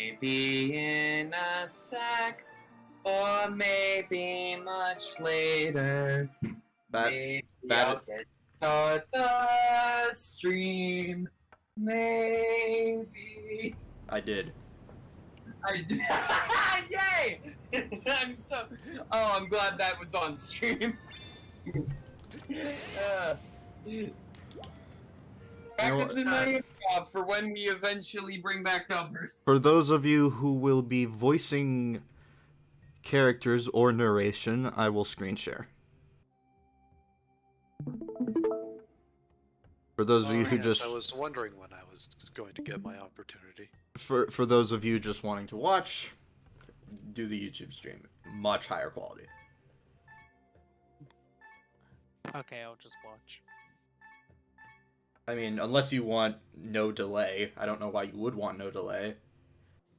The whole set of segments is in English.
maybe in a sec, or maybe much later. Maybe I'll start the stream. Maybe. I did. Yay! I'm glad that was on stream. Practicing my job for when we eventually bring back numbers. For those of you who will be voicing characters or narration, I will screen share. For those of you who just... I was wondering when I was going to get my opportunity. For those of you just wanting to watch, do the YouTube stream. Much higher quality. Okay, I'll just watch. I mean, unless you want no delay. I don't know why you would want no delay,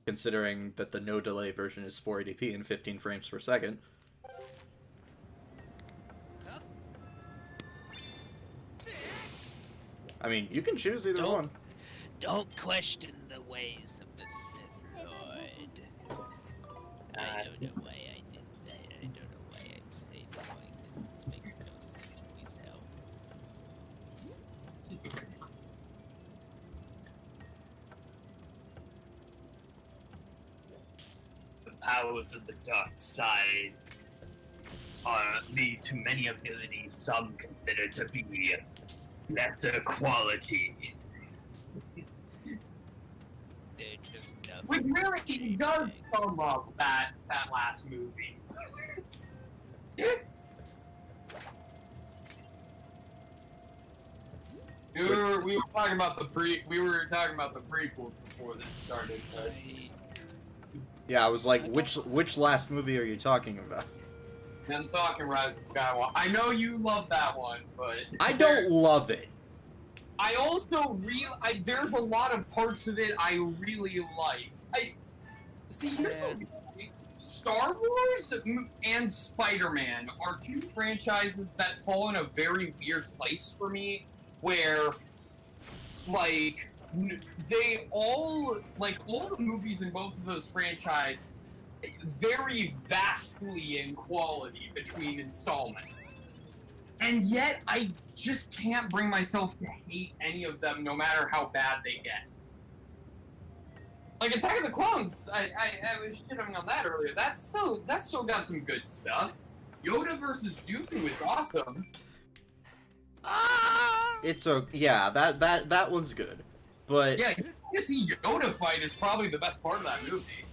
considering that the no delay version is 480p and 15 frames per second. I mean, you can choose either one. Don't question the ways of the Sith Lord. I don't know why I did that. I don't know why I'm saying like this. This makes no sense. Please help. The powers of the dark side lead to many abilities some consider to be lesser quality. They're just Which really does sum up that last movie. We were talking about the prequels before this started. But... Yeah, I was like, which last movie are you talking about? I'm talking Rise of Skyward. I know you love that one, but I don't love it. I also there's a lot of parts of it I really like. Star Wars and Spider-Man are two franchises that fall in a very weird place for me, where, like, all the movies in both of those franchises vary vastly in quality between installments. And yet, I just can't bring myself to hate any of them, no matter how bad they get. Like, Attack of the Clones, I was shitting on that earlier. That's still got some good stuff. Yoda versus Dooku is awesome. Yeah, that one's good. But yeah, you see Yoda fight is probably the best part of that movie.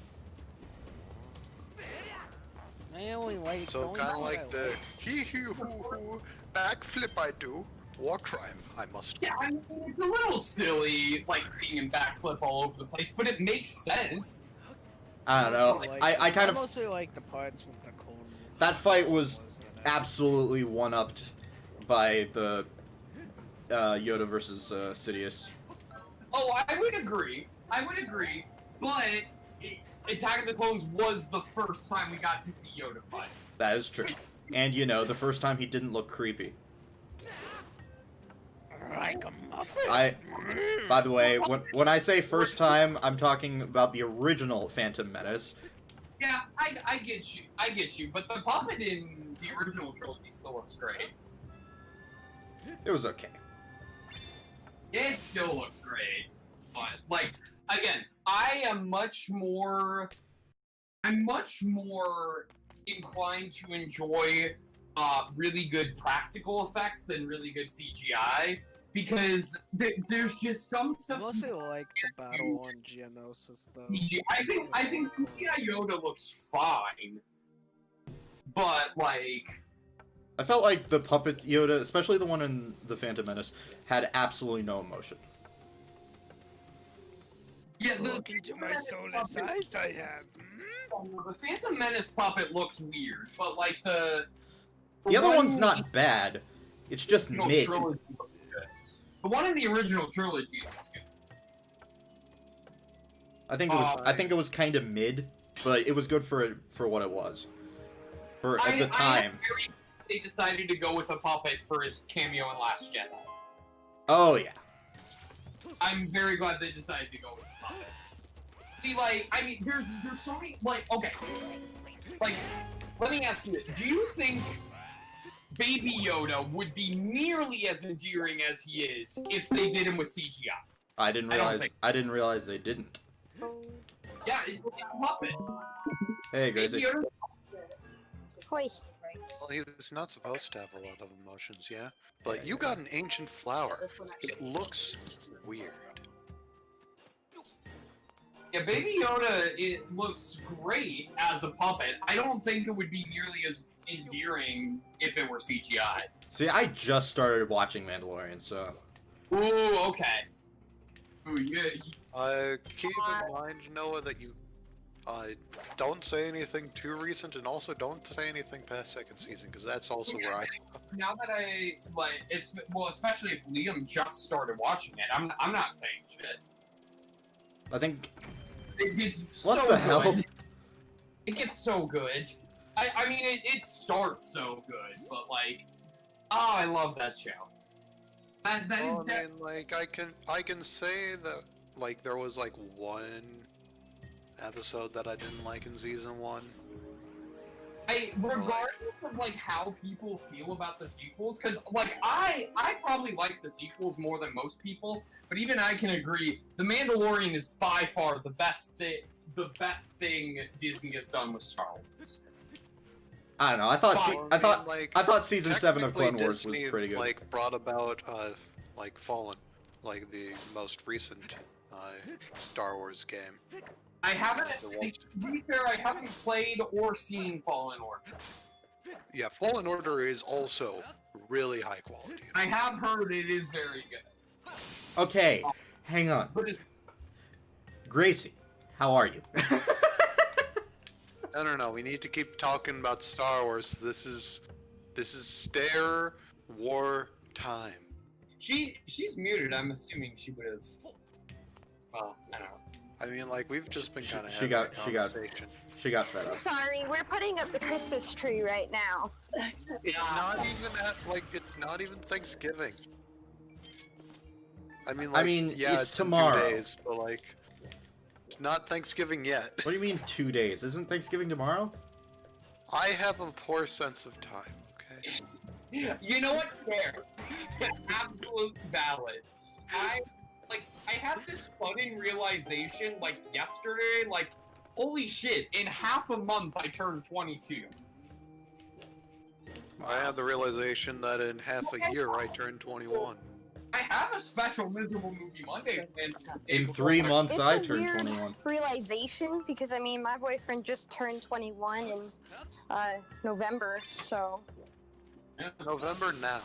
I only like so kind of like the hee-hee-hoo-hoo backflip I do, war crime I must do. Yeah, I mean, it's a little silly, like, seeing him backflip all over the place, but it makes sense. I don't know. I kind of mostly like the parts with the clone. That fight was absolutely one-upped by the Yoda versus Sidious. Oh, I would agree, but Attack of the Clones was the first time we got to see Yoda fight. That is true. And, you know, the first time he didn't look creepy. By the way, when I say first time, I'm talking about the original Phantom Menace. Yeah, I get you, but the puppet in the original trilogy still looks great. It was okay. It still looked great, but, like, again, I'm much more inclined to enjoy really good practical effects than really good CGI, because there's just some stuff. I mostly like the battle on Geonosis, though. I think CGI Yoda looks fine, but, like, I felt like the puppet Yoda, especially the one in the Phantom Menace, had absolutely no emotion. Yeah, look into my soulless eyes I have. The Phantom Menace puppet looks weird, but, like, the other one's not bad. It's just mid. The one in the original trilogy was good. I think it was kind of mid, but it was good for what it was. At the time. They decided to go with a puppet for his cameo in Last Jedi. Oh yeah. I'm very glad they decided to go with a puppet. See, like, I mean, there's so many, like, okay. Like, let me ask you this. Do you think Baby Yoda would be nearly as endearing as he is if they did him with CGI? I didn't realize they didn't. Yeah, it's like a Muppet. Hey, Gracie. Baby Yoda. Hoi. Well, he was not supposed to have a lot of emotions, yeah? But you got an ancient flower. It looks weird. Yeah, Baby Yoda, it looks great as a puppet. I don't think it would be nearly as endearing if it were CGI. See, I just started watching Mandalorian, so... Ooh, okay. Ooh, Keep in mind, Noah, that you don't say anything too recent, and also don't say anything past second season, because that's also where I... Now that I, like, well, especially if Liam just started watching it, I'm not saying shit. I think... It gets What so the hell? good. It gets so good. I mean, it starts so good, but, like, oh, I love that show. That is... I mean, like, I can say that, like, there was, like, one episode that I didn't like in season 1. Regardless of, like, how people feel about the sequels, because, like, I probably like the sequels more than most people, but even I can agree, The Mandalorian is by far the best thing Disney has done with Star Wars. I don't know, I thought season 7 of Clone Wars was Disney, pretty good. like, brought about, like, Fallen, like, the most recent, Star Wars game. I haven't, to be fair, I haven't played or seen Fallen Order. Yeah, Fallen Order is also really high quality. I have heard it is very good. Okay, hang on. But it's... Gracie, how are you? No, we need to keep talking about Star Wars. This is Star War time. She's muted, I'm assuming she would have... Well, I don't know. I mean, like, we've just been kind of she having got- a she got- conversation. She got fed up. Sorry, we're putting up the Christmas tree right now. It's not even it's not even Thanksgiving. I mean, like, yeah, it's in tomorrow. 2 days, but like, it's not Thanksgiving yet. What do you mean 2 days? Isn't Thanksgiving tomorrow? I have a poor sense of time, okay? You know what? Fair. Absolutely valid. I had this sudden realization, like, yesterday, like, holy shit, in half a month I turned 22. I had the realization that in half a year I turned 21. I have a special Miserable Movie Monday planned. In 3 months It's I a turned weird 21. realization because I mean my boyfriend just turned 21 in November, so November now.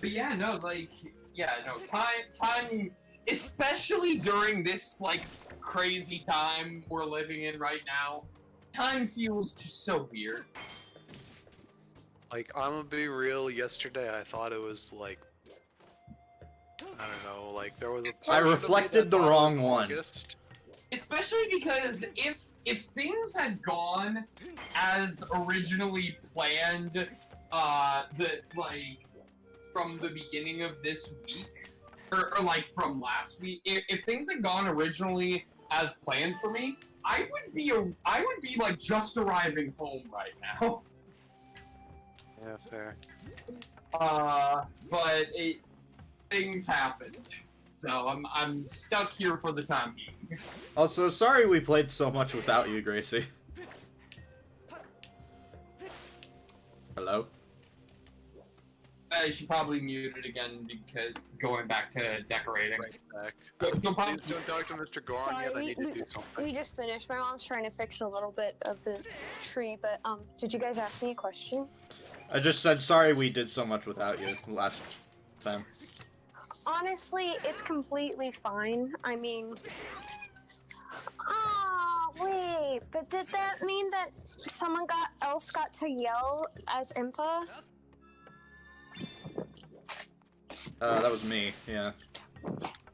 But yeah, no, like, yeah, no, time, especially during this, like, crazy time we're living in right now, time feels just so weird. Like, I'm gonna be real, yesterday I thought it was like, I don't know, like there was a I part of me reflected that the thought it wrong was one. August. Especially because if things had gone as originally planned, from the beginning of this week, or like from last week, if things had gone originally as planned for me, I would be like just arriving home right now. Yeah, fair. But things happened, so I'm stuck here for the time being. Also, sorry we played so much without you, Gracie. Hello? She probably muted again because going back to decorating. Right back. Please Please don't talk to Mr. Goron sorry, yet, I need to do something. we just finished. My mom's trying to fix a little bit of the tree, but did you guys ask me a question? I just said sorry we did so much without you last time. Honestly, it's completely fine. I mean, oh wait, but did that mean that someone else got to yell as Impa? That was me, yeah.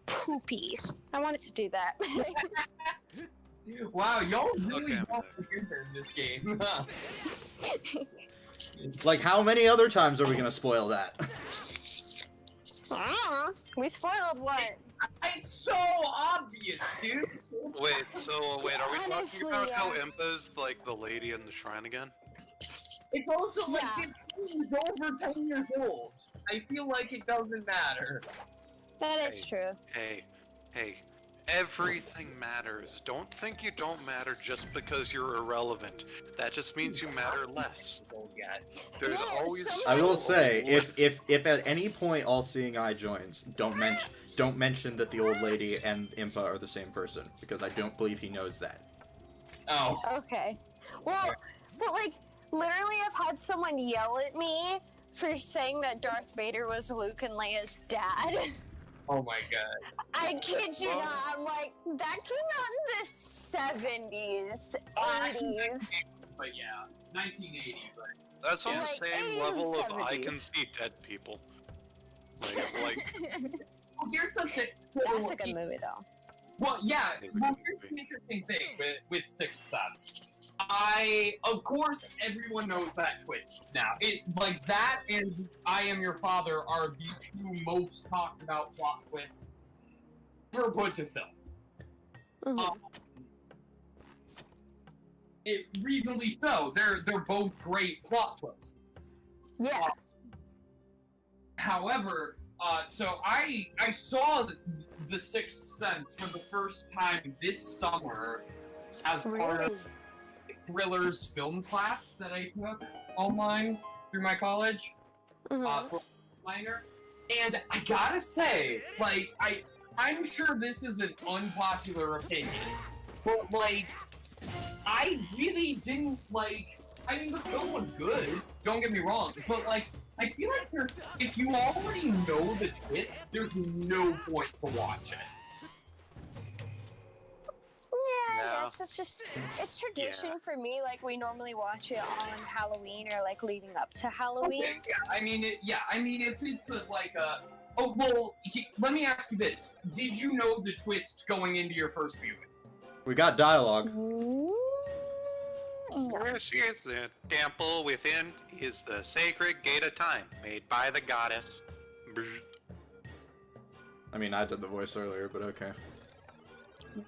Poopy. I wanted to do that. Wow, y'all really Okay, got together in this game. Like, how many other times are we gonna spoil that? We spoiled what? I It's so obvious, dude. Wait, are we Honestly, talking about how yeah. Impa's like the lady in the shrine again? It's also like Yeah. he's over 10 years old. I feel like it doesn't matter. That is true. Hey, everything matters. Don't think you don't matter just because you're irrelevant. That just means you matter less. There's Yeah, always. I will say, if at any point All-Seeing Eye joins, don't mention that the old lady and Impa are the same person, because I don't believe he knows that. Oh. Okay. Well, but like, literally, I've had someone yell at me for saying that Darth Vader was Luke and Leia's dad. Oh my god. I kid you not. I'm like, that came out in the 70s, Actually, 80s. but yeah, 1980. But That's on Yeah. the Like, same 80s level and of I can 70s. see dead people. Like well, here's the thing. So, That's a good movie, though. well, yeah. It's a Well, good here's the movie. interesting thing with Sixth Sense. Of course, everyone knows that twist now. It like that and I Am Your Father are the two most talked about plot twists ever put to film. Mhm. It reasonably so. They're both great plot twists. Yeah. However, so I saw the Sixth Sense for the first time this summer as part of Really? Thriller's film class that I took online through my college Mhm. for minor, and I gotta say, like, I'm sure this is an unpopular opinion, but like, I really didn't like. I mean, the film was good. Don't get me wrong, but like, I feel like if you already know the twist, there's no point to watch it. Yeah, I No. guess it's tradition for me. Like, we normally watch it on Halloween or like leading up to Halloween. Okay, yeah, I mean, if it's oh well, let me ask you this: did you know the twist going into your first viewing? We got dialogue. No. Yes, yes, the temple within is the sacred gate of time, made by the goddess. Brrr. I mean, I did the voice earlier, but okay.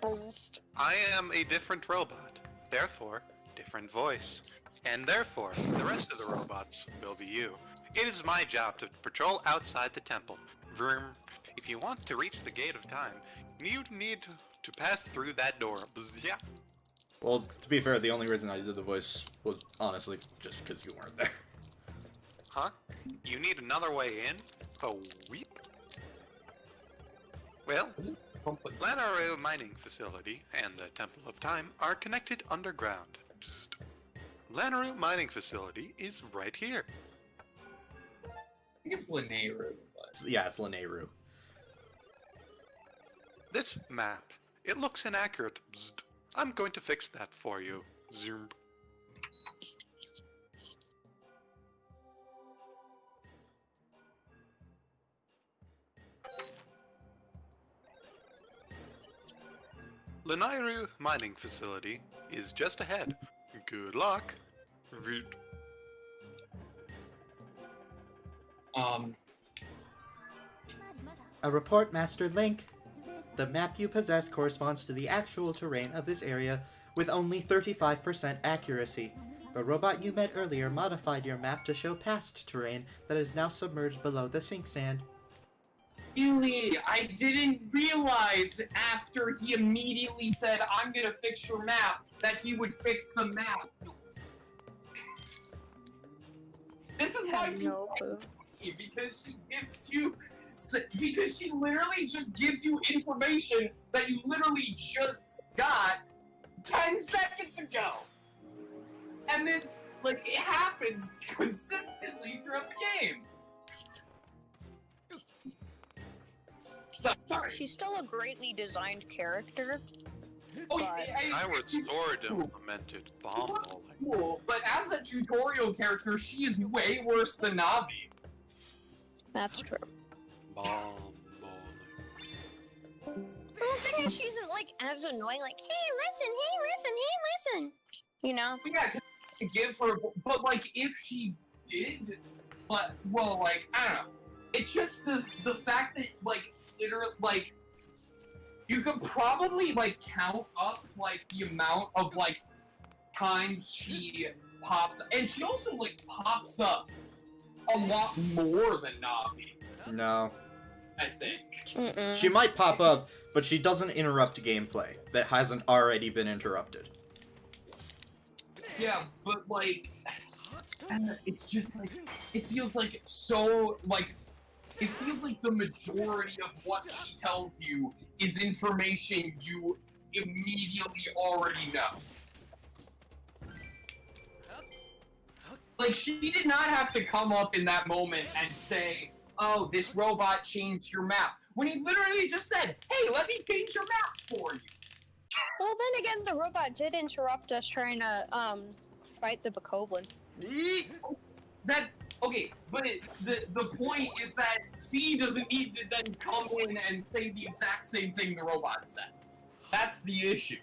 Boost. I am a different robot, therefore, different voice. And therefore, the rest of the robots will be you. It is my job to patrol outside the temple. Vroom. If you want to reach the gate of time, you need to pass through that door. Bzz, yeah. Well, to be fair, the only reason I did the voice was honestly just because you weren't there. Huh? You need another way in? Oh, weep. Well, Lanaru Mining Facility and the Temple of Time are connected underground. Psst. Lanaru Mining Facility is right here. I think it's Linnea, but Yeah, it's Linnea. This map, it looks inaccurate. Bzz. I'm going to fix that for you. Zoom. Lanairu Mining Facility is just ahead. Good luck. Root. A report, Master Link. The map you possess corresponds to the actual terrain of this area with only 35% accuracy. The robot you met earlier modified your map to show past terrain that is now submerged below the sink sand. really, I didn't realize after he immediately said, "I'm gonna fix your map," that he would fix the map. This is why Have no clue. because she gives you, because she literally just gives you information that you literally just got 10 seconds ago. And this, like, it happens consistently throughout the game. So, sorry. She's still a greatly designed character. Oh, but- Skyward Sword implemented bomb rolling. Cool, but as a tutorial character, she is way worse than Navi. That's true. Bomb rolling. But the thing is, she's like as annoying. Like, hey, listen, hey, listen. You know? Yeah, to give her, but like if she did, but well, like I don't know. It's just the fact that like literally like you could probably, like, count up, like, the amount of, like, times she pops, and she also, like, pops up a lot more than Navi, No. I think. She might pop up, but she doesn't interrupt gameplay that hasn't already been interrupted. Yeah, but, like, it's just, like, it feels like so, like, it feels like the majority of what she tells you is information you immediately already know. Like, she did not have to come up in that moment and say, oh, this robot changed your map. When he literally just said, hey, let me change your map for you. Well, then again, the robot did interrupt us trying to, fight the Bokoblin. That's, okay, but the point is that Fee doesn't need to then come in and say the exact same thing the robot said. That's the issue.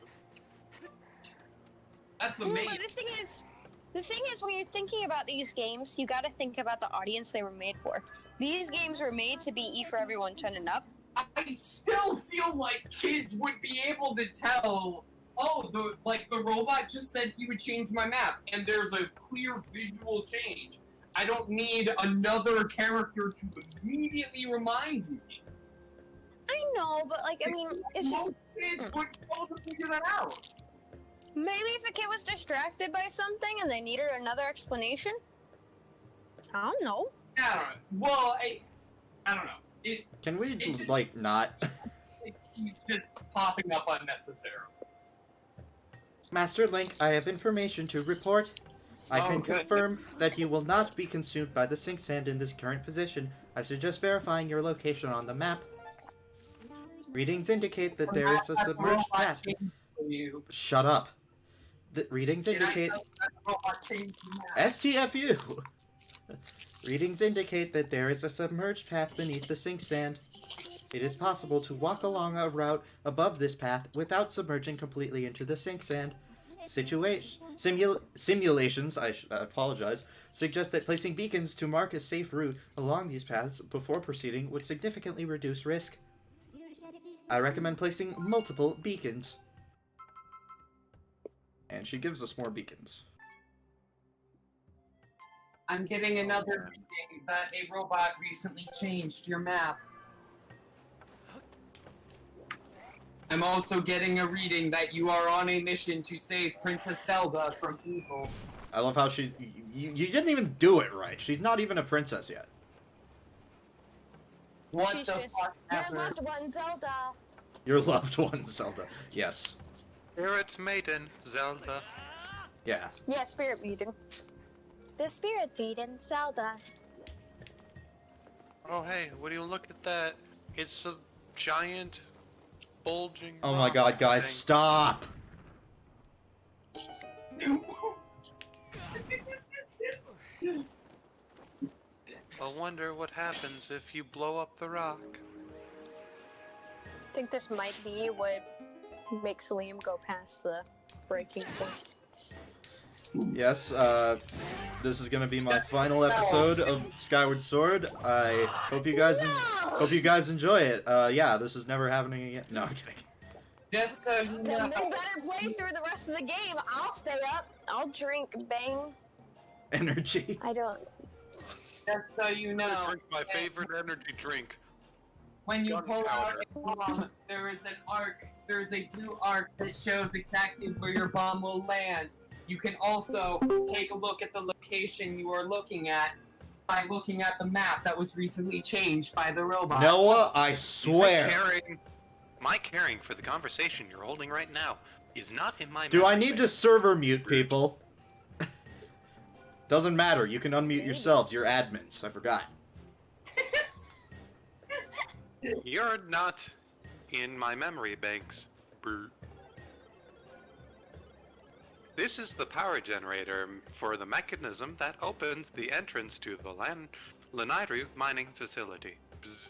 That's the main... But the thing is, when you're thinking about these games, you gotta think about the audience they were made for. These games were made to be E for everyone 10 and up. I still feel like kids would be able to tell, oh, the robot just said he would change my map, and there's a clear visual change. I don't need another character to immediately remind me. I know, but like, I mean, it's just... Most kids would be able to figure that out. Maybe if a kid was distracted by something and they needed another explanation? I don't know. I don't know. Well, I don't know. Can we, just, like, not? It keeps just popping up unnecessarily. Master Link, I have information to report. I can good. confirm that you will not be consumed by the sink sand in this current position. I suggest verifying your location on the map. Readings indicate that there is a submerged path. Shut up. The readings indicate... STFU! Readings indicate that there is a submerged path beneath the sink sand. It is possible to walk along a route above this path without submerging completely into the sink sand. Simulations, I apologize, suggest that placing beacons to mark a safe route along these paths before proceeding would significantly reduce risk. I recommend placing multiple beacons. And she gives us more beacons. I'm getting another reading that a robot recently changed your map. I'm also getting a reading that you are on a mission to save Princess Zelda from evil. I love how she... You didn't even do it right. She's not even a princess yet. What She's the just fuck your happened? loved one, Zelda. Your loved one, Zelda. Yes. Spirit Maiden, Zelda. Yeah. Yeah, Spirit Maiden. The Spirit Maiden, Zelda. Oh hey, would you look at that? It's a giant, bulging... Oh my rock god, guys, thing. stop! I wonder what happens if you blow up the rock. I think this might be what makes Liam go past the breaking point. Yes, this is gonna be my final episode of Skyward Sword. I hope you guys enjoy it. Yeah, this is never happening again. No, I'm kidding. Just so you Then know. we better play through the rest of the game. I'll stay up. I'll drink bang. Energy. I don't. Just so you know. Drink my favorite energy drink. When you pull out Gunpowder. a bomb, there is an arc. There is a blue arc that shows exactly where your bomb will land. You can also take a look at the location you are looking at by looking at the map that was recently changed by the robot. Noah, I swear. My caring for the conversation you're holding right now is not in my Do I memory need to bank. server mute people? Doesn't matter. You can unmute yourselves. You're admins. I forgot. You're not in my memory banks. Brr. This is the power generator for the mechanism that opens the entrance to the Lanairu mining facility. Bzz.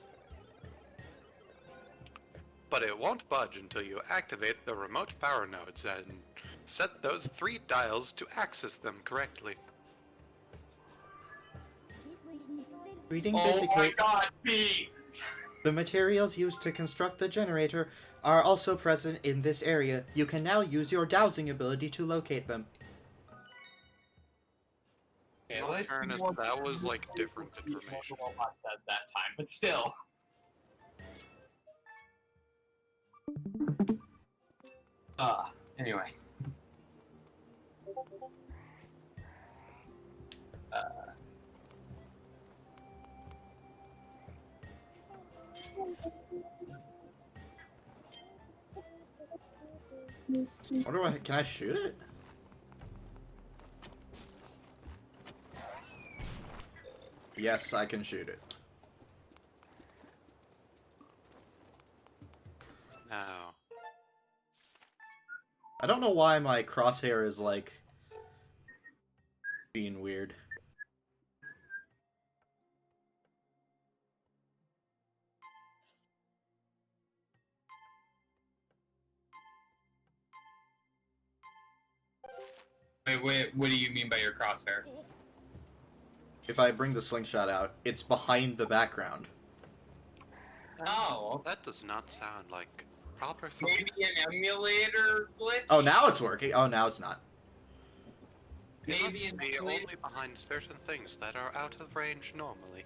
But it won't budge until you activate the remote power nodes and set those 3 dials to access them correctly. Readings Oh my indicate... god, B! The materials used to construct the generator are also present in this area. You can now use your dowsing ability to locate them. Okay, In at all least fairness, more- that was like different information. robots at that time, but still. Anyway. Can I shoot it? Yes, I can shoot it. Now, I don't know why my crosshair is, like, being weird. Wait, what do you mean by your crosshair? If I bring the slingshot out, it's behind the background. Oh, that does not sound like proper maybe an emulator glitch? Oh, now it's working. Oh, now it's not. Maybe It an must be emulator. only behind certain things that are out of range normally.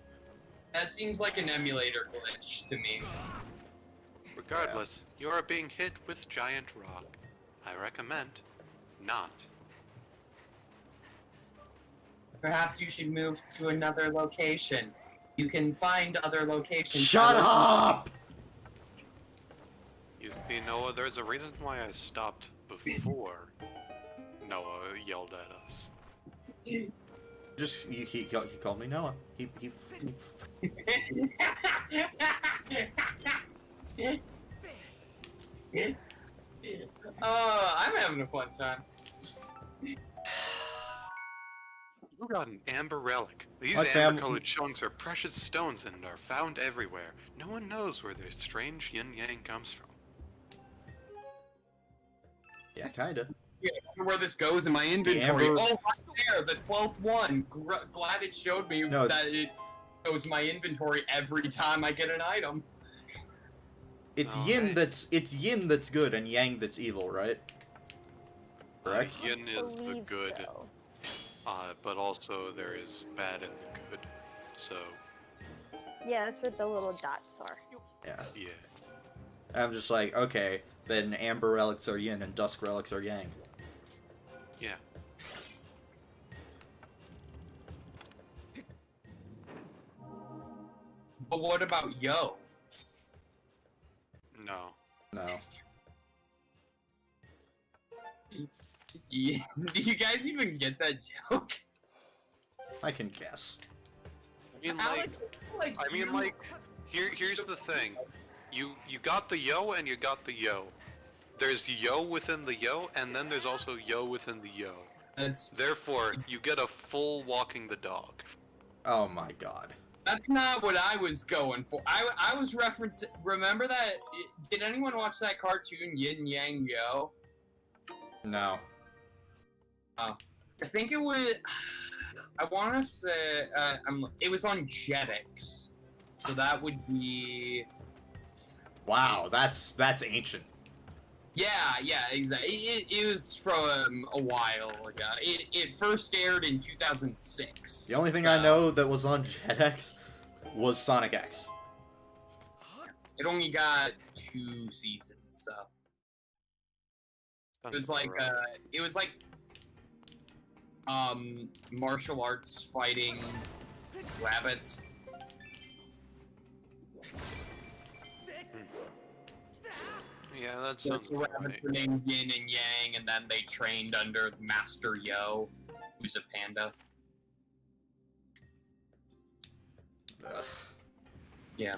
That seems like an emulator glitch to me. Regardless, you are being hit with giant rock. I recommend not. Perhaps you should move to another location. You can find other locations. Shut up! You know, there's a reason why I stopped before Noah yelled at us. Just, he called me Noah. I'm having a fun time. You got an amber relic. These My fam- amber-colored chunks are precious stones and are found everywhere. No one knows where their strange yin-yang comes from. Yeah, kinda. Yeah, I wonder where this goes in my inventory. amber- Oh, right there, the 12th one. Glad it showed me No, that it goes in my inventory every time I get an item. It's Alright. it's yin that's good and yang that's evil, right? Correct? Yin is the Believe good, so. but also there is bad and the good. So, Yeah, that's what the little dots are. Yeah. yeah. I'm just like, okay, then amber relics are yin and dusk relics are yang. Yeah. But what about Yo? No. No. Yeah, do you guys even get that joke? I can guess. I mean, Alex, here's the thing. You got the yo and you got the yo. There's yo within the yo, and then there's also yo within the yo. That's Therefore, you get a full walking the dog. Oh my god. That's not what I was going for. I was referencing. Remember that? Did anyone watch that cartoon Yin Yang Yo? No. I think it was. I want to say it was on Jetix, so that would be. Wow, that's ancient. Yeah, exactly. It was from a while ago. It first aired in 2006. The only thing I know that was on JetX was Sonic X. It only got 2 seasons, so it was like martial arts fighting rabbits. Yeah, that So sounds the about rabbits right. were named Yin and Yang, and then they trained under Master Yo, who's a panda. Ugh. Yeah.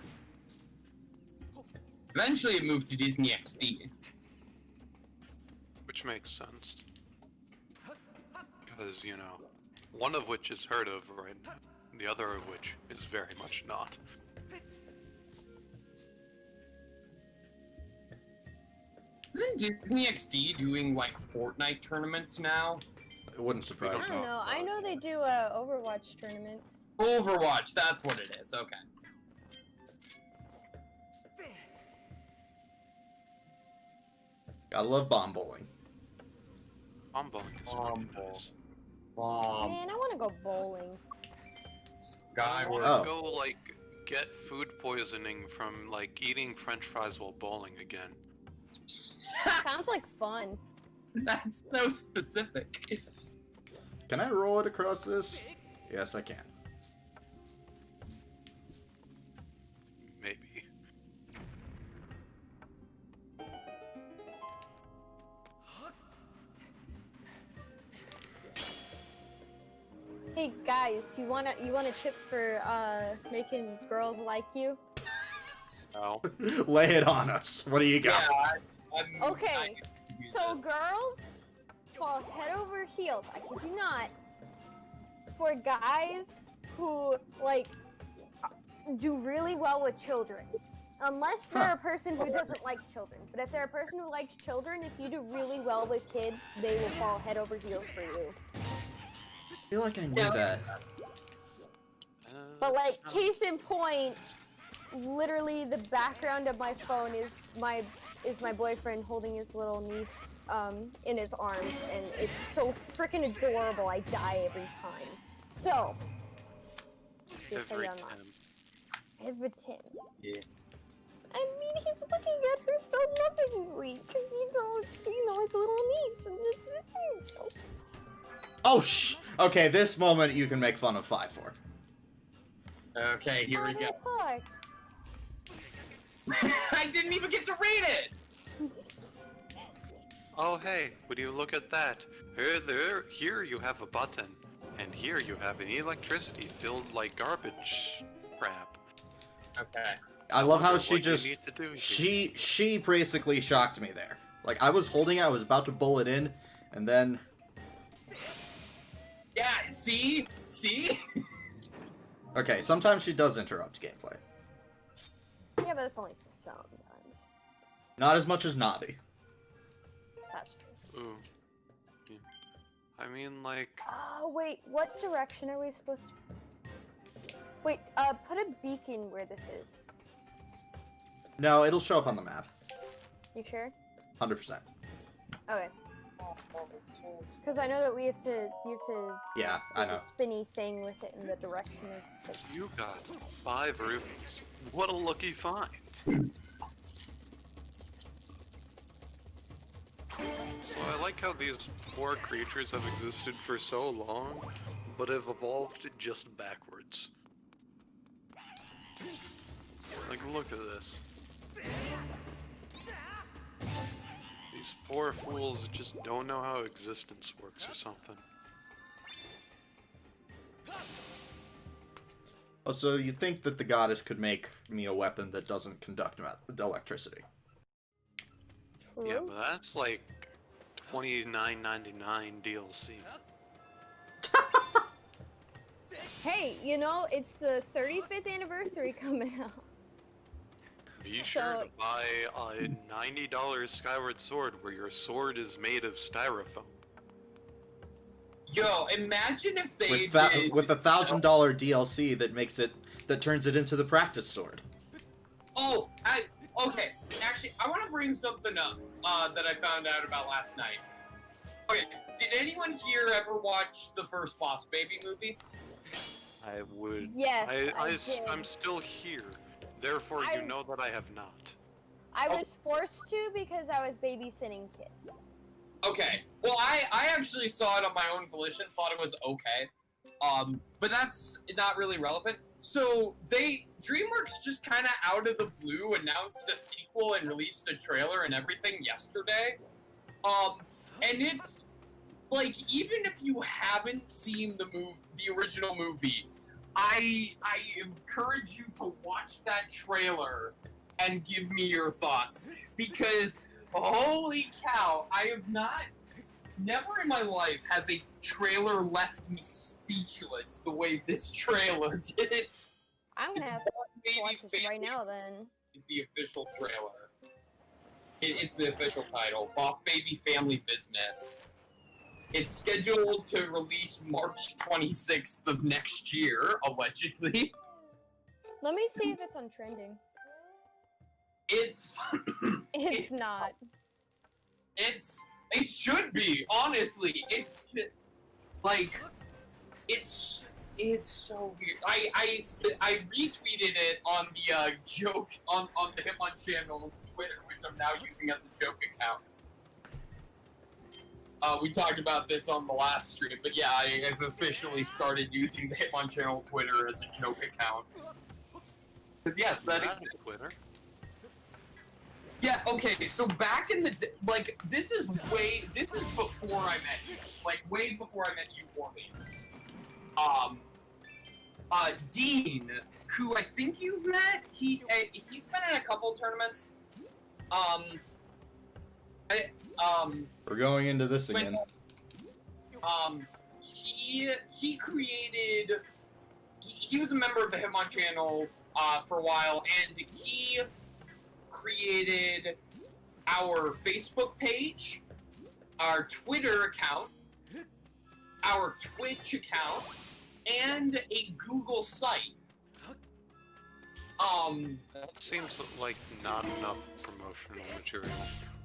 Eventually, it moved to Disney XD. Which makes sense. Because, you know, one of which is heard of right now, the other of which is very much not. Isn't Disney XD doing like Fortnite tournaments now? It wouldn't surprise I me. don't know. I know they do Overwatch tournaments. Overwatch, that's what it is. Okay. Gotta love bomb bowling. Bomb bowling is really nice. Man, I want to go bowling. I Skyward. wanna Oh. go, like, get food poisoning from, like, eating french fries while bowling again. Sounds like fun. That's so specific. Can I roll it across this? Yes, I can. Maybe. Hey guys, you want a tip for making girls like you? No. Lay it on us. What do you got? Okay, so girls fall head over heels, I kid you not, for guys who, like, do really well with children. Unless they're a person who doesn't like children. But if they're a person who likes children, if you do really well with kids, they will fall head over heels for you. I feel like I knew that. But, like, case in point, literally the background of my phone is my boyfriend holding his little niece in his arms, and it's so freaking adorable. I die every time. So, just so Every y'all know. time. Every time. Yeah. I mean, he's looking at her so lovingly, because his little niece, and it's so cute. Oh, okay, this moment you can make fun of 5 for. Okay, here we go. Park. I didn't even get to read it! Oh hey, would you look at that? Here you have a button, and here you have an electricity filled like garbage crap. Okay. I love how Wonder she what you just need to do here. she basically shocked me there. Like I was holding it, I was about to pull it in, and then Yeah, see? See? okay, sometimes she does interrupt gameplay. Yeah, but that's only sometimes. Not as much as Navi. That's true. Ooh. Yeah. I mean, like, Oh, wait, what direction are we supposed to... Wait, put a beacon where this is. No, it'll show up on the map. You sure? 100%. Okay. Because I know that you have to Yeah, I do know. a spinny thing with it in the direction of the... you got 5 rubies. What a lucky find. So I like how these poor creatures have existed for so long, but have evolved just backwards. Like, look at this. These poor fools just don't know how existence works or something. Oh, so you think that the goddess could make me a weapon that doesn't conduct electricity? True. Yeah, but that's like $29.99 DLC. Hey, you know, it's the 35th anniversary coming out. Be sure to buy a $90 Skyward Sword where your sword is made of styrofoam. Yo, imagine if they With a $1,000 DLC that turns it into the practice sword. Oh, okay. Actually, I want to bring something up that I found out about last night. Okay, did anyone here ever watch the first Boss Baby movie? I would. Yes, I did. I'm still here. Therefore, you know that I have not. I was forced to because I was babysitting kids. Okay. Well, I actually saw it on my own volition, thought it was okay. But that's not really relevant. So, DreamWorks just kind of out of the blue announced a sequel and released a trailer and everything yesterday. And it's, like, even if you haven't seen the original movie, I encourage you to watch that trailer and give me your thoughts. Because, holy cow, never in my life has a trailer left me speechless the way this trailer did. I'm gonna It's have to Baby watch this right Family now then. is the official trailer. It's the official title, Boss Baby Family Business. It's scheduled to release March 26th of next year, allegedly. Let me see if it's on trending. It's... It's not. It should be, honestly. It's so weird. I retweeted it on the joke on the Hitmonchan Twitter, which I'm now using as a joke account. We talked about this on the last stream, but yeah, I have officially started using the Hitmonchan Twitter as a joke account. Because yes, that is Twitter. Yeah, okay, so back in the day, like, this is before I met you. Like, way before I met you, Warby. Dean, who I think you've met, he's been in a couple tournaments. We're going into this again. He created, he was a member of the Hitmonchan for a while, and he created our Facebook page, our Twitter account, our Twitch account, and a Google site. That seems like not enough promotional material.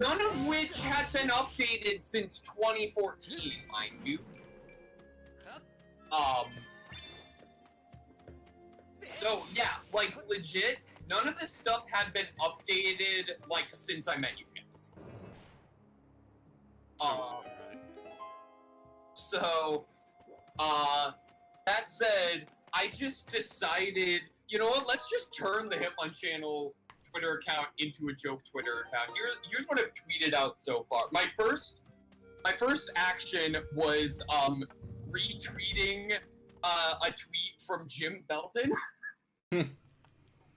None of which had been updated since 2014, mind you. So yeah, like legit, none of this stuff had been updated like since I met you guys. So, that said, I just decided, you know what, let's just turn the Hitmonchan Twitter account into a joke Twitter account. Here's what I've tweeted out so far. My first action was retweeting a tweet from Jim Belton.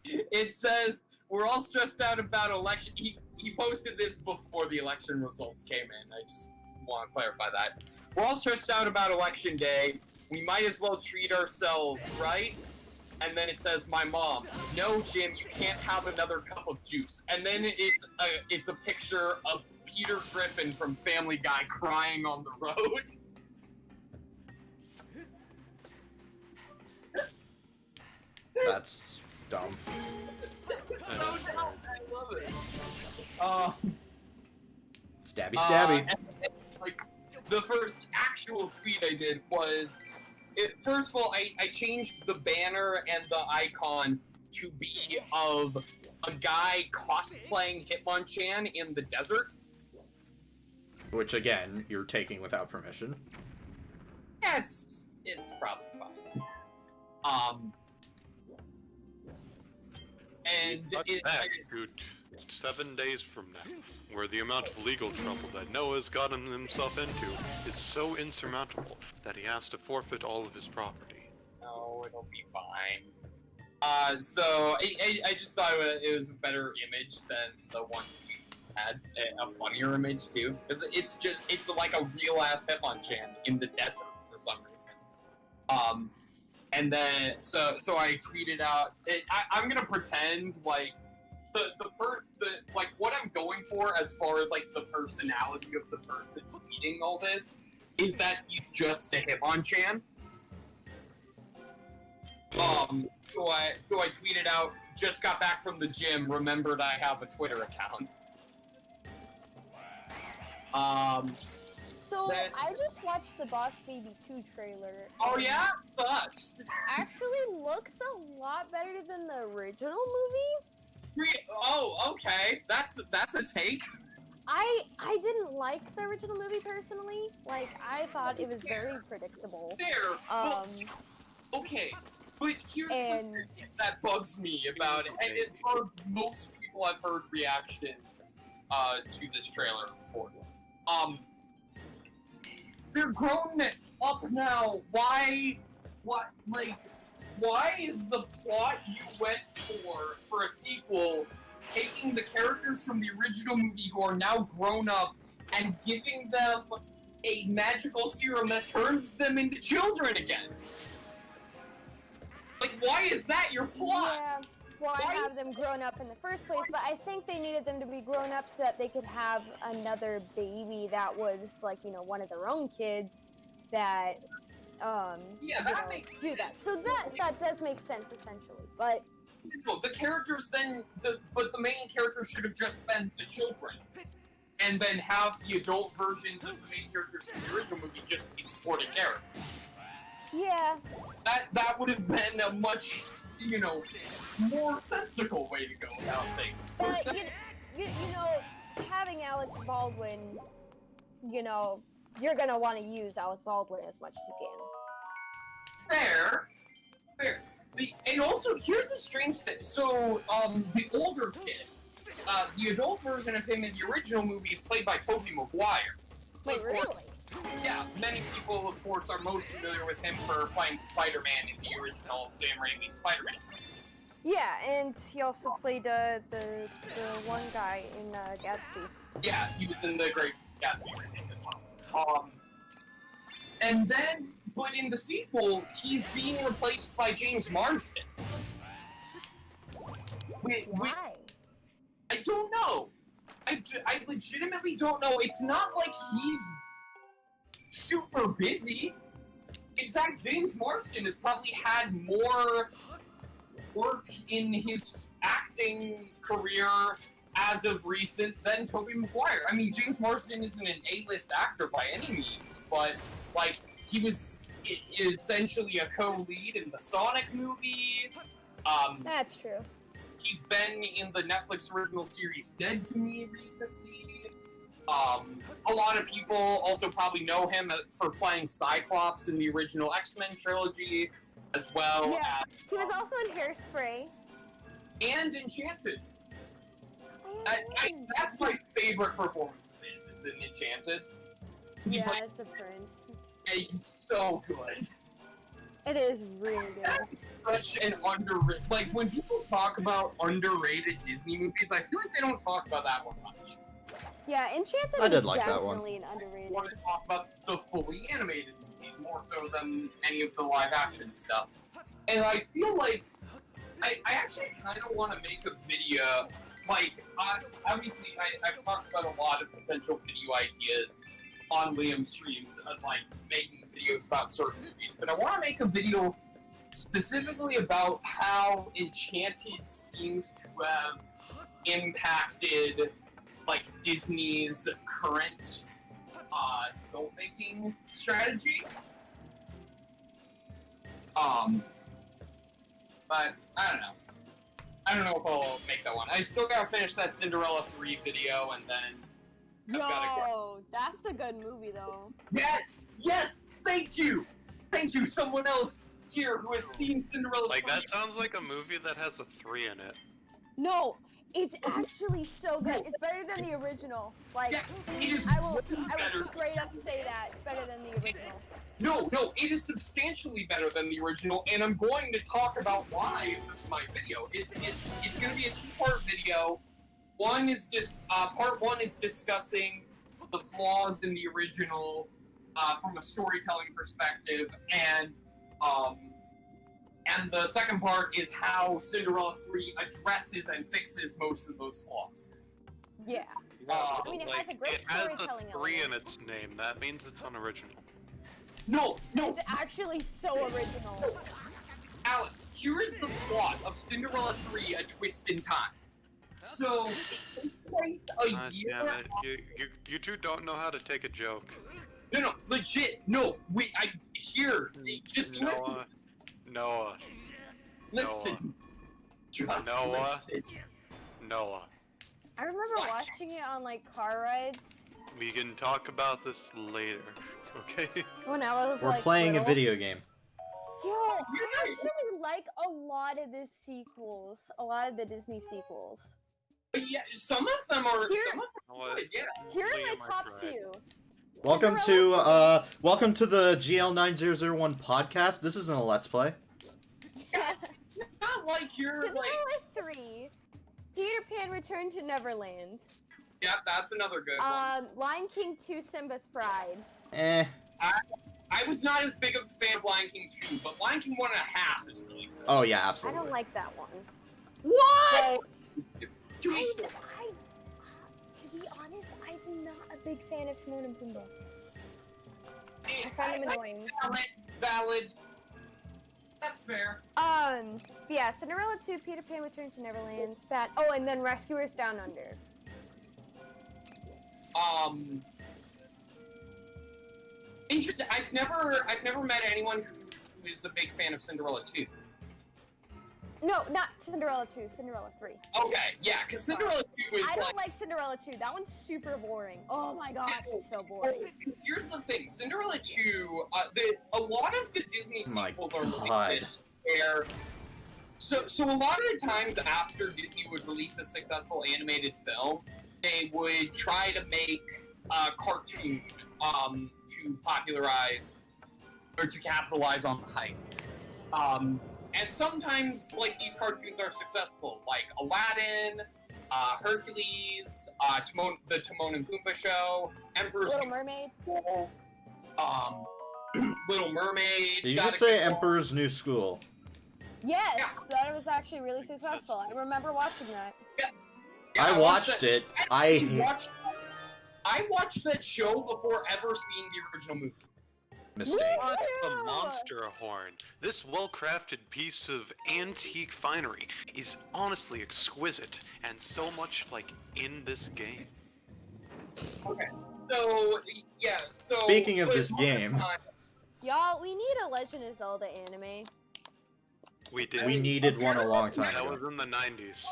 It says, "We're all stressed out about election." He posted this before the election results came in. I just want to clarify that. "We're all stressed out about election day. We might as well treat ourselves, right?" And then it says, "My mom, no, Jim, you can't have another cup of juice." And then it's a picture of Peter Griffin from Family Guy crying on the road. That's dumb. So dumb. I love it. Stabby, stabby. And, like, the first actual tweet I did was, first of all, I changed the banner and the icon to be of a guy cosplaying Hitmonchan in the desert. Which, again, you're taking without permission. Yeah, it's probably fine. And Cut back to 7 days from now, where the amount of legal trouble that Noah's gotten himself into is so insurmountable that he has to forfeit all of his property. No, it'll be fine. So I just thought it was a better image than the one we had, a funnier image too, because it's like a real ass Hitmonchan in the desert for some reason. And then so I tweeted out. I'm gonna pretend like like what I'm going for as far as like the personality of the person tweeting all this is that he's just a Hitmonchan. So I tweeted out, "Just got back from the gym, remembered I have a Twitter account." So, I just watched the Boss Baby 2 trailer. Oh yeah? Thoughts? Actually looks a lot better than the original movie. Oh, okay. That's a take. I didn't like the original movie personally. Like, I thought it was very predictable. There. Okay, but here's the thing that bugs me about it, and as for most people I've heard reactions to this trailer before. They're grown up now. Why is the plot you went for a sequel taking the characters from the original movie who are now grown up and giving them a magical serum that turns them into children again? Like, why is that your plot? Yeah, why have them grown up in the first place? But I think they needed them to be grown up so that they could have another baby that was, like, you know, one of their own kids that, do that. So that does make sense, essentially, but... No, the characters then, but the main characters should have just been the children. and then have the adult versions of the main characters in the original movie just be supporting characters. Yeah. That would have been a much, more sensical way to go about things. But, you know, having Alec Baldwin, you're gonna want to use Alec Baldwin as much as you can. Fair. And also, here's the strange thing. So, the older kid, the adult version of him in the original movie is played by Tobey Maguire. Wait, really? Yeah, many people, of course, are most familiar with him for playing Spider-Man in the original Sam Raimi Spider-Man. Yeah, and he also played the one guy in Gatsby. Yeah, he was in the Great Gatsby remake as well. And then, but in the sequel, he's being replaced by James Marsden. Why? I don't know. I legitimately don't know. It's not like he's super busy. In fact, James Marsden has probably had more work in his acting career as of recent than Tobey Maguire. I mean, James Marsden isn't an A-list actor by any means, but, like, he was essentially a co-lead in the Sonic movie. That's true. He's been in the Netflix original series Dead to Me recently. A lot of people also probably know him for playing Cyclops in the original X-Men trilogy, as well Yeah, as... he was also in Hairspray. And Enchanted. That's my favorite performance of his, is in Enchanted. He Yeah, plays- as the prince. He's so good. It is really good. Such an underrated... Like, when people talk about underrated Disney movies, I feel like they don't talk about that one much. Yeah, Enchanted I did is like that one. definitely an underrated. I want to talk about the fully animated movies more so than any of the live-action stuff. And I feel like I actually kind of want to make a video, like, obviously I've talked about a lot of potential video ideas on Liam's streams of, like, making videos about certain movies, but I want to make a video specifically about how Enchanted seems to have impacted, like, Disney's current filmmaking strategy. But I don't know. I don't know if I'll make that one. I still gotta finish that Cinderella 3 video, and then I've gotta go. Yo, that's a good movie though. Yes! Yes! Thank you! Thank you, someone else here who has seen Cinderella 3. Like, that sounds like a movie that has a 3 in it. No, it's actually so good. It's better than the original. Like, Yeah, it is I will way better. straight up say that it's better than the original. No, it is substantially better than the original, and I'm going to talk about why in my video. It's going to be a two-part video. Part one is discussing the flaws in the original from a storytelling perspective, and the second part is how Cinderella 3 addresses and fixes most of those flaws. Yeah. I mean, it has a great it has storytelling a 3 in element. its name. That means it's unoriginal. No, It's actually so original. Alex, here is the plot of Cinderella 3, A Twist in Time. So, it takes place a God year... damn it. You two don't know how to take a joke. No, legit, no, just listen. Noah. Listen. Just Noah. listen. Noah. I remember What? watching it on like car rides We can talk about this later, okay? when I was We're like playing a little. video game. Yo, I actually like a lot of the sequels, a lot of the Disney sequels. But yeah, some of them are Here- good, yeah. Here are my Liam, I top tried. few. Welcome Cinderella to welcome to the GL9001 podcast. This isn't a let's play. It's not like you're Cinderella like 3, Peter Pan Return to Neverland, yeah, that's another good one. Lion King 2, Simba's Pride. I was not as big of a fan of Lion King 2, but Lion King 1.5 is really good. Oh yeah, I absolutely. don't like that one. What? But To each their to be honest, I'm not a big fan of Timon and Pumbaa. I own. find them annoying. Valid. That's fair. Yeah, Cinderella 2, Peter Pan Returns to Neverland, that, oh, and then Rescuers Down Under. Interesting. I've never met anyone who is a big fan of Cinderella 2. No, not Cinderella 2, Cinderella 3. Okay, yeah, because Cinderella 2 is I don't like Cinderella 2. That one's super boring. Oh my gosh, it's so boring. Here's the thing, Cinderella 2, a lot of the Disney sequels are like this, where so a lot of the times after Disney would release a successful animated film, they would try to make a cartoon to popularize or to capitalize on the hype. And sometimes, like, these cartoons are successful, like Aladdin, Hercules, the Timon and Pumbaa show, Emperor's Little Mermaid. Little Mermaid. Did you just say Emperor's New School? Yes, Yeah. that was actually really successful. I remember watching that. Yeah, I watched it. I watched that show before ever seeing the original movie. Mistake. The monster horn. This well-crafted piece of antique finery is honestly exquisite, and so much like in this game. Okay, so yeah, so. Speaking of this game, Y'all, we need a Legend of Zelda anime. We did. we needed one a long time That ago. was in the 90s.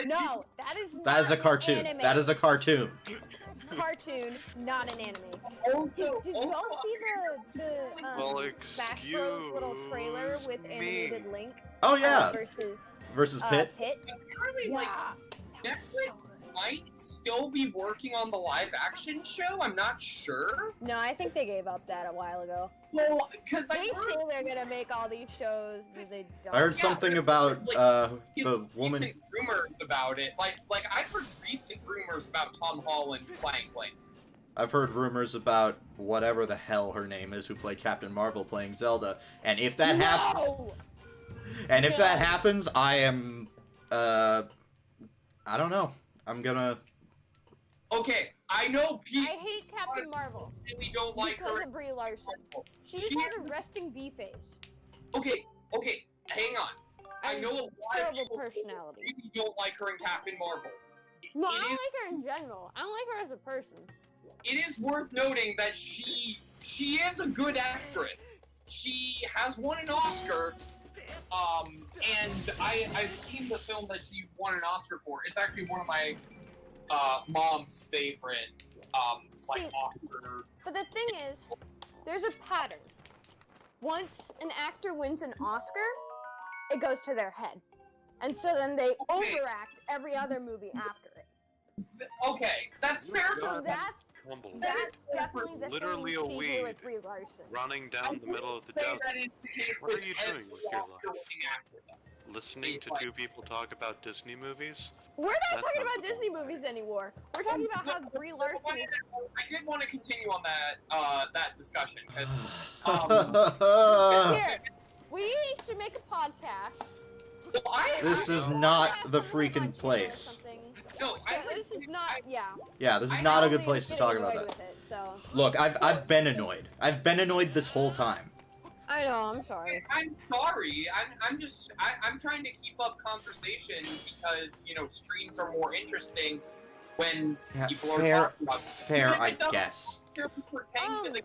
No, that is not That is a cartoon. An anime. That is a cartoon. Cartoon, not an anime. Also, Did y'all see the Well, Smash Bros. Little trailer with animated me. Link? Oh yeah. Versus Pit. Pit? apparently, like, Yeah. Netflix might still be working on the live-action show. I'm not sure. No, I think they gave up that a while ago. Well, because I They heard say they're gonna make all these shows that they don't. I heard Yeah, something but, about like, the woman. recent rumors about it. Like I've heard recent rumors about Tom Holland playing Blake. I've heard rumors about whatever the hell her name is who played Captain Marvel playing Zelda. And if that happens, No! and if that happens, I am I don't know. I'm gonna Okay, I know I people hate Captain Marvel really don't like because her. of Brie Larson. She just has a resting bee face. Okay, hang on. I And know a lot of terrible people personality. really don't like her in Captain Marvel. No, I It don't is- like her in general. I don't like her as a person. It is worth noting that she is a good actress. She has won an Oscar, and I've seen the film that she won an Oscar for. It's actually one of my mom's favorite like See, Oscar. But the thing is, there's a pattern. Once an actor wins an Oscar, it goes to their head. And so then they Okay. overact every other movie after it. Okay, that's fair. So for Humble. that's definitely the Literally thing a we see here weed. with Brie Larson. Running down the middle of the say desert. that is the case What are with you every doing with your life? Oscar-winning actor, though. Listening to two people talk about Disney movies? We're not That's talking about possible. Disney movies anymore. We're talking about how Brie Larson is. I did want to continue on that discussion. 'Cause, Here, we should make a podcast. well, This is Have not some the of freaking on channel or place. something. No, Yeah, this is not. Yeah. Yeah, this is I not a I'm good really place to getting talk about annoyed that. with it, so. Look, I've been annoyed. I've been annoyed this whole time. I know. I'm sorry. I'm sorry. I'm trying to keep up conversation because streams are more interesting when Yeah, people are fair, talking about. fair, Even if I it doesn't guess. pertain to the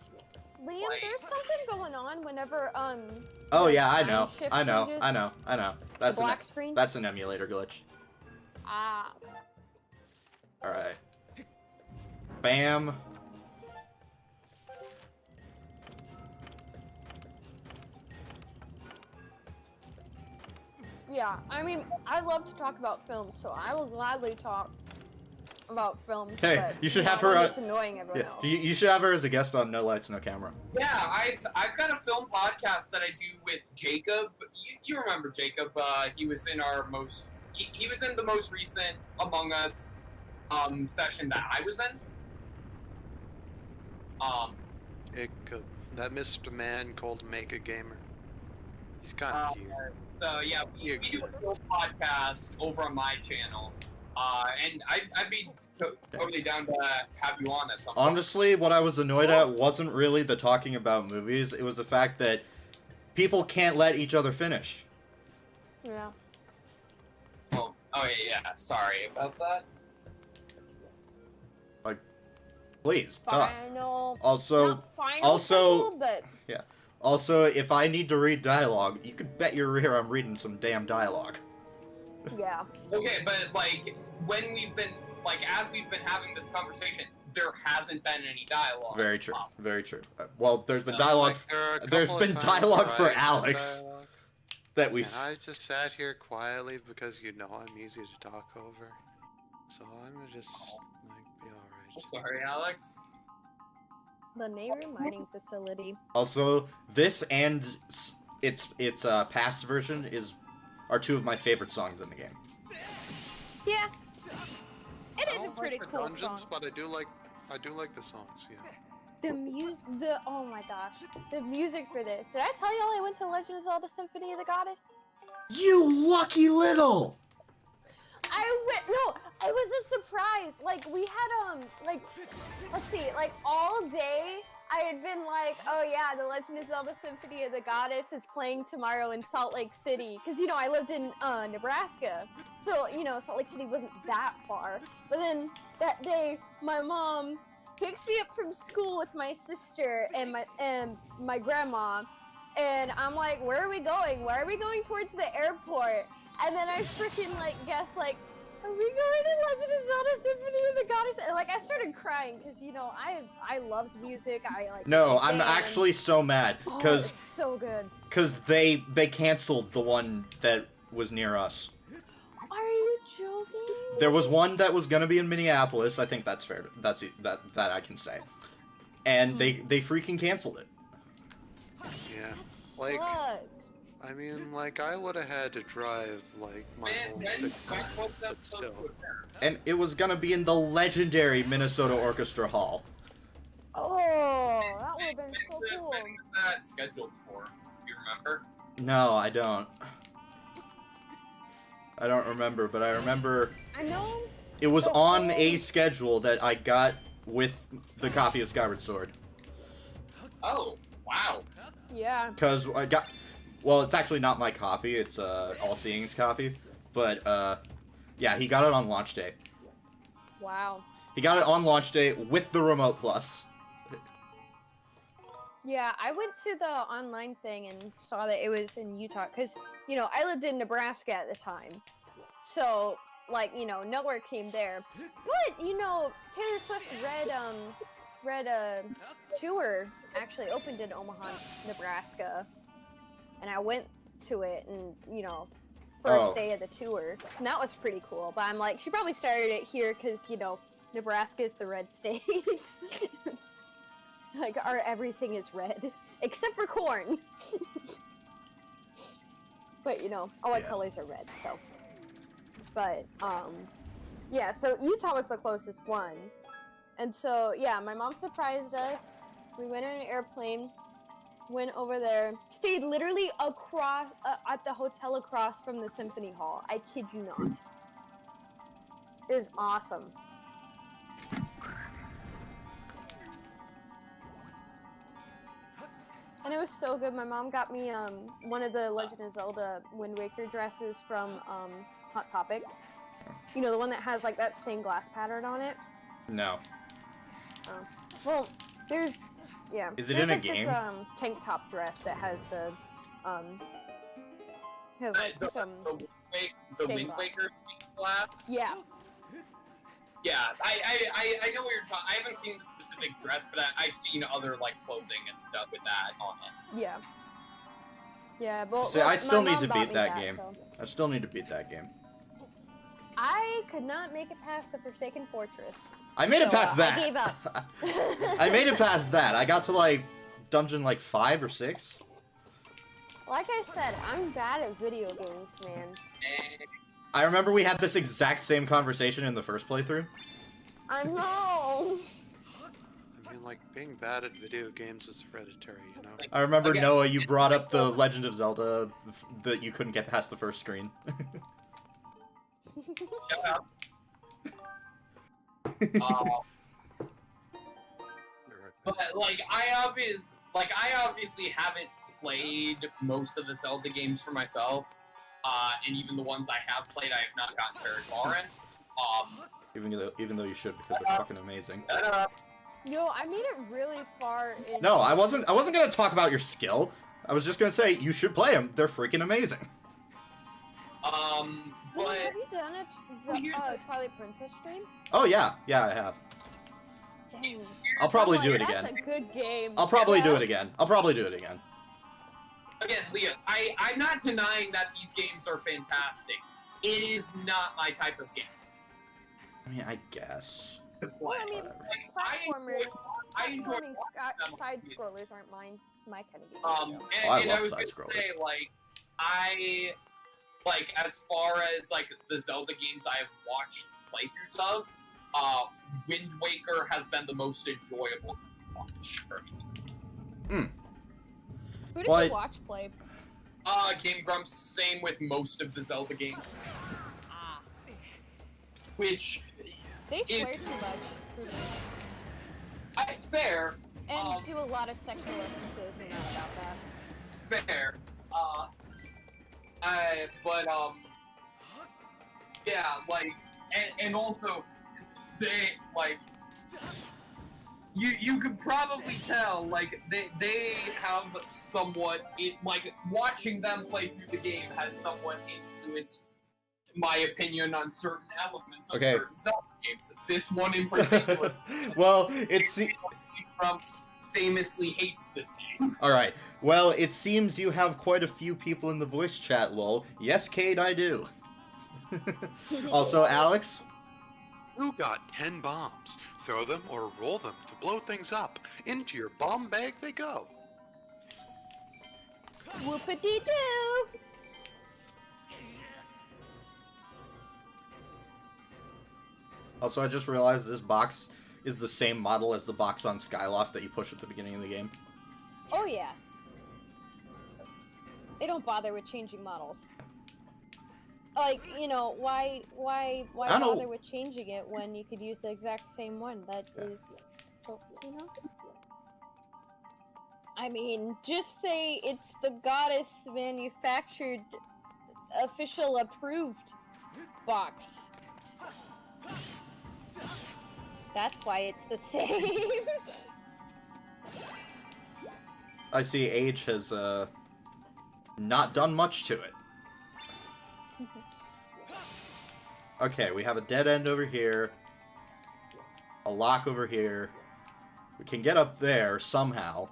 Liam, there's something going on whenever Oh yeah, I time know, shift I know, changes. I know, I know. the That's black screen. that's an emulator glitch. Ah. All right. Bam. Yeah. I mean, I love to talk about films, so I will gladly talk about films. Hey, but you should not have her when on- it's annoying everyone Yeah, else. you should have her as a guest on No Lights, No Camera. Yeah, I've got a film podcast that I do with Jacob. You remember Jacob? He was in our most. He was in the most recent Among Us session that I was in. That Mr. Man called Mega Gamer. He's kind of cute. So yeah, we do a film podcast over on my channel, and I'd be totally down to have you on at some point. Honestly, what I was annoyed at wasn't really the talking about movies. It was the fact that people can't let each other finish. Yeah. Oh yeah, sorry about that. Please. Final. Also, Not final also- temple, but Also, if I need to read dialogue, you can bet your rear I'm reading some damn dialogue. yeah. Okay, but like when we've been as we've been having this conversation, there hasn't been any dialogue. Very true. Very true. Well, there's been dialogue. Like, there are a There's couple of been times dialogue where for I had Alex dialogue, that we. and I just sat here quietly because you know I'm easy to talk over. So I'm gonna just like be alright. Sorry, Alex. The Nehru mining facility. Also, this and its past version are two of my favorite songs in the game. Yeah. It I is a don't pretty like cool the dungeons, song. but I do like the songs. Yeah. Oh my gosh, the music for this. Did I tell y'all I went to Legend of Zelda Symphony of the Goddess? You lucky little! No, it was a surprise. Like, we had, let's see, like, all day, I had been like, oh yeah, the Legend of Zelda Symphony of the Goddess is playing tomorrow in Salt Lake City. Because, you know, I lived in, Nebraska. So, you know, Salt Lake City wasn't that far. But then, that day, my mom picks me up from school with my sister and my grandma. And I'm like, where are we going? Why are we going towards the airport? And then I freaking, guessed, are we going to Legend of Zelda Symphony of the Goddess? And, I started crying, because, you know, I loved music, No, I'm band. actually so mad, Oh, because it's so good. they canceled the one that was near us. Are you joking? There was one that was gonna be in Minneapolis. I think that's fair. That I can say. And they freaking canceled it. Yeah. That Like, sucked. I mean, like, I would have had to drive, like, my whole When 6 was hours, that but supposed still. to occur? And it was gonna be in the legendary Minnesota Orchestra Hall. Oh, that would have been so cool. When was that scheduled for? Do you remember? No, I don't. I don't remember, but I remember I know. it was on a schedule that I got with the copy of Skyward Sword. Oh, wow. Yeah. Because I got... Well, it's actually not my copy, it's All Seeing's copy. But, yeah, he got it on launch day. Wow. He got it on launch day with the Remote Plus. Yeah, I went to the online thing and saw that it was in Utah, because, you know, I lived in Nebraska at the time. So, nowhere came there. But, you know, Taylor Swift's Red tour actually opened in Omaha, Nebraska. And I went to it and, you know, first day of the tour. And that was pretty cool. But I'm like, she probably started it here because, you know, Nebraska is the red state. Our everything is red. Except for corn. But, you know, all our colors are red, so. But, yeah, so Utah was the closest one. And so, yeah, my mom surprised us. We went in an airplane, went over there, stayed literally across, at the hotel across from the Symphony Hall. I kid you not. It was awesome. And it was so good. My mom got me one of the Legend of Zelda Wind Waker dresses from Hot Topic. You know, the one that has like that stained glass pattern on it? No. Well, there's Is it there's, in a like, game? This, tank top dress that has the has like some The stained Wind glass. Waker glass? Yeah. Yeah, I know what you're talking. I haven't seen the specific dress, but I've seen other like clothing and stuff with that on it. Yeah. Yeah, but See, I still my need mom to bought beat me that game. so. I still need to beat that game. I could not make it past the Forsaken Fortress. I made it So, past that. I gave up. I made it past that. I got to like dungeon like 5 or 6. Like I said, I'm bad at video games, man. I remember we had this exact same conversation in the first playthrough. I know. I mean, like, being bad at video games is hereditary, you know? I remember, Okay. Noah, you brought up the Legend of Zelda that you couldn't get past the first screen. Shut up. But like I obviously haven't played most of the Zelda games for myself, and even the ones I have played, I have not gotten very far in. Even though you should, because they're fucking amazing. Shut up. Yo, I made it really far in... No, I wasn't gonna talk about your skill. I was just gonna say, you should play them. They're freaking amazing. Well, But... have you done here's a the- Twilight Princess stream? Oh, yeah. Yeah, I have. Dang. I'll probably do it That's again. a good game. I'll probably do Yeah. it again. I'll probably do it again. Again, Leah, I'm not denying that these games are fantastic. It is not my type of game I mean, I guess. to play. Well, I mean, platformers, I enjoy platforming them. side-scrollers aren't my kind of game. And, Oh, I and love I was side gonna scrollers. say, like, as far as, like, the Zelda games I have watched playthroughs of, Wind Waker has been the most enjoyable to watch for me. Who did Well, you watch play? Game Grumps, same with most of the Zelda games. Which, They swear too much. fair, And do a lot of sexual references and not about that. fair, yeah, like, and also, they, like, you could probably tell, like, they have somewhat, like, watching them play through the game has somewhat influenced my opinion on certain elements of Okay. certain Zelda games. This one in particular, Well, Grumps famously hates this game. Alright. Well, it seems you have quite a few people in the voice chat, lol. Yes, Cade, I do. Also, Alex? Who got 10 bombs? Throw them or roll them to blow things up. Into your bomb bag they go. Whoopity-doo! Also, I just realized this box is the same model as the box on Skyloft that you push at the beginning of the game. Oh yeah. They don't bother with changing models. Like, you know, why I don't know. bother with changing it when you could use the exact same one? That is, you know? I mean, just say it's the goddess manufactured, official approved box. That's why it's the same. I see Age has, not done much to it. Okay, we have a dead end over here. A lock over here. We can get up there somehow.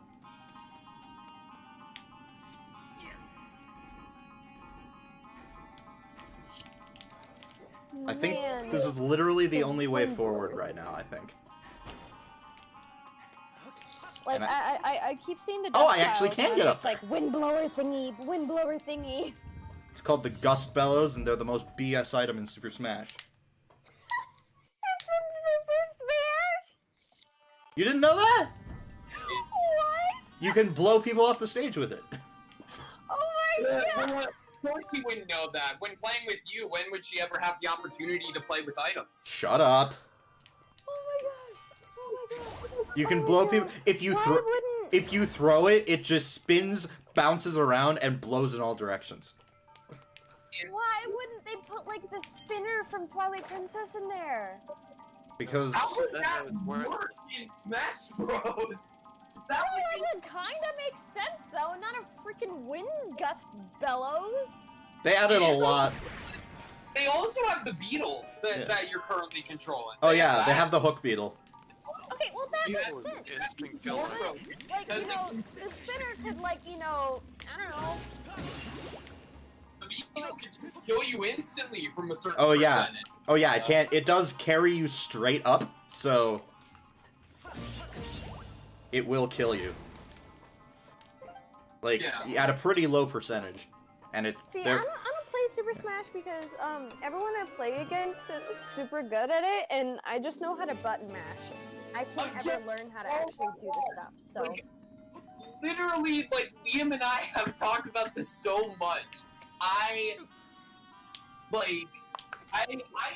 I think Man. this is literally the only way forward right now, I think. Like, and I keep seeing the Oh, dust I actually clouds, can and get I'm up just like, windblower thingy. It's called the Gust Bellows, and they're the most BS item in Super Smash. It's in Super Smash? You didn't know that? What? You can blow people off the stage with it. Oh my god! Of course he wouldn't know that. When playing with you, when would she ever have the opportunity to play with items? Shut up. Oh my god! Oh my god! You can Oh my blow god. people if you throw it, it just spins, bounces around, and blows in all directions. Why wouldn't they put like the spinner from Twilight Princess in there? Because How would That that would work. work in Smash Bros? That Oh, would like, it kinda makes sense though, not a freaking wind gust bellows. they added a lot. They also have the beetle that you're currently controlling. Oh yeah, they that. have the hook beetle. Okay, well that Yeah. makes sense. Instant killer. Like, you know, the spinner could like, you know, I don't know. The beetle can kill you instantly from a certain Oh yeah. percentage. Oh yeah, it can't. It does carry you straight up, so it will kill you. Like Yeah. at a pretty low percentage, and it. See, I they're- don't play Super Smash because everyone I play against is super good at it, and I just know how to button mash. I can't ever learn how to actually do the stuff. So Like, literally, like, Liam and I have talked about this so much. I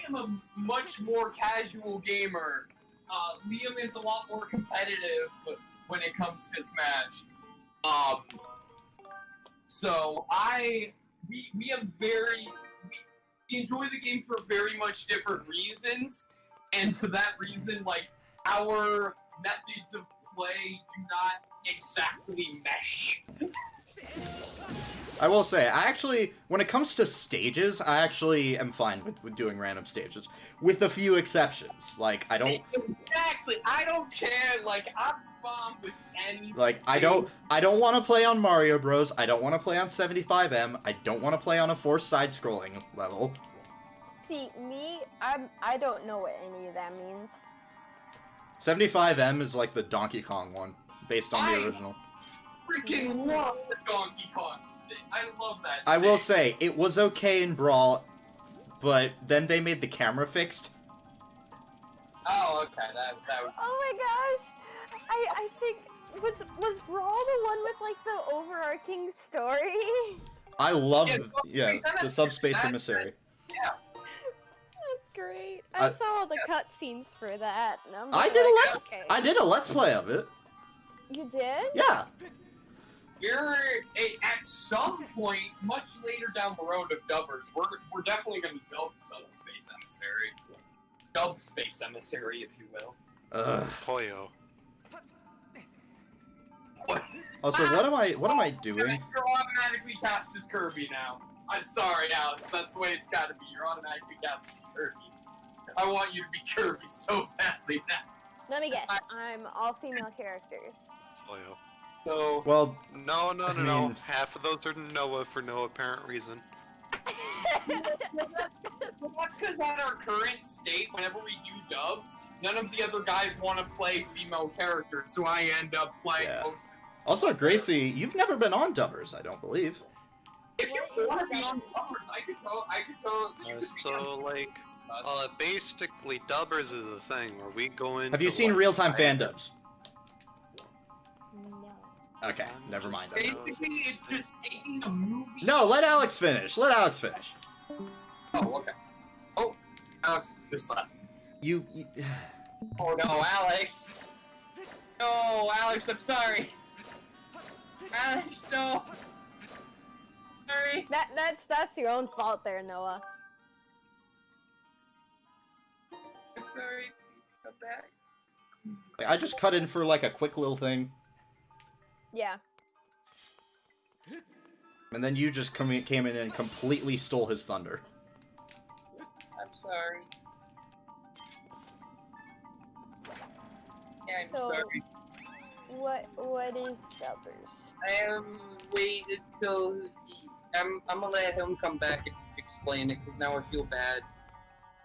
am a much more casual gamer. Liam is a lot more competitive when it comes to Smash. So we have we enjoy the game for very much different reasons, and for that reason, like, our methods of play do not exactly mesh. I will say, I actually, when it comes to stages, I actually am fine with doing random stages, with a few exceptions. Like, I don't... Exactly, I don't care, like, I'm fine with any Like, stage. I don't want to play on Mario Bros. I don't want to play on 75M. I don't want to play on a forced side-scrolling level. See, me, I don't know what any of that means. 75M is like the Donkey Kong one, based on the original. Freaking love the Donkey Kong stick. I love that I stick. will say, it was okay in Brawl, but then they made the camera fixed. Oh, okay, that was... Oh my gosh! I think was Brawl the one with like the overarching story? I love, Yeah, the Subspace Emissary. Yeah. That's great. I saw all the cutscenes for that. And I'm I did a let's play of it. You did? Yeah. We're at some point, much later down the road of dubbers, we're definitely going to build Subspace Emissary. Dubspace Emissary, if you will. Poyo. Also, what am I doing? You're automatically cast as Kirby now. I'm sorry, Alex. That's the way it's got to be. You're automatically cast as Kirby. I want you to be Kirby so badly now. Let me guess. I'm all female characters. Poyo. So, Well, No. I mean- Half of those are Noah for no apparent reason. well, that's because at our current state, whenever we do dubs, none of the other guys want to play female characters, so I end up playing Yeah. most. also, Gracie, you've never been on Dubbers, I don't believe. If you want to be on dubbers, I could tell you could be So, on like, us. basically, Dubbers is the thing where we go in. Have you seen real-time fan dubs? No. Okay, never mind. then. Basically, it's just taking a movie. No, let Alex finish. Let Alex finish. Oh, okay. Oh, Alex just left. You Oh no, Alex! No, Alex, I'm sorry. Alex, no. Sorry. That's your own fault there, Noah. I'm sorry. Come back. I just cut in for like a quick little thing, Yeah. and then you just came in and completely stole his thunder. I'm sorry. Yeah, I'm So- sorry. What is Dubbers? Wait until I'm gonna let him come back and explain it because now I feel bad.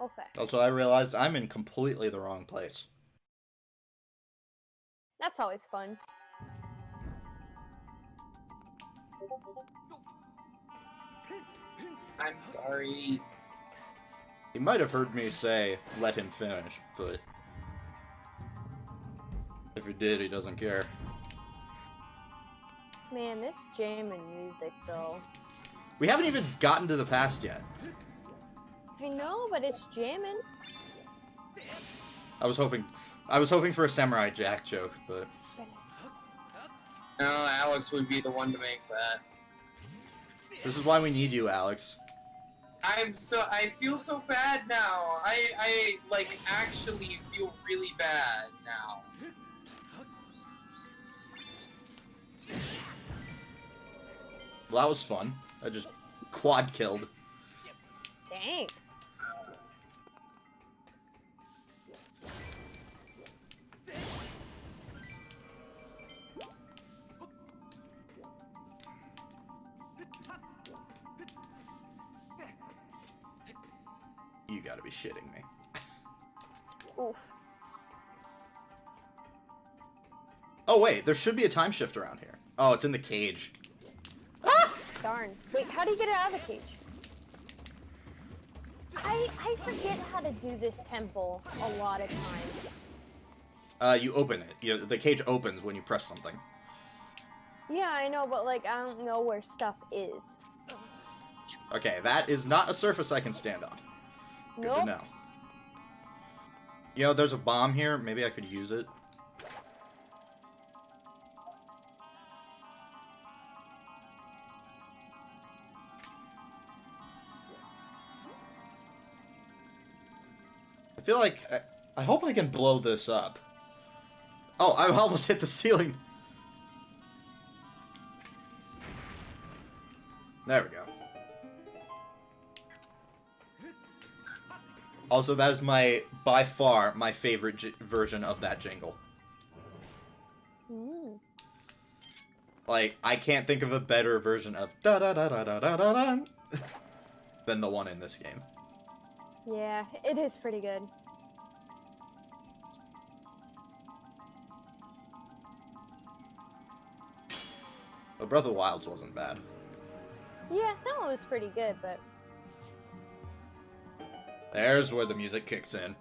Okay. Also, I realized I'm in completely the wrong place. That's always fun. I'm sorry. You might have heard me say, let him finish, but if he did, he doesn't care. Man, this jamming music though. We haven't even gotten to the past yet. I know, but it's jamming. I was hoping for a Samurai Jack joke, but No, Alex would be the one to make that. this is why we need you, Alex. I feel so bad now. I like actually feel really bad now. Well, that was fun. I just quad killed. Dang. You gotta be shitting me. Oof. Oh wait, there should be a time shift around here. Oh, it's in the cage. Darn. Wait, how do you get it out of the cage? I forget how to do this temple a lot of times. You open it. The cage opens when you press something. Yeah, I know, but like I don't know where stuff is. Okay, that is not a surface I can stand on. Good to Nope. know. You know, there's a bomb here. Maybe I could use it. I feel like I hope I can blow this up. Oh, I almost hit the ceiling. There we go. Also, that is by far, my favorite version of that jingle. Mm. Like, I can't think of a better version of da-da-da-da-da-da-da than the one in this game. Yeah, it is pretty good. But Breath of the Wilds wasn't bad. Yeah, that one was pretty good, but... There's where the music kicks in.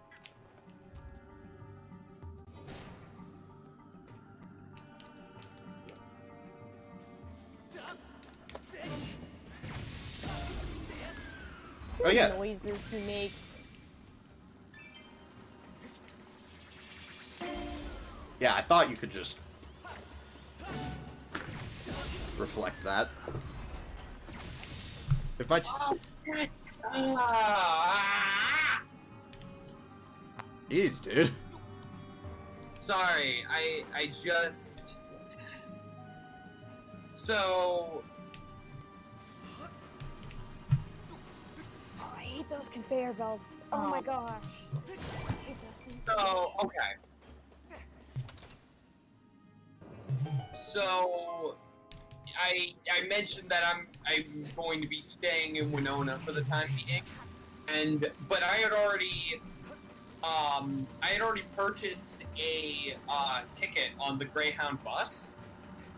Oh yeah. The noises he makes. Yeah, I thought you could just reflect that. If my Jeez, dude. Sorry, I just... So... Oh, I hate those conveyor belts. Oh my gosh. I hate those things. So, okay. So... I mentioned that I'm going to be staying in Winona for the time being, but I had already purchased a ticket on the Greyhound bus,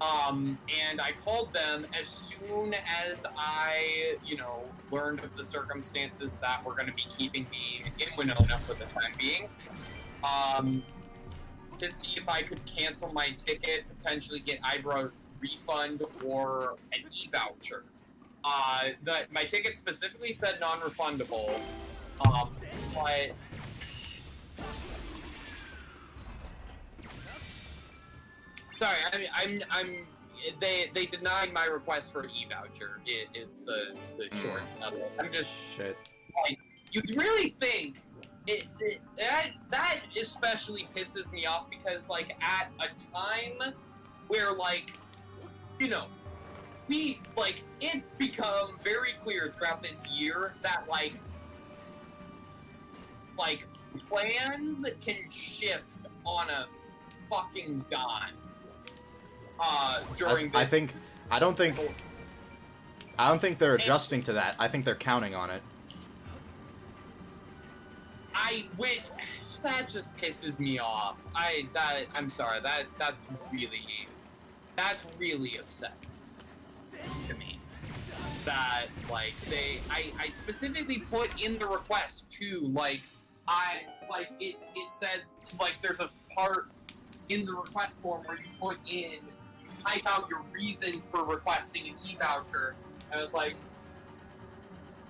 and I called them as soon as I, learned of the circumstances that were going to be keeping me in Winona for the time being, to see if I could cancel my ticket, potentially get either a refund or an e-voucher. My ticket specifically said non-refundable, but sorry, they denied my request for an e-voucher. It's the short of it. I'm just Shit. like, you'd really think that especially pisses me off because like at a time where like it's become very clear throughout this year that like plans can shift on a fucking dime. During this. I don't think they're adjusting to that. I think they're counting on it. That just pisses me off. I'm sorry. That's really upsetting to me. That I specifically put in the request too. It said there's a part in the request form where you type out your reason for requesting an e-voucher, and I was like,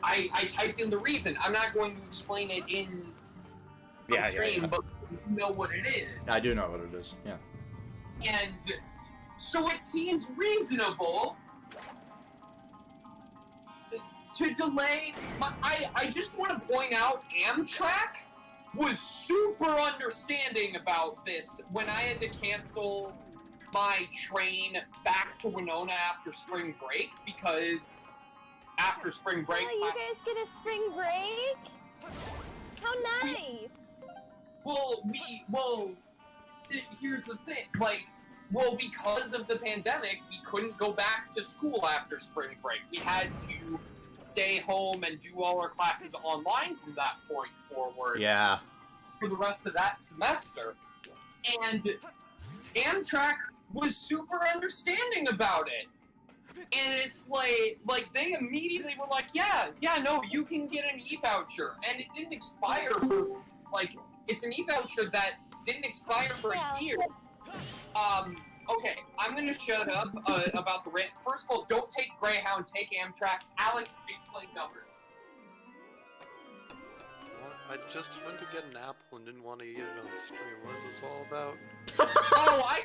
I typed in the reason. I'm not going to explain it in the stream, but you know what it is. I do know what it is. Yeah. And so it seems reasonable to delay. I just want to point out Amtrak was super understanding about this when I had to cancel my train back to Winona after spring break, because after spring break... Oh, you guys get a spring break? How nice! Here's the thing, because of the pandemic, we couldn't go back to school after spring break. We had to stay home and do all our classes online from that point forward. Yeah. For the rest of that semester. And Amtrak was super understanding about it. And it's like they immediately were like, yeah, no, you can get an e-voucher. And it didn't expire for, it's an e-voucher that didn't expire for a year. Okay, I'm gonna shut up about the rant. First of all, don't take Greyhound, take Amtrak. Alex, explain numbers. Well, I just went to get an apple and didn't want to eat it on the stream. What is this all about? Oh,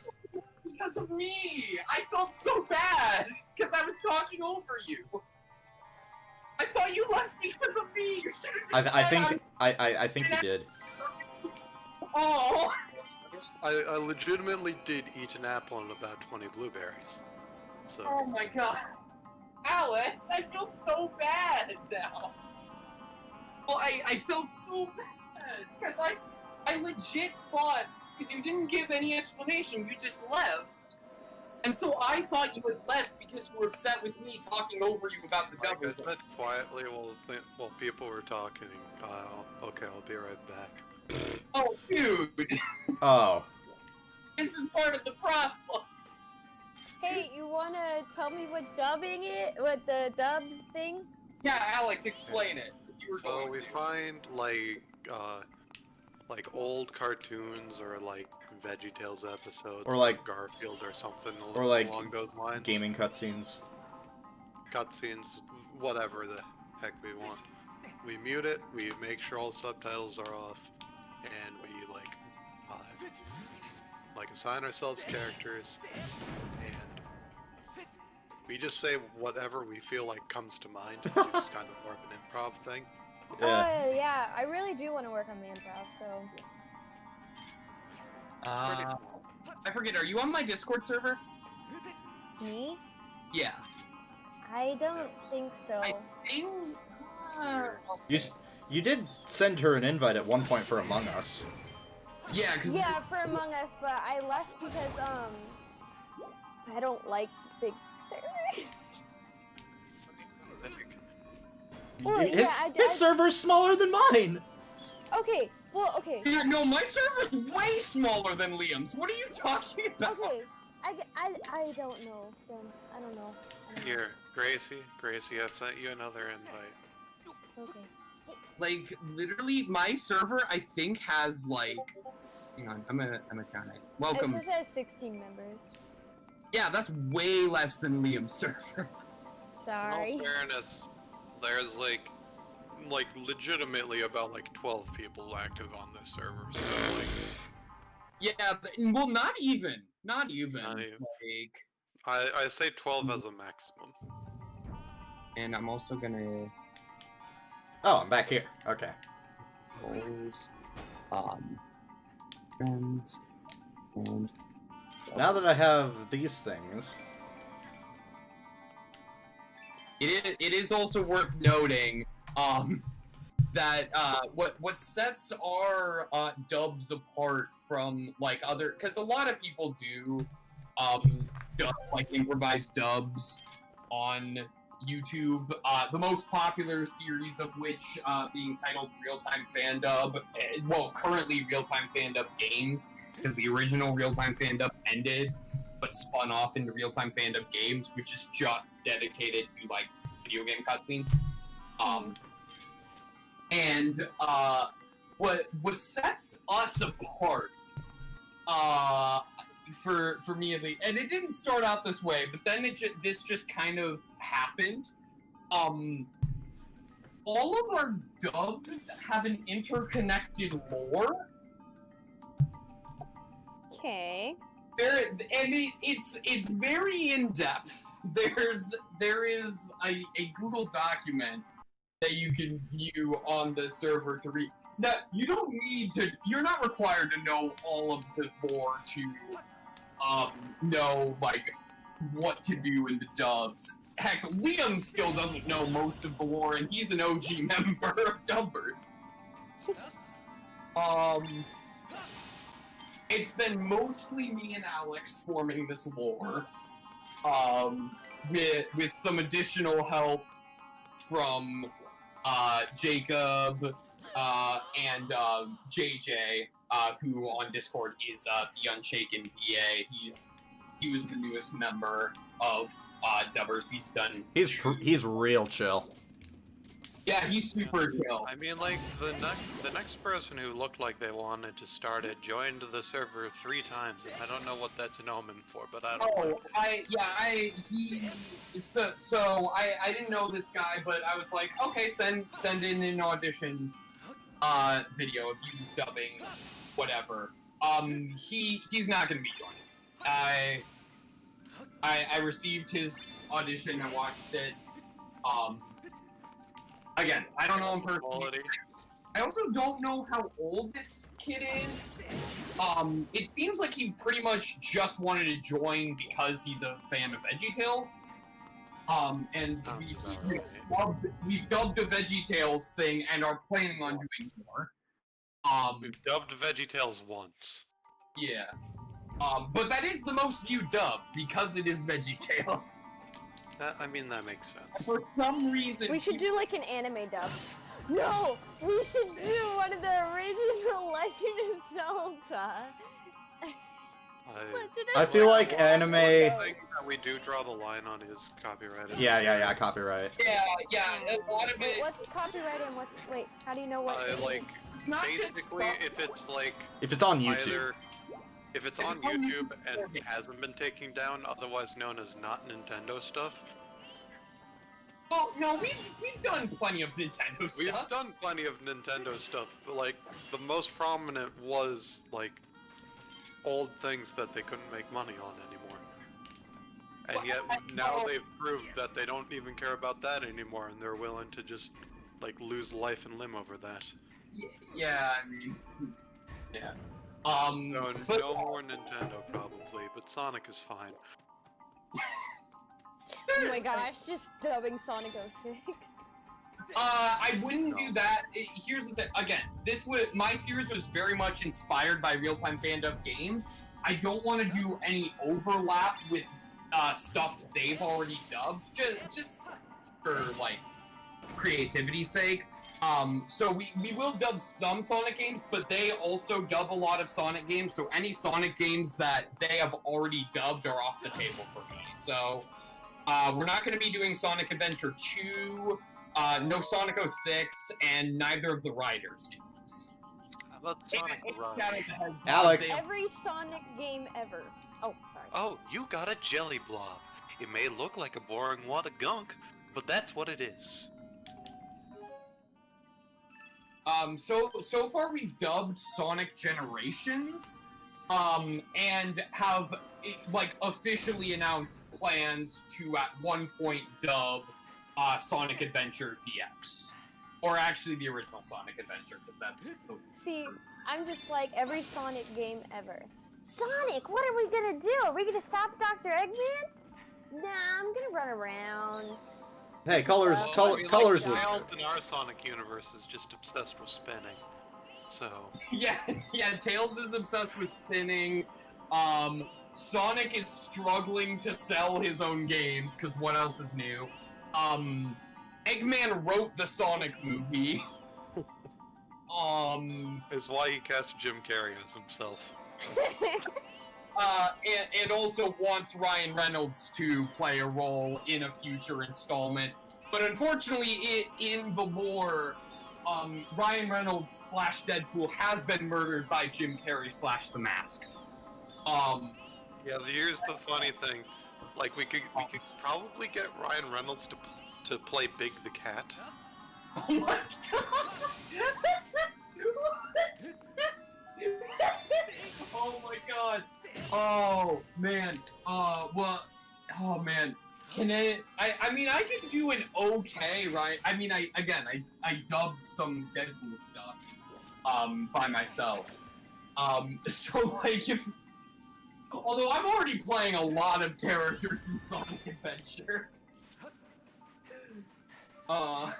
because of me! I felt so bad! Because I was talking over you! I thought you left because of me! You should have just I think you did. Oh! I guess I legitimately did eat an apple and about 20 blueberries. So. Oh my god. Alex, I feel so bad now. Well, I felt so bad because I legit thought, because you didn't give any explanation, you just left. And so I thought you had left because you were upset with me talking over you about the Like double. I said quietly while people were talking. Okay, I'll be right back. Oh, dude. Oh. This is part of the problem. Hey, you wanna tell me what the dub thing? Yeah, Alex, explain it. You were So going we to. find like old cartoons or like VeggieTales episodes, Or, like- Garfield or something or, like, along those lines. Gaming cutscenes. Cutscenes, whatever the heck we want. We mute it. We make sure all subtitles are off, and we like assign ourselves characters, and we just say whatever we feel like comes to mind. It's just kind of more of an improv thing. Yeah. Oh yeah, I really do want to work on the improv. So I forget, are you on my Discord server? me, Yeah. I don't think so. I think... You did send her an invite at one point for Among Us. yeah, because... Yeah, for Among Us, but I left because I don't like big servers. Well, His, yeah, his server's smaller than mine! Okay, well, okay. Yeah, no, my server's way smaller than Liam's. What are you talking about? Okay, I don't know. Then I don't know. Here, Gracie, I've sent you another invite. Okay. Like, literally, my server, I think, has, like... Hang on, I'm gonna count it. Welcome. It says 16 members. Yeah, that's way less than Liam's server. Sorry. In all fairness, there's like legitimately about like 12 people active on this server, so Yeah, well, not even. Not even. Not even. Like... I say 12 as a maximum. And I'm also gonna... Oh, I'm back here. Okay. Goals, friends, and... Now that I have these things... It is also worth noting, that, what sets our, dubs apart from, like, other... Because a lot of people do, like, improvised dubs on YouTube, the most popular series of which, being titled Real-Time Fan Dub, well, currently Real-Time Fan Dub Games, because the original Real-Time Fan Dub ended, but spun off into Real-Time Fan Dub Games, which is just dedicated to, like, video game cutscenes. What sets us apart, for me at least, and it didn't start out this way, but then this just kind of happened. All of our dubs have an interconnected lore. Okay. It's very in depth. There is a Google document that you can view on the server to read. Now, you're not required to know all of the lore to know, like, what to do in the dubs. Heck, Liam still doesn't know most of the lore, and he's an OG member of Dubbers. It's been mostly me and Alex forming this lore, with some additional help from Jacob and JJ, who on Discord is the Unshaken VA. He was the newest member of Dubbers. He's real chill. Yeah, he's super chill. I mean, like, the next person who looked like they wanted to start it joined the server 3 times, and I don't know what that's an omen for, but I don't I didn't know this guy, but I was like, okay, send in an audition video of you dubbing whatever. He's not gonna be joining. I received his audition, I watched it. Again, I don't know him personally. I also don't know how old this kid is. It seems like he pretty much just wanted to join because he's a fan of VeggieTales. And Sounds about right. we've dubbed a VeggieTales thing and are planning on doing more. We've dubbed VeggieTales once. Yeah. But that is the most viewed dub because it is VeggieTales. I mean, that makes sense. For some reason, We should do like an anime dub. No, we should do one of the original Legend of Zelda. I feel like anime. I think that we do draw the line on his copyright. Yeah, copyright. Yeah, a lot of Wait, it. what's copyright and what's wait? How do you know what? Like, Not just basically, if it's like If it's on YouTube. either, if it's on YouTube and it hasn't been taken down, otherwise known as not Nintendo stuff. Oh no, we've done plenty of Nintendo stuff. We've done plenty of Nintendo stuff, but like the most prominent was like old things that they couldn't make money on anymore. And yet now they've proved that they don't even care about that anymore, and they're willing to just like lose life and limb over that. Yeah, I mean, yeah. No, but, no more Nintendo probably, but Sonic is fine. Oh my gosh, just dubbing Sonic 06. I wouldn't do that. Here's the thing. Again, my series was very much inspired by real-time fandom games. I don't want to do any overlap with stuff they've already dubbed, just for like creativity's sake. So we will dub some Sonic games, but they also dub a lot of Sonic games. So any Sonic games that they have already dubbed are off the table for me. So we're not going to be doing Sonic Adventure 2. No Sonic 06, and neither of the Riders games. How about Sonic Rush? Alex. Every Sonic game ever. Oh, sorry. Oh, you got a jelly blob. It may look like a boring wad of gunk, but that's what it is. So far we've dubbed Sonic Generations, and have like officially announced plans to at one point dub Sonic Adventure DX. Or actually the original Sonic Adventure, because that's the... See, I'm just like every Sonic game ever. Sonic, what are we gonna do? Are we gonna stop Dr. Eggman? Nah, I'm gonna run around. Hey, colors was Tails in our Sonic universe is just obsessed with spinning. So Yeah, Tails is obsessed with spinning. Sonic is struggling to sell his own games, because what else is new? Eggman wrote the Sonic movie. it's why he cast Jim Carrey as himself. And also wants Ryan Reynolds to play a role in a future installment. But unfortunately, in the lore, Ryan Reynolds / Deadpool has been murdered by Jim Carrey / The Mask. Yeah, here's the funny thing. Like, we could probably get Ryan Reynolds to play Big the Cat. Oh my god! Oh my god! Oh man! Well, oh man! Can I mean, I can do an okay, right? I mean, I dubbed some Deadpool stuff, by myself. So like if. Although I'm already playing a lot of characters in Sonic Adventure. But,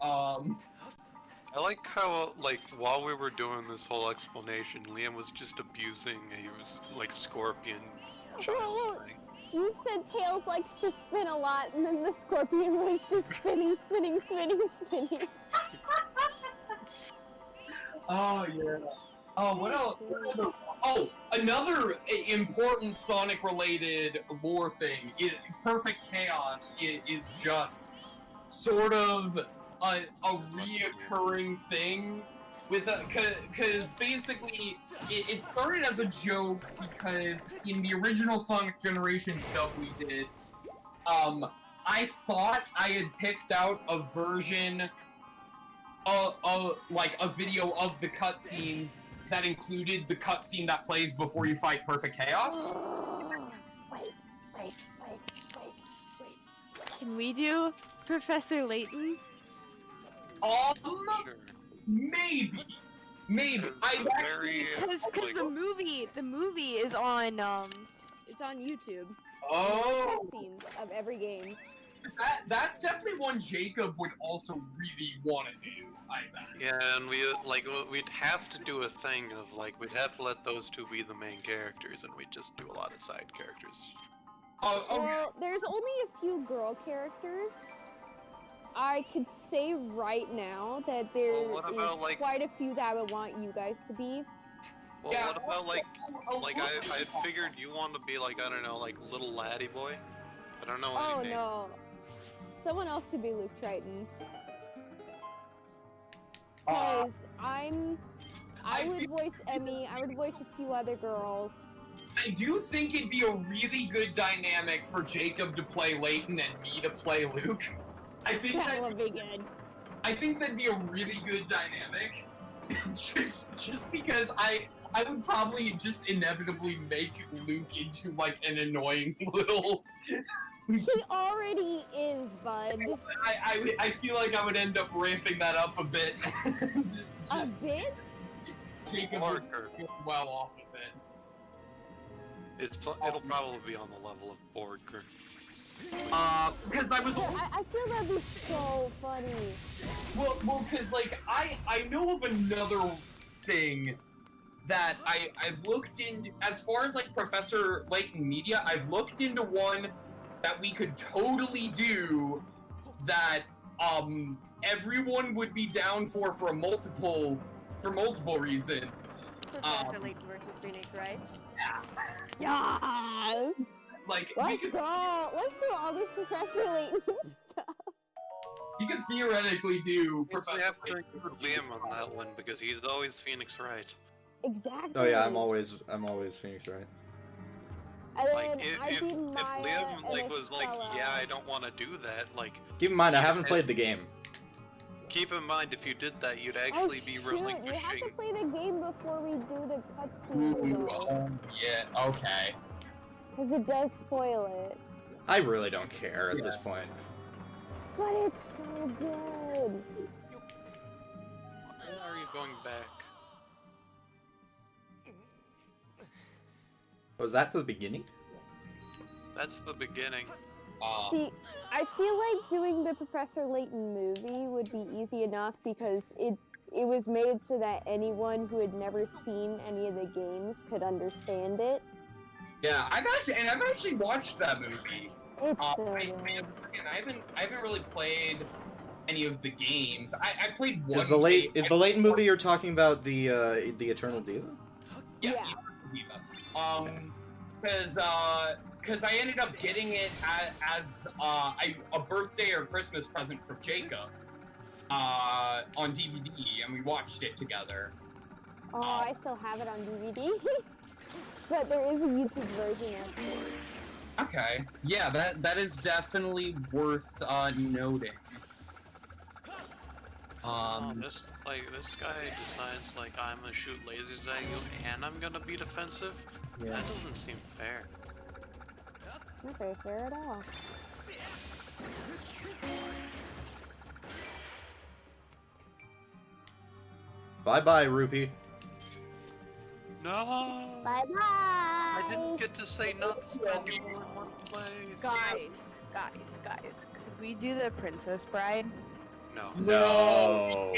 I like how, like, while we were doing this whole explanation, Liam was just abusing a, like, scorpion child thing. You said Tails likes to spin a lot, and then the scorpion was just spinning. Oh, yeah. Oh, what else? Oh, another important Sonic-related lore thing. Perfect Chaos is just sort of a reoccurring thing with because basically it started as a joke because in the original Sonic Generations stuff we did, I thought I had picked out a version like a video of the cutscenes that included the cutscene that plays before you fight Perfect Chaos. Wait. Can we do Professor Layton? Sure. Maybe. I've actually. Because the movie is on it's on YouTube. Oh. Scenes of every game. That's definitely one Jacob would also really want to do. I bet. Yeah, and we'd have to do a thing of like we'd have to let those two be the main characters, and we'd just do a lot of side characters. Oh, Well, there's only a few girl characters. I could say right now that there Well, what about, is like- quite a few that I would want you guys to be. Well, Yeah, what about like oh, I figured you want to be like, I don't know, like little laddie boy? I don't know Oh any name. no. Someone else could be Luke Triton. Because I would voice Emmy, I would voice a few other girls. I do think it'd be a really good dynamic for Jacob to play Layton and me to play Luke. I think That would be good. I think that'd be a really good dynamic. just because I would probably just inevitably make Luke into like an annoying little. He already is, bud. I feel like I would end up ramping that up a bit. A bit? Jacob would feel well off of it. It'll probably be on the level of Borger. Because I was. I feel that'd be so funny. Well, because like I know of another thing that I've looked in as far as like Professor Layton Media. I've looked into one that we could totally do that everyone would be down for multiple reasons. Professor Layton versus Phoenix, right? Yeah. Yes. Like Let's go. Let's do all this Professor Layton stuff. you could theoretically do We Professor have to Layton. include Liam on that one because he's always Phoenix right. Exactly. Oh yeah, I'm always Phoenix, right? And then Like I if beat Maya Liam and was like, Estella. yeah, I don't want to do that. Like, Keep in mind, I haven't played the game. keep in mind if you did that, you'd Oh actually be shoot, we have relinquishing. to play the game before we do the cutscenes Ooh, though. oh, yeah. Okay. Because it does spoil it. I really don't care at this point. But it's so good. Why are you going back? Was that the beginning? That's the beginning. See, I feel like doing the Professor Layton movie would be easy enough because it was made so that anyone who had never seen any of the games could understand it. Yeah, I've actually watched that movie. It's so I good. haven't really played any of the games. I played one. Is the Layton movie you're talking about the Eternal Diva? Yeah. Yeah. Because I ended up getting it as a birthday or Christmas present from Jacob on DVD, and we watched it together. Oh, I still have it on DVD. But there is a YouTube version of it. Okay. Yeah, that is definitely worth noting. This guy decides like I'm gonna shoot lasers at you and I'm gonna be defensive. Yeah. That doesn't seem fair. Not very fair at all. Bye bye, Rupee. No. Bye bye. I didn't get to say not to spend you in one place. Guys, could we do the Princess Bride? No. No.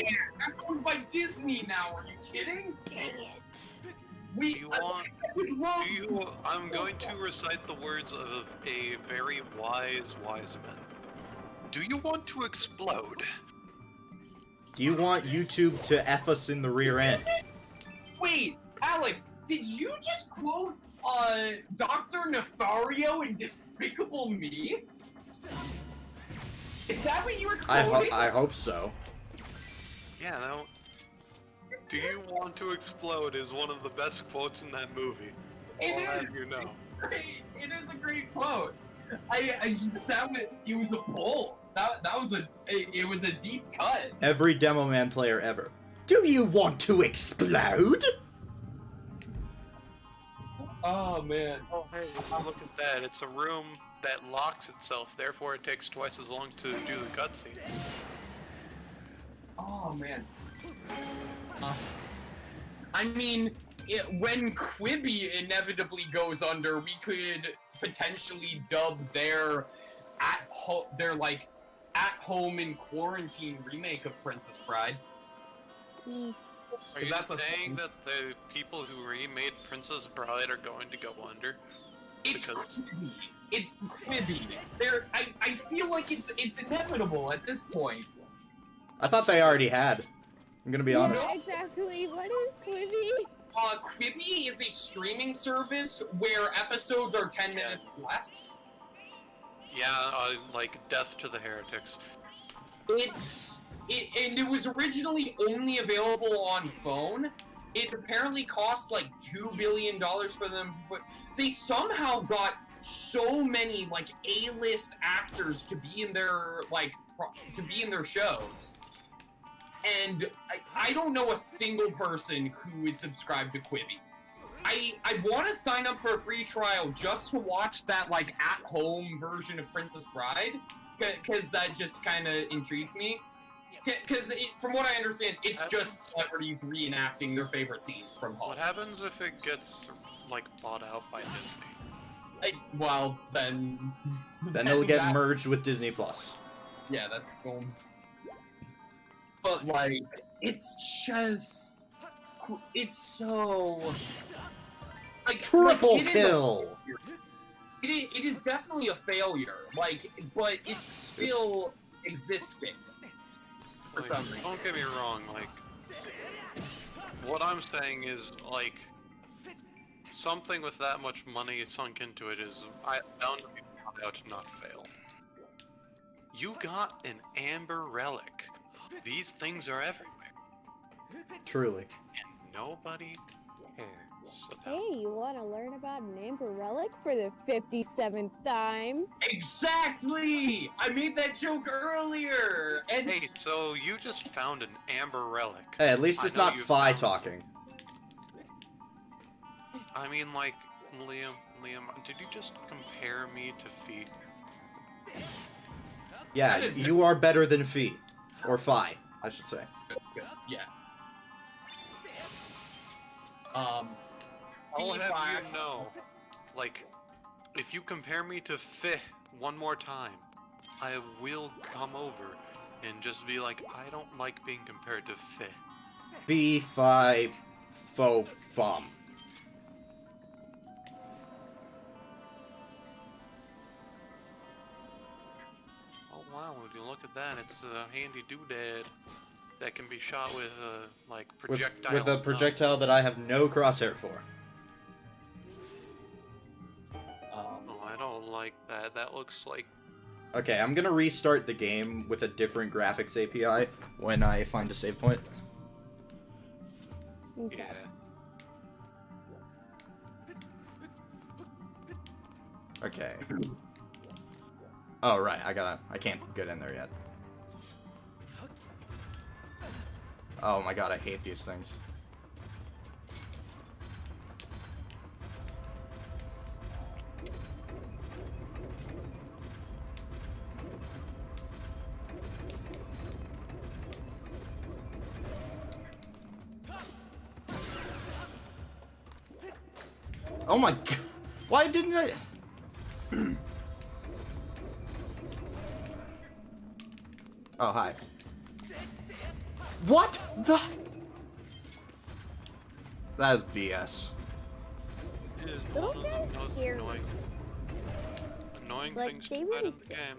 I'm going by Disney now. Are you kidding? Dang it. Do you want? I'm going to recite the words of a very wise man. Do you want to explode? Do you want YouTube to F us in the rear end? Wait, Alex, did you just quote Dr. Nefario in Despicable Me? Is that what you were quoting? I hope so. Yeah, no. Do you want to explode is one of the best quotes in that movie. I'll have you know. It is a great quote. It was a pull. It was a deep cut. Every Demo Man player ever. Do you want to explode? Oh man. Oh hey, look at that. It's a room that locks itself, therefore it takes twice as long to do the cutscene. Oh man. I mean, when Quibi inevitably goes under, we could potentially dub their at-home in quarantine remake of Princess Bride. Are you That's saying that the people who remade Princess Bride are going to go under? It's Because- Quibi. It's Quibi. I feel like it's inevitable at this point. I thought they already had. I'm gonna be honest. Yeah, exactly. What is Quibi? Quibi is a streaming service where episodes are 10 minutes less. Yeah, like Death to the Heretics. And it was originally only available on phone. It apparently cost like $2 billion for them, but they somehow got so many like A-list actors to be in their shows. And I don't know a single person who is subscribed to Quibi. I want to sign up for a free trial just to watch that like at-home version of Princess Bride, because that just kind of intrigues me. Because from what I understand, it's just celebrities reenacting their favorite scenes from home. What happens if it gets, like, bought out by Disney? Well, then... Then it'll get merged with Disney Plus. Yeah, that's cool. But, like, it's just... It's so... Like, Triple it kill! It is definitely a failure, like, but it's still existing. For Like, some reason. don't get me wrong, like, what I'm saying is, like, something with that much money sunk into it is bound to be found out to not fail. You got an amber relic. These things are everywhere. Truly. And nobody cares about Hey, you want to learn about an amber relic for the 57th time? Exactly! I made that joke earlier! And Hey, so you just found an amber relic. Hey, at least I it's know not you Fi found- talking. I mean, like, Liam, did you just compare me to Fee? Yeah, That is- you are better than Fi. Or Fi, I should say. yeah. I'll have Fi- you know, like, if you compare me to Fih one more time, I will come over and just be like, I don't like being compared to Fih. Fi, Fi, Fo, Fum. Oh wow, would you look at that, it's a handy doodad that can be shot with, like, projectile. With a projectile that I have no crosshair for. Oh, I don't like that. That looks like... Okay, I'm gonna restart the game with a different graphics API when I find a save point. Okay. Yeah. Okay. Oh, right, I can't get in there yet. Oh my god, I hate these things. Oh my god, why didn't I... Oh, hi. What the? That is BS. It is Those one of guys the most scare me. annoying Like, things they to fight really in the game.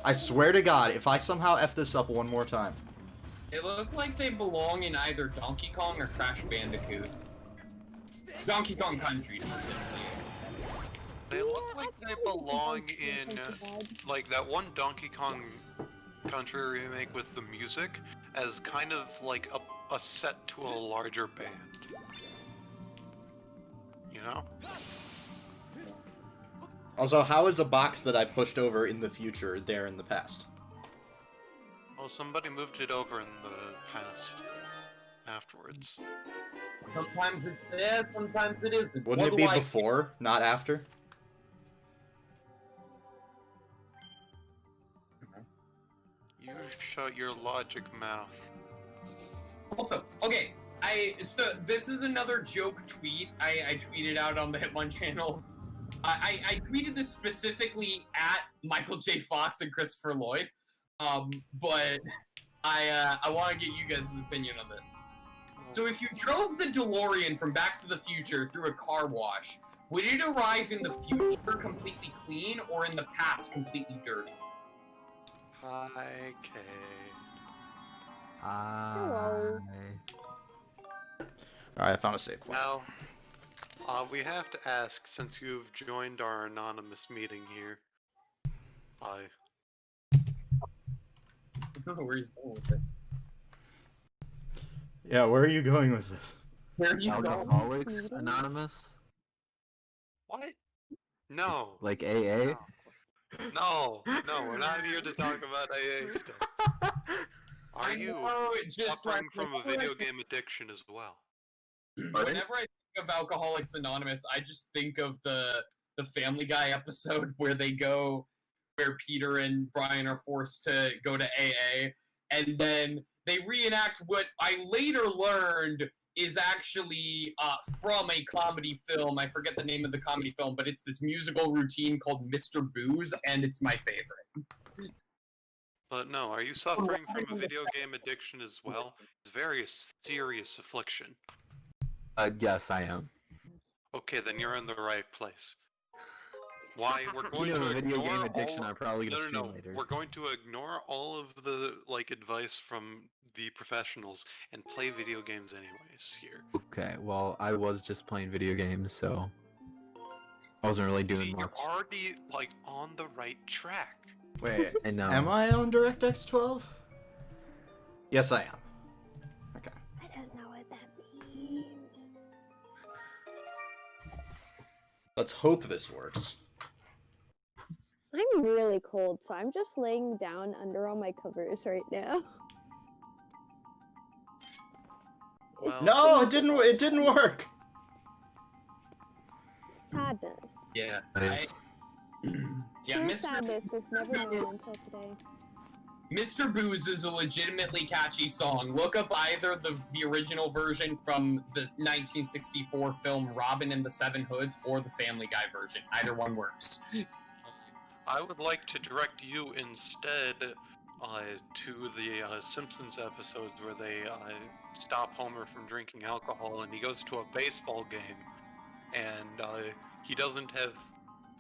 I swear to God, if I somehow F this up one more time. They look like they belong in either Donkey Kong or Crash Bandicoot. Donkey Kong Country, specifically. They look Yeah, like I they kinda think belong it's in, bad. like, that one Donkey Kong Country remake with the music as kind of like a set to a larger band. You know? Also, how is a box that I pushed over in the future there in the past? Well, somebody moved it over in the past. Afterwards. Sometimes it's there, sometimes it isn't. Wouldn't What it do be I- before, not after? You shut your logic mouth. Also, okay, this is another joke tweet I tweeted out on the Hitmon channel. I tweeted this specifically at Michael J. Fox and Christopher Lloyd, but I want to get you guys' opinion on this. So if you drove the DeLorean from Back to the Future through a car wash, would it arrive in the future completely clean or in the past completely dirty? Hi, Kate. Hello. Alright, I found a safe point. Now, we have to ask, since you've joined our anonymous meeting here, I don't know where he's going with this. Yeah, where are you going with this? Where are you going? Alcoholics Anonymous? What? No. Like AA? No, we're not here to talk about AA stuff. Are you suffering from a video game addiction as well? Whenever I think of Alcoholics Anonymous, I just think of the Family Guy episode where Peter and Brian are forced to go to AA, and then they reenact what I later learned is actually from a comedy film. I forget the name of the comedy film, but it's this musical routine called Mr. Booze, and it's my favorite. But no, are you suffering from a video game addiction as well? It's a very serious affliction. Yes, I am. Okay, then you're in the right place. Why? We're going You know, to video ignore game addiction, all... I'm probably gonna No, stream later. We're going to ignore all of the advice from the professionals and play video games anyways here. Okay, well, I was just playing video games, so I wasn't really doing See, much. you're already on the right track. Wait, I know. am I on DirectX 12? Yes, I am. Okay. I don't know what that means. Let's hope this works. I'm really cold, so I'm just laying down under all my covers right now. Well, No, it didn't work! Sadness. Yeah. Nice. Yeah, True Mr. sadness was never known until today. Mr. Booze is a legitimately catchy song. Look up either the original version from the 1964 film Robin and the Seven Hoods or the Family Guy version. Either one works. I would like to direct you instead to the Simpsons episodes where they stop Homer from drinking alcohol and he goes to a baseball game and he doesn't have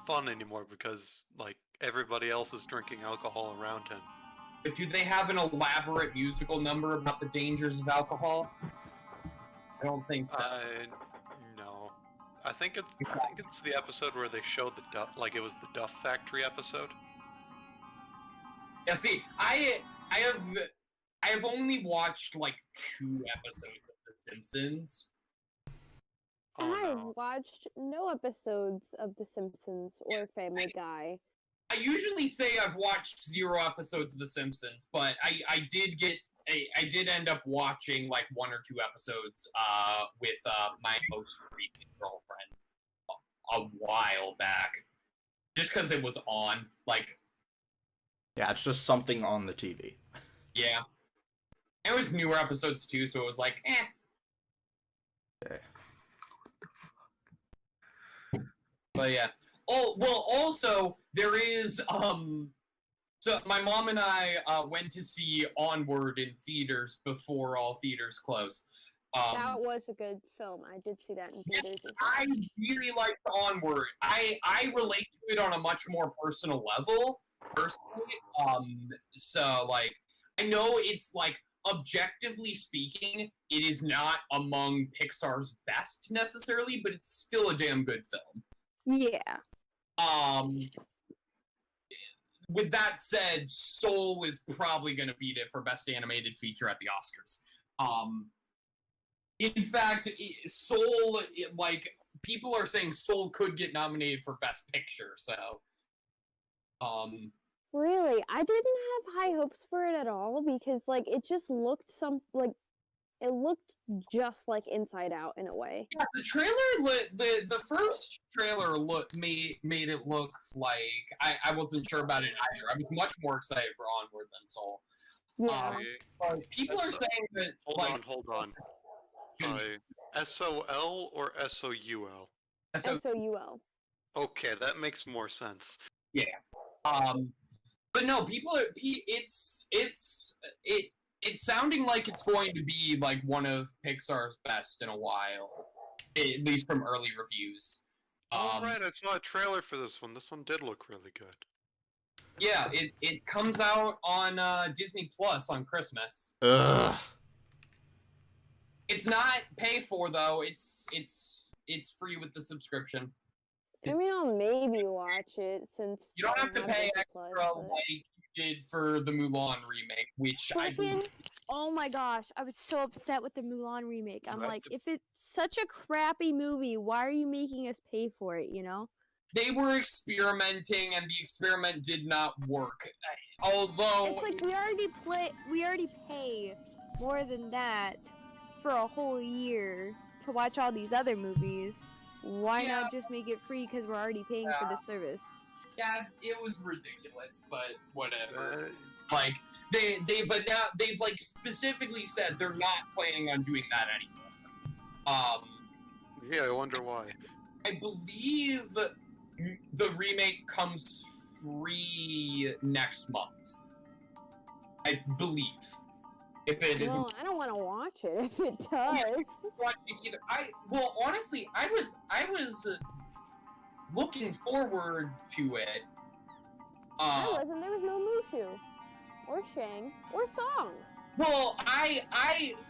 fun anymore because everybody else is drinking alcohol around him. But do they have an elaborate musical number about the dangers of alcohol? I don't think so. No. I think it's the episode where they showed the Duff, it was the Duff Factory episode. Yeah, see, I have only watched 2 episodes of The Simpsons. Oh, I've no. watched no episodes of The Simpsons or Family Guy. I usually say I've watched 0 episodes of The Simpsons, but I did end up watching 1 or 2 episodes with my most recent girlfriend a while back, just because it was on. Yeah, it's just something on the TV. Yeah, it was newer episodes too, so it was eh. Yeah. But yeah. Oh, well, also, there is, so my mom and I went to see Onward in theaters before all theaters closed. That was a good film. I did see that in theaters. as well. I really liked Onward. I relate to it on a much more personal level, personally. So, I know it's, objectively speaking, it is not among Pixar's best, necessarily, but it's still a damn good film. Yeah. With that said, Soul is probably going to beat it for Best Animated Feature at the Oscars. In fact, Soul, people are saying Soul could get nominated for Best Picture, so, Really? I didn't have high hopes for it at all because, it just looked it looked just like Inside Out in a way. yeah, the trailer, the first trailer made it look like, I wasn't sure about it either. I was much more excited for Onward than Soul. Yeah. People are saying that. Hold on. SOL or SOUL? SOUL. Okay, that makes more sense. Yeah. But no, people are. It's sounding like it's going to be like one of Pixar's best in a while, at least from early reviews. Alright, I saw a trailer for this one. This one did look really good. Yeah, it comes out on Disney Plus on Christmas. Ugh. It's not pay for though. It's free with the subscription. I mean, I'll maybe watch it since You don't have to pay Disney extra Plus, but- like you did for the Mulan remake, which I Freaking! Oh my gosh, I was so upset with the Mulan remake. I'm Right. like, if it's such a crappy movie, why are you making us pay for it, you know? they were experimenting and the experiment did not work. Although It's like we already pay more than that for a whole year to watch all these other movies. Why Yeah. not just make it free because we're already paying for the service? yeah, it was ridiculous, but whatever. Like they've like specifically said they're not planning on doing that anymore. Yeah, I wonder why. I believe the remake comes free next month. I believe. If it isn't, Well, I don't want to watch it if it does. watch it either. Well, honestly, I was looking forward to it. I wasn't. There was no Mushu, or Shang, or songs. Well,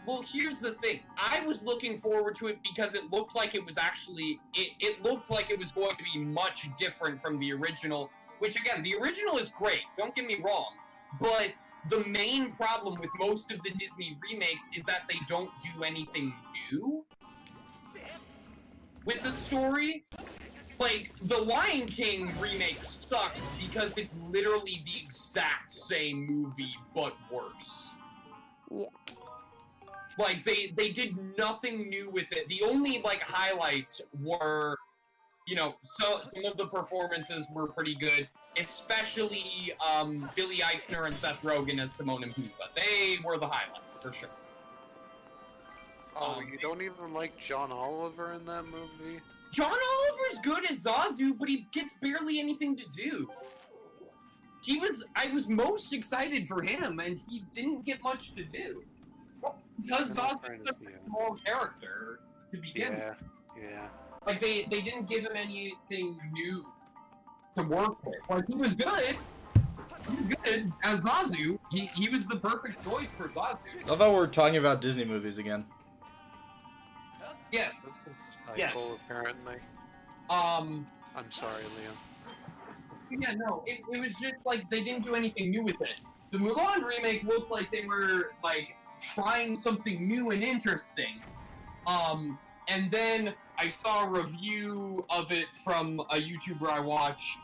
well, here's the thing. I was looking forward to it because it looked like it was actually, it looked like it was going to be much different from the original, which again, the original is great, don't get me wrong, but the main problem with most of the Disney remakes is that they don't do anything new with the story. Like, the Lion King remake sucked because it's literally the exact same movie, but worse. Yeah. Like, they did nothing new with it. The only, like, highlights were, you know, so some of the performances were pretty good, especially Billy Eichner and Seth Rogen as Timon and Pumbaa. They were the highlight, for sure. Oh, you don't even like John Oliver in that movie? John Oliver's good as Zazu, but he gets barely anything to do. I was most excited for him, and he didn't get much to do. Because Zazu's such a small character to begin with. Yeah. Like, they didn't give him anything new to work with. Like, he was good. He was good as Zazu. He was the perfect choice for Zazu. I thought we were talking about Disney movies again. Yes. This is Yes. cycle, apparently. Um, I'm sorry, Liam. yeah, no, it was just, like, they didn't do anything new with it. The Mulan remake looked like they were, like, trying something new and interesting. And then I saw a review of it from a YouTuber I watch,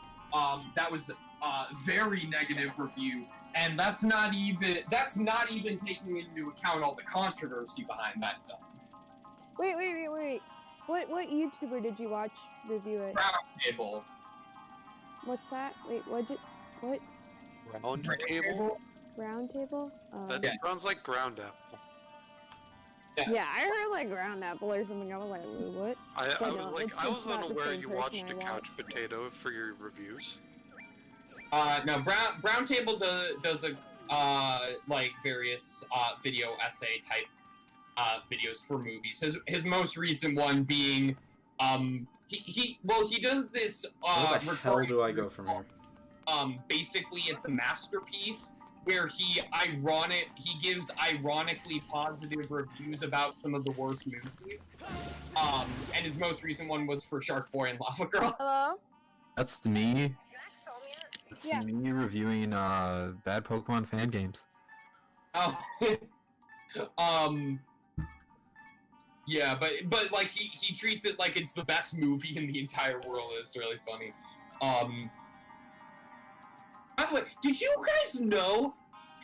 that was a very negative review, and that's not even taking into account all the controversy behind that film. Wait. What YouTuber did you watch review it? Roundtable. What's that? Wait, what? Round table? Round table? That Yeah. sounds like ground apple. Yeah, I heard like ground apple or something. I was like, wait, what? I But was no, like, it's I was not the unaware same you person watched I a couch watched. potato for your reviews. No, Roundtable does a like various video essay type videos for movies. His most recent one being he does this Where the hell do I go from here? basically it's a masterpiece where he gives ironically positive reviews about some of the worst movies. And his most recent one was for Shark Boy and Lava Girl. Hello? That's me. That's Yeah. me reviewing bad Pokemon fan games. Oh. Yeah, but like he treats it like it's the best movie in the entire world. It's really funny. By the way, did you guys know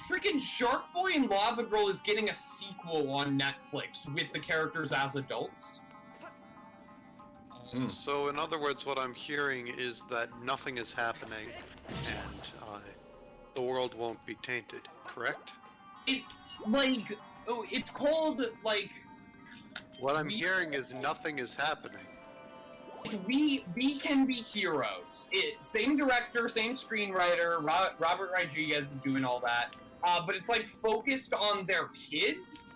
freaking Shark Boy and Lava Girl is getting a sequel on Netflix with the characters as adults? So, in other words, what I'm hearing is that nothing is happening, and the world won't be tainted, correct? it's called, like... What I'm hearing is nothing is happening. We can be heroes. Same director, same screenwriter, Robert Rodriguez is doing all that. But it's, like, focused on their kids?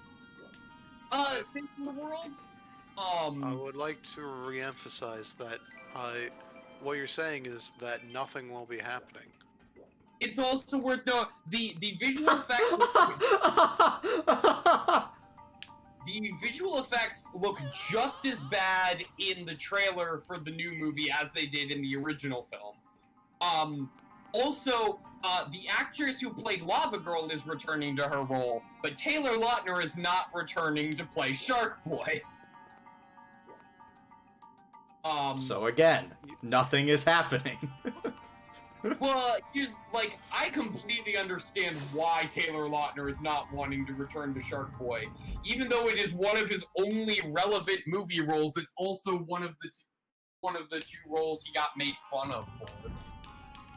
Saving the world? I would like to re-emphasize that what you're saying is that nothing will be happening. It's also worth noting, the visual effects... The visual effects look just as bad in the trailer for the new movie as they did in the original film. Also, the actress who played Lava Girl is returning to her role, but Taylor Lautner is not returning to play Shark Boy. So again, nothing is happening. Well, I completely understand why Taylor Lautner is not wanting to return to Shark Boy. Even though it is one of his only relevant movie roles, it's also one of the two roles he got made fun of for.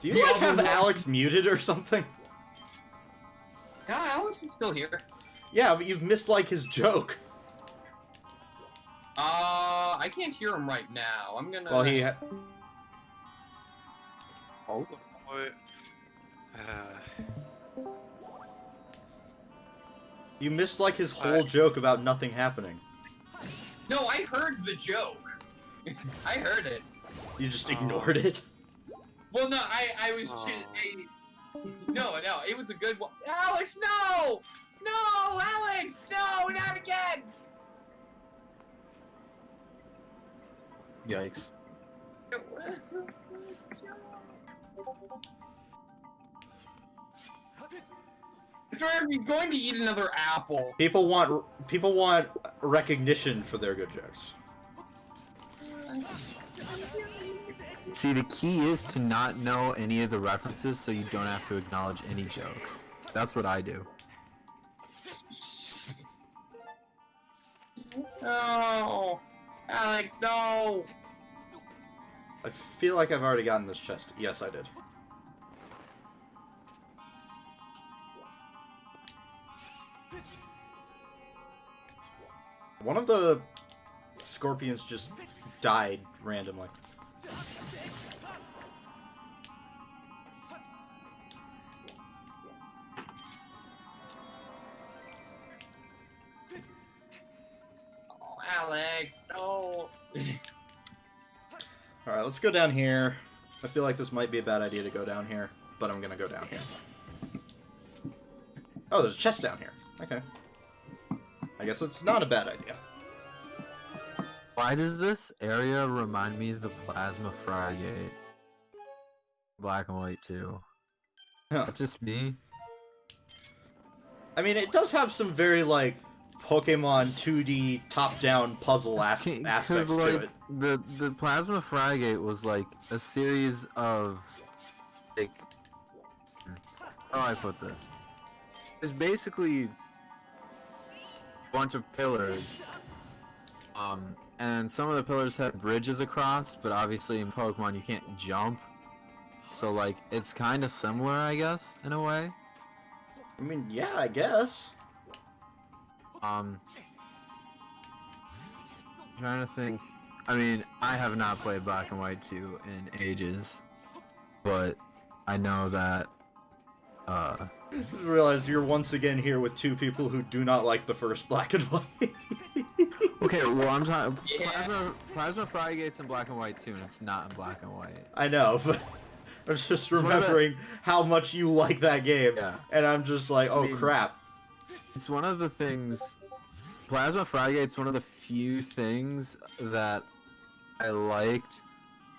Do you have Alex muted or something? No, Alex is still here. Yeah, but you've missed, like, his joke. I can't hear him right now. I'm gonna... Well, he... Oh. You missed, like, his whole joke about nothing happening. No, I heard the joke. I heard it. You just ignored it? Well, no, I was No, it was a good one. Alex, no! No, Alex! No, not again! Yikes. I swear, he's going to eat another apple. People want recognition for their good jokes. See, the key is to not know any of the references so you don't have to acknowledge any jokes. That's what I do. No! Alex, no! I feel like I've already gotten this chest. Yes, I did. One of the scorpions just died randomly. Oh, Alex, no! Alright, let's go down here. I feel like this might be a bad idea to go down here, but I'm gonna go down here. Oh, there's a chest down here. Okay. I guess it's not a bad idea. Why does this area remind me of the Plasma Frygate? Black and white too. Huh. That's just me. I mean, it does have some very, like, Pokemon 2D top-down puzzle aspects to it. The Plasma Frygate was like a series of, like, how do I put this? It's basically a bunch of pillars, and some of the pillars had bridges across, but obviously in Pokemon you can't jump, so like it's kind of similar, I guess, in a way. I mean, yeah, I guess. Trying to think. I mean, I have not played Black and White 2 in ages, but I know that, Just realized you're once again here with two people who do not like the first Black and White. okay, well, I'm talking Yeah. Plasma Frygate's in Black and White 2, and it's not in Black and White. I know, but I'm just one of the- remembering how much you like that game, Yeah. and I'm just like, oh I mean- crap. It's one of the things. Plasma Frygate's one of the few things that I liked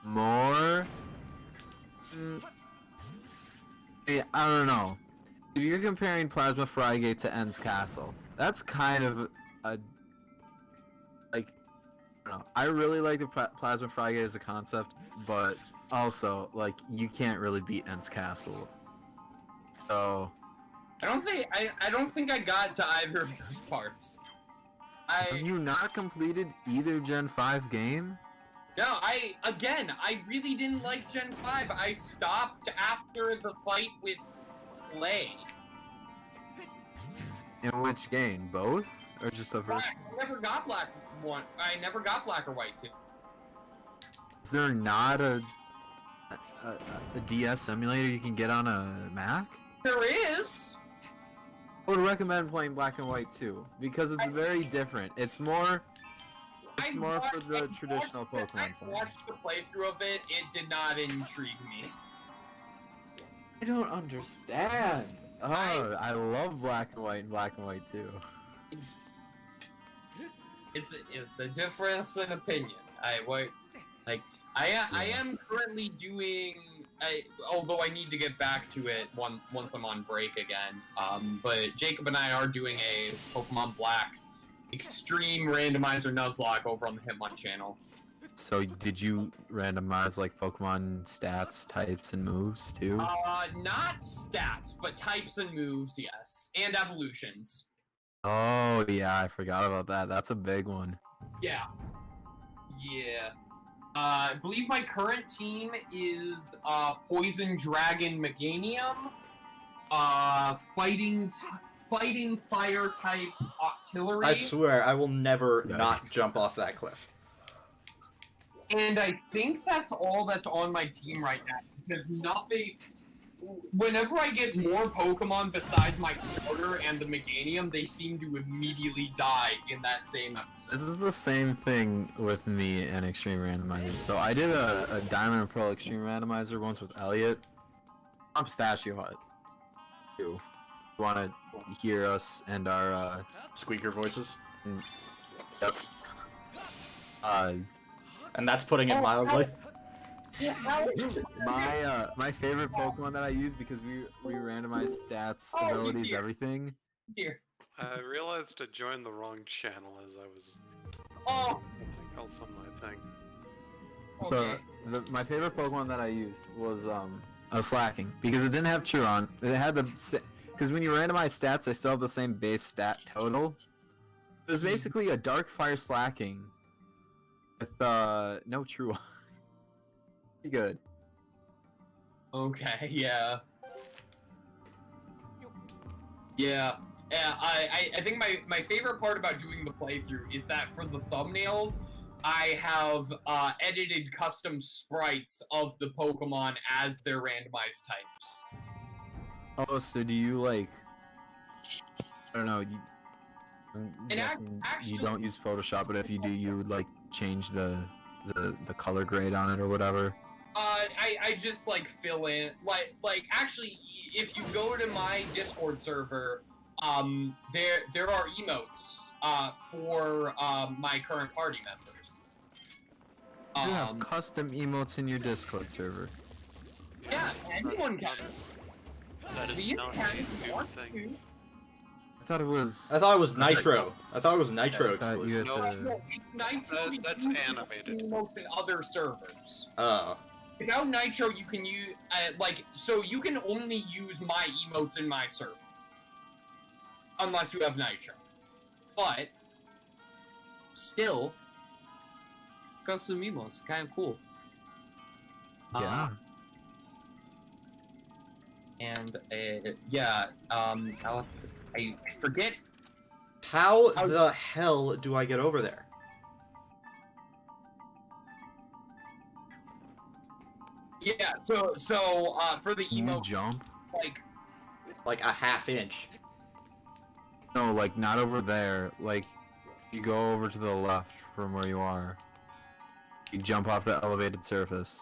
more. Yeah, I don't know. If you're comparing Plasma Frygate to End's Castle, that's kind of a like. I don't know. I really like the Plasma Frygate as a concept, but also like you can't really beat End's Castle. So. I don't think I got to either of those parts. Have you not completed either Gen 5 game? No, I really didn't like Gen 5. I stopped after the fight with Clay. In which game? Both? Or just the first? Black. I never got black one. I never got black or white 2. Is there not a DS emulator you can get on a Mac? There is. I would recommend playing Black and White too, because it's very different. It's more for the traditional Pokemon I fan. watched the playthrough of it. It did not intrigue me. I don't understand. Oh, I love Black and White and Black and White too. It's a difference in opinion. I am currently doing. Although I need to get back to it once I'm on break again. But Jacob and I are doing a Pokemon Black Extreme Randomizer Nuzlocke over on the Hitmon channel. So did you randomize like Pokemon stats, types, and moves too? Not stats, but types and moves, yes, and evolutions. Oh yeah, I forgot about that. That's a big one. Yeah. I believe my current team is Poison Dragon Meganium, Fighting Fire type Octillery. I swear, I will never not jump off that cliff. And I think that's all that's on my team right now, because nothing... Whenever I get more Pokemon besides my starter and the Meganium, they seem to immediately die in that same episode. This is the same thing with me and Extreme Randomizer. So I did a Diamond and Pearl Extreme Randomizer once with Elliot. I'm Pistachio Hut. You want to hear us and our Squeaker voices. Yep. And that's putting it mildly. My favorite Pokemon that I use, because we randomize stats, abilities, everything. Here. I realized to join the wrong channel as I was Oh, something else on my thing. okay. My favorite Pokemon that I used was Slacking, because it didn't have Chiron. It had because when you randomize stats, they still have the same base stat total. It was basically a Dark Fire Slacking with no True. Pretty good. Okay, yeah. I think my favorite part about doing the playthrough is that for the thumbnails, I have edited custom sprites of the Pokemon as their randomized types. Oh, so do you like? I don't know. I'm And guessing actually- you don't use Photoshop, but if you do, you would like change the color grade on it or whatever. I just like fill in like actually if you go to my Discord server, there are emotes for my current party members. You have custom emotes in your Discord server. Yeah, anyone can. That is You not can a if you new want thing. to. I thought it was. I thought it was Nitro. I thought it was Nitro I thought you exclusive. had No. to- It's Nitro. That's you can animated. emote in other servers. Oh. Without Nitro, you can use so you can only use my emotes in my server, unless you have Nitro. But still, custom emotes kind of cool. Yeah. And I forget. How the hell do I get over there? Yeah, so for the Can you emote, jump? like Like a half inch. No, like not over there. Like you go over to the left from where you are. You jump off the elevated surface.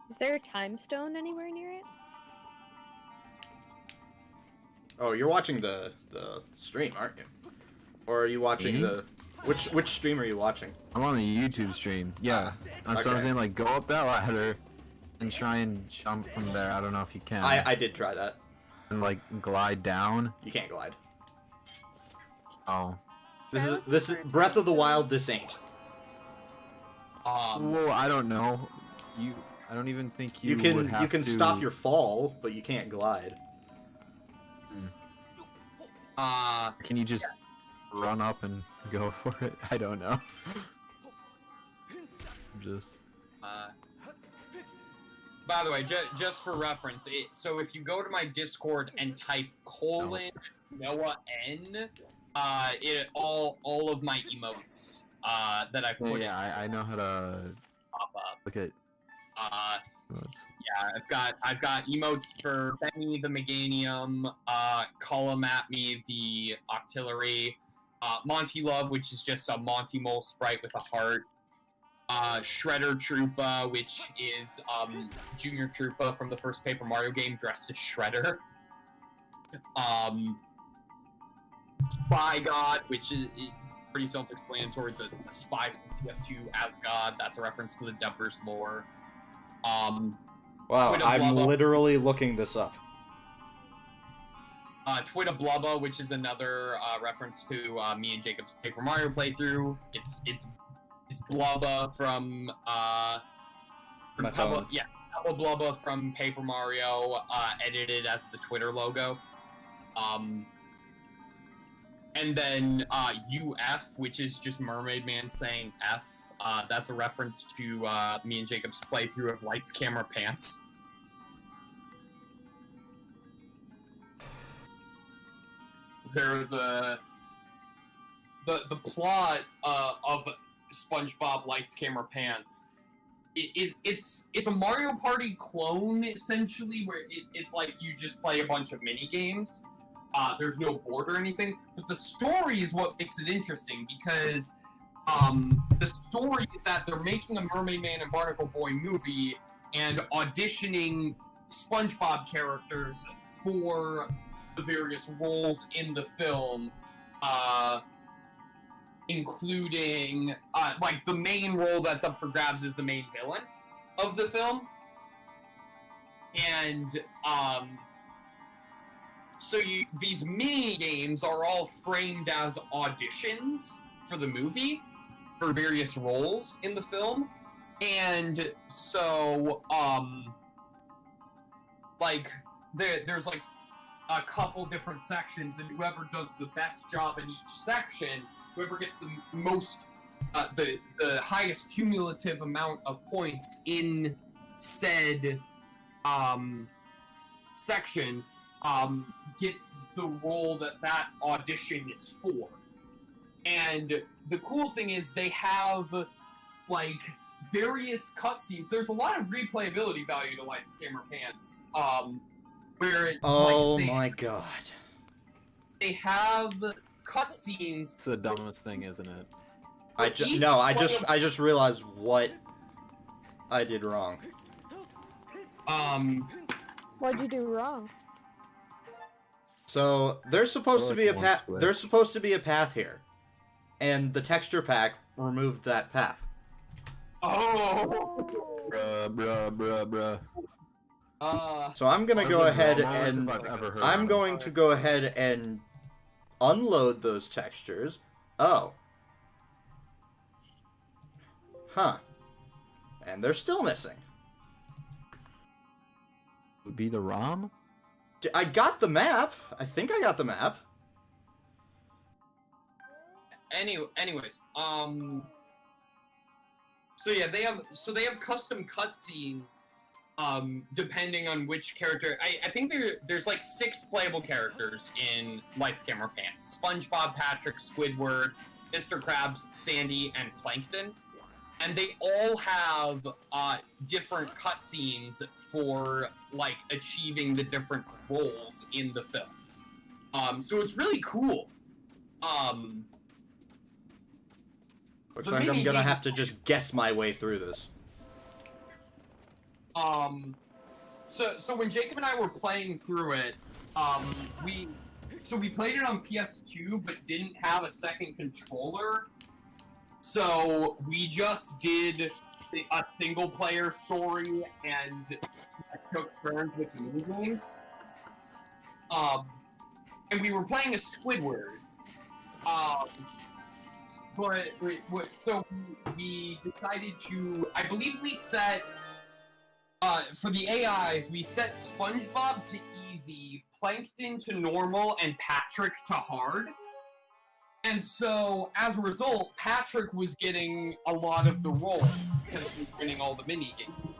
Is there a time stone anywhere near it? Oh, you're watching the stream, aren't you? Or are you watching Me? the which stream are you watching? I'm on the YouTube stream. Yeah. That's what I'm okay. saying. Like go up that ladder and try and jump from there. I don't know if you can. I did try that. And like glide down. You can't glide. Oh. This is Breath of the Wild. This ain't. Well, I don't know. I don't even think you would have you can to... stop your fall, but you can't glide. Can you just run up and go for it? I don't know. Just. By the way, just for reference, so if you go to my Discord and type Noah N. All of my emotes that I've put I know how to pop up. look at. Yeah, I've got emotes for Benny the Meganium, Column at Me the Octillery, Monty Love, which is just a Monty Mole sprite with a heart, Shredder Troopa, which is Junior Troopa from the first Paper Mario game dressed as Shredder, Spy God, which is pretty self-explanatory, the spy from TF2 as God, that's a reference to the Dubbers lore. Wow, Twitter I'm Blubba. literally looking this up. Twitter Blubba, which is another reference to me and Jacob's Paper Mario playthrough. It's Blubba from My phone. yeah, Blubba from Paper Mario, edited as the Twitter logo. And then UF, which is just Mermaid Man saying F. That's a reference to me and Jacob's playthrough of Lights, Camera, Pants. There's the plot of SpongeBob Lights, Camera, Pants. It's a Mario Party clone, essentially, where it's like you just play a bunch of mini games. There's no board or anything, but the story is what makes it interesting, because the story is that they're making a Mermaid Man and Barnacle Boy movie and auditioning SpongeBob characters for the various roles in the film, including, like, the main role that's up for grabs is the main villain of the film. And, so these mini games are all framed as auditions for the movie, for various roles in the film, and so, like, there's, like, a couple different sections, and whoever does the best job in each section, whoever gets the most, the highest cumulative amount of points in said, section, gets the role that audition is for. And the cool thing is they have, like, various cutscenes. There's a lot of replayability value to Lights, Camera, Pants. Where it, Oh like, my god. they have cutscenes. It's the dumbest thing, isn't it? I just realized what I did wrong. What'd you do wrong? So there's supposed to be a one path. switch. There's supposed to be a path here, and the texture pack removed that path. Oh. Bruh. So I'm gonna go ahead and I'm going going to go ahead and unload those textures. Oh. Huh. And they're still missing. Would be the ROM? I got the map. I think I got the map. Anyways, so yeah, they have custom cutscenes, depending on which character. I think there's like 6 playable characters in Lights, Camera, Pants: SpongeBob, Patrick, Squidward, Mr. Krabs, Sandy, and Plankton. And they all have different cutscenes for, like, achieving the different roles in the film. So it's really cool. Looks like I'm gonna have to just guess my way through this. So when Jacob and I were playing through it, we played it on PS2, but didn't have a second controller. So we just did a single-player story and took turns with the minigames. And we were playing as Squidward. So we decided to, I believe we set, for the AIs, we set SpongeBob to easy, Plankton to normal, and Patrick to hard. And so, as a result, Patrick was getting a lot of the role, because he was winning all the mini-games.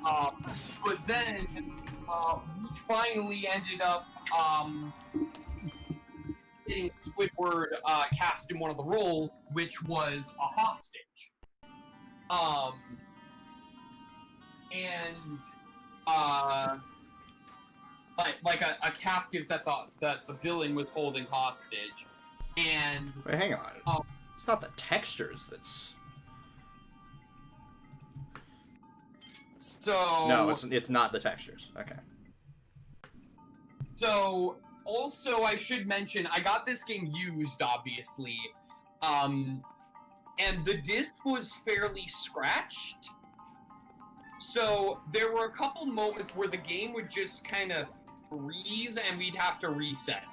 But then, we finally ended up, thing Squidward cast in one of the roles, which was a hostage. Like a captive that the villain was holding hostage. And Wait, hang on. It's not the textures that's... so... No, it's not the textures. Okay. So, also I should mention, I got this game used, obviously. And the disc was fairly scratched. So, there were a couple moments where the game would just kind of freeze and we'd have to reset.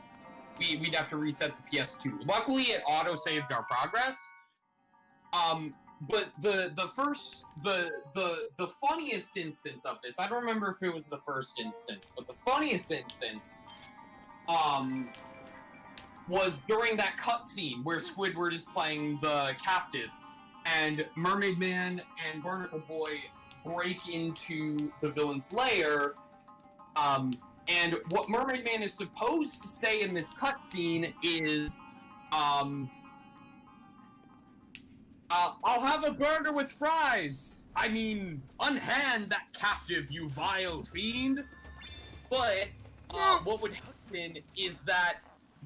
We'd have to reset the PS2. Luckily, it auto-saved our progress. But the funniest instance of this, I don't remember if it was the first instance, but the funniest instance, was during that cutscene where Squidward is playing the captive, and Mermaid Man and Barnacle Boy break into the villain's lair, and what Mermaid Man is supposed to say in this cutscene is, I'll have a burger with fries! I mean, unhand that captive, you vile fiend! But, what would happen is that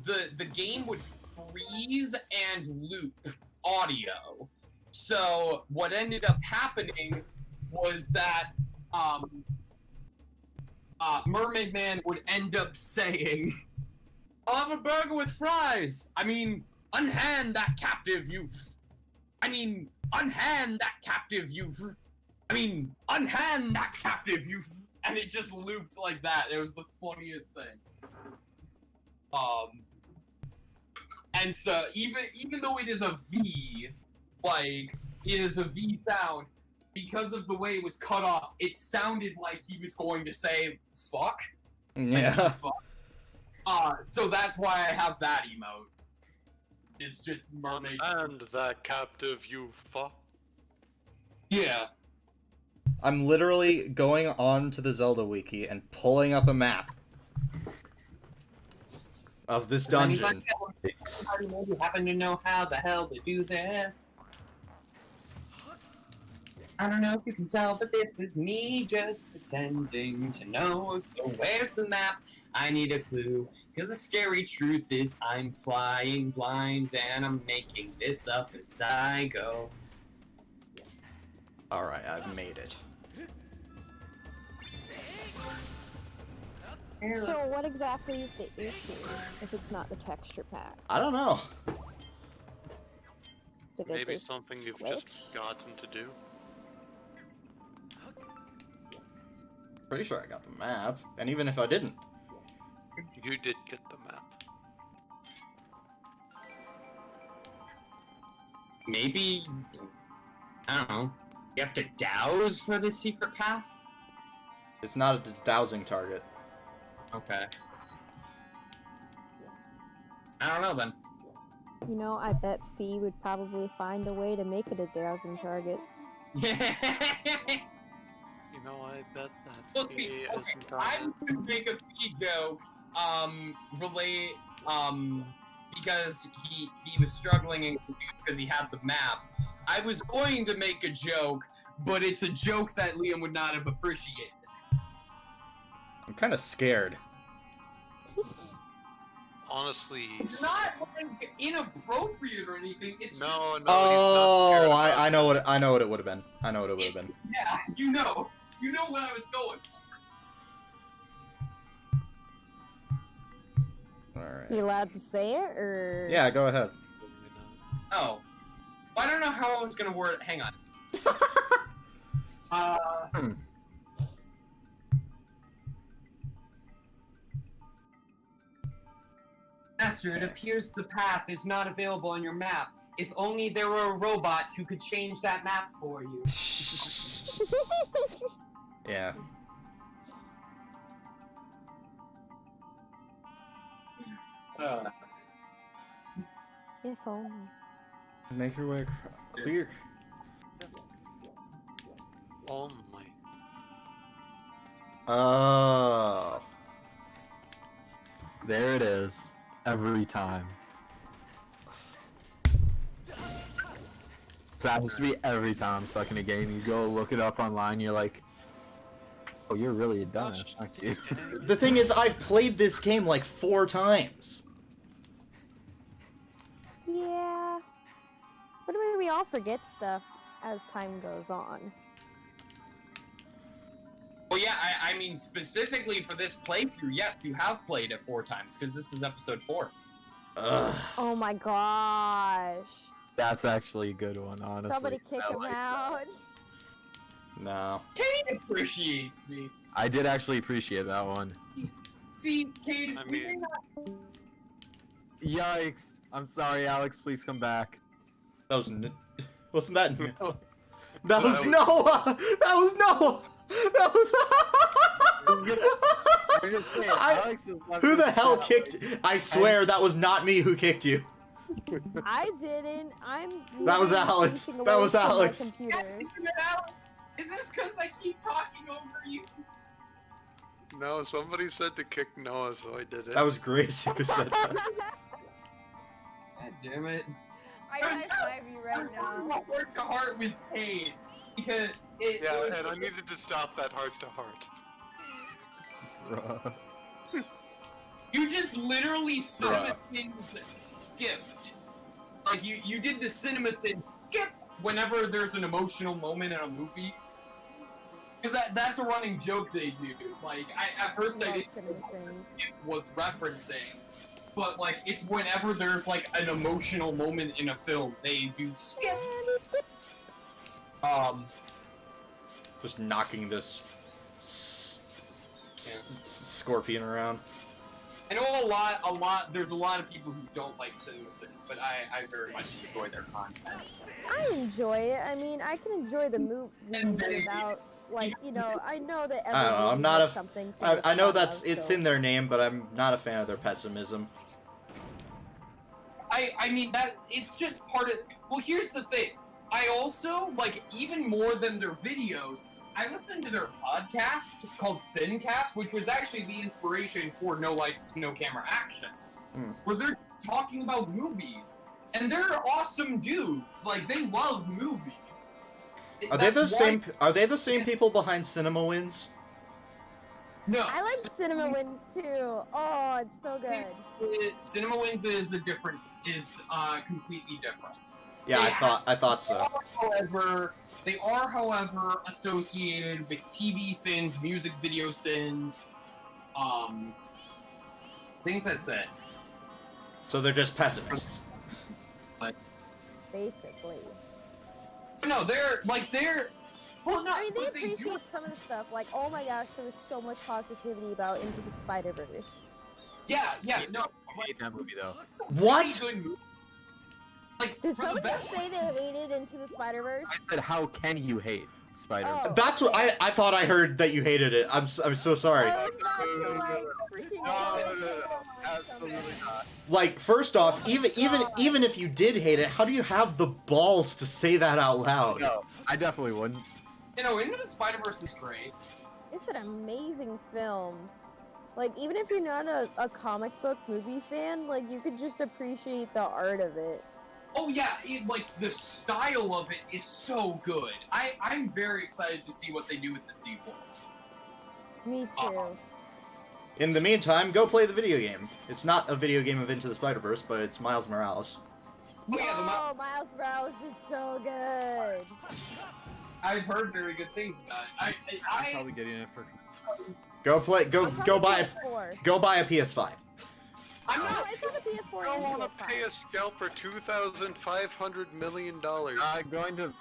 the game would freeze and loop audio. So, what ended up happening was that, Mermaid Man would end up saying, I'll have a burger with fries! I mean, unhand that captive, you... unhand that captive, you... unhand that captive, you... And it just looped like that. It was the funniest thing. And so, even though it is a V, like, it is a V sound, because of the way it was cut off, it sounded like he was going to say, fuck? Yeah. Like, fuck. So that's why I have that emote. It's just mermaid. And that captive, you fuck. Yeah. I'm literally going on to the Zelda wiki and pulling up a map of this dungeon. Anybody happen to know how the hell to do this? I don't know if you can tell, but this is me just pretending to know. So where's the map? I need a clue. Because the scary truth is I'm flying blind and I'm making this up as I go. Alright, I've made it. So what exactly is the issue if it's not the texture pack? I don't know. Did it Maybe just something you've glitch? just gotten to do. Pretty sure I got the map. And even if I didn't. You did get the map. Maybe, I don't know, you have to douse for the secret path? It's not a dowsing target. Okay. I don't know then. You know, I bet Fee would probably find a way to make it a dowsing target. You know, I bet that Look, he okay, isn't I'm gonna make a feed joke, because he was struggling and confused because he had the map. I was going to make a joke, but it's a joke that Liam would not have appreciated. I'm kind of scared. Honestly, It's not like inappropriate or anything. It's no, just, no. he's Oh, not I know what it would have been. I know what it would have been. yeah, you know what I was going for. Alright. You allowed to say it, or? Yeah, go ahead. Oh, I don't know how I was gonna word it. Hang on. Master, it appears the path is not available on your map. If only there were a robot who could change that map for you. Yeah. If only. Make your way clear. Oh my. Oh. There it is. Every time. So it happens to me every time I'm stuck in a game. You go look it up online, you're like, oh, you're really a dumbass, aren't you? The thing is, I've played this game like 4 times. Yeah. But I mean, we all forget stuff as time goes on. Well, yeah, I mean, specifically for this playthrough, yes, you have played it 4 times, because this is episode 4. Ugh. Oh my gosh. That's actually a good one, honestly. Somebody kick I him like out. No. Kate appreciates me. I did actually appreciate that one. See, Kate, I we may mean- not... Yikes! I'm sorry, Alex. Please come back. That was wasn't that No. that was Noah. That was Noah. That was. I'm just saying, I- Alex is not Who the gonna hell stop. kicked? I swear that was not me who kicked you. I didn't. I'm. That was literally Alex. facing That away was from my Alex. computer. Is this because I keep talking over you? No, somebody said to kick Noah, so I did it. That was Grace who said that. God damn it. I high five you right now. Heart to heart with Kate. Because it Yeah, was- and I needed to stop that heart to heart. You just literally cinema sins skipped. Like you did the cinema sin skip whenever there's an emotional moment in a movie. Because that's a running joke they do. Like at first I Love didn't know what CinemaSins. it was referencing. But like it's whenever there's like an emotional moment in a film, they do skip. Just knocking this scorpion around. I know there's a lot of people who don't like cinema sins, but I very much enjoy their content. I enjoy it. I mean, I can enjoy the movie And then- without, like, you know, I know that I don't know, every I'm movie not has a- something to I make know fun that's of, it's so- in their name, but I'm not a fan of their pessimism. I mean that it's just part of. Well, here's the thing. I also like even more than their videos. I listened to their podcast called Thincast, which was actually the inspiration for No Lights, No Camera Action, where they're talking about movies, and they're awesome dudes. Like they love movies. Are they the That's why- same? Are they the same people behind Cinema Wins? No. I like Cinema Wins too. Oh, it's so good. Cinema Wins is completely different. Yeah, Yeah. I thought so. They are, however, associated with TV sins, music video sins. I think that's it. So they're just pessimists. Basically. No, they're. Well, no, I mean, they but appreciate do. some of the stuff. Like, oh my gosh, there was so much positivity about Into the Spider-Verse. Yeah, no. I hate that movie though. What? Really good movie. Like, Did for the somebody best. say they hated Into the Spider-Verse? I said, how can you hate Spider-Man? Oh. That's what I thought I heard that you hated it. I'm so sorry. I was about to, like, freaking No, absolutely not. Like, first off, even if you did hate it, how do you have the balls to say that out loud? No, I definitely wouldn't. You know, Into the Spider-Verse is great. It's an amazing film. Like, even if you're not a comic book movie fan, like, you could just appreciate the art of it. Oh yeah, the style of it is so good. I'm very excited to see what they do with the sequel. Me too. In the meantime, go play the video game. It's not a video game of Into the Spider-Verse, but it's Miles Morales. Oh yeah, Oh, Miles Morales is so good. I've heard very good things about it. I'm probably getting it for Christmas. Go play. It's Go on buy. the PS4. Go buy a PS5. I'm No, not. it's on the PS4 I and want the to pay a PS5. scalp for $2,500 million. I'm going to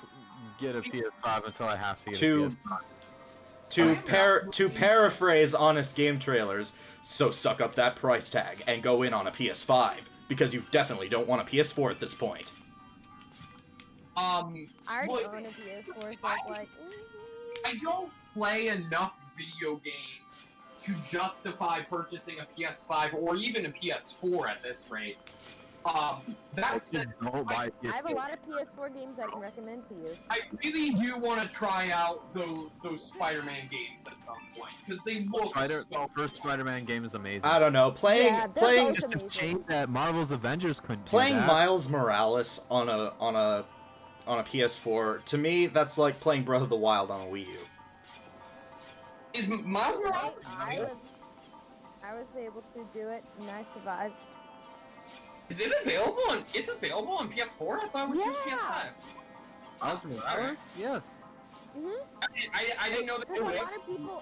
get a PS5 until I have to get To- a PS5. To paraphrase honest game trailers, so suck up that price tag and go in on a PS5 because you definitely don't want a PS4 at this point. I already Look, own a PS4, so it's like... I don't play enough video games to justify purchasing a PS5 or even a PS4 at this rate. That said, Don't buy a I have a PS4. lot of PS4 games I can recommend to you. I really do want to try out those Spider-Man games at some point because they look so First Spider-Man game is amazing. I don't know. Playing Yeah, they're playing both Just a amazing. shame that Marvel's Avengers couldn't do playing that. Miles Morales on a on a PS4, to me, that's like playing Breath of the Wild on a Wii U. Is Mosmer? I was able to do it, and I survived. Is it available on? It's available on PS4. I thought it was just PS5. Osmos? Yes. I didn't know that. Because a lot of people,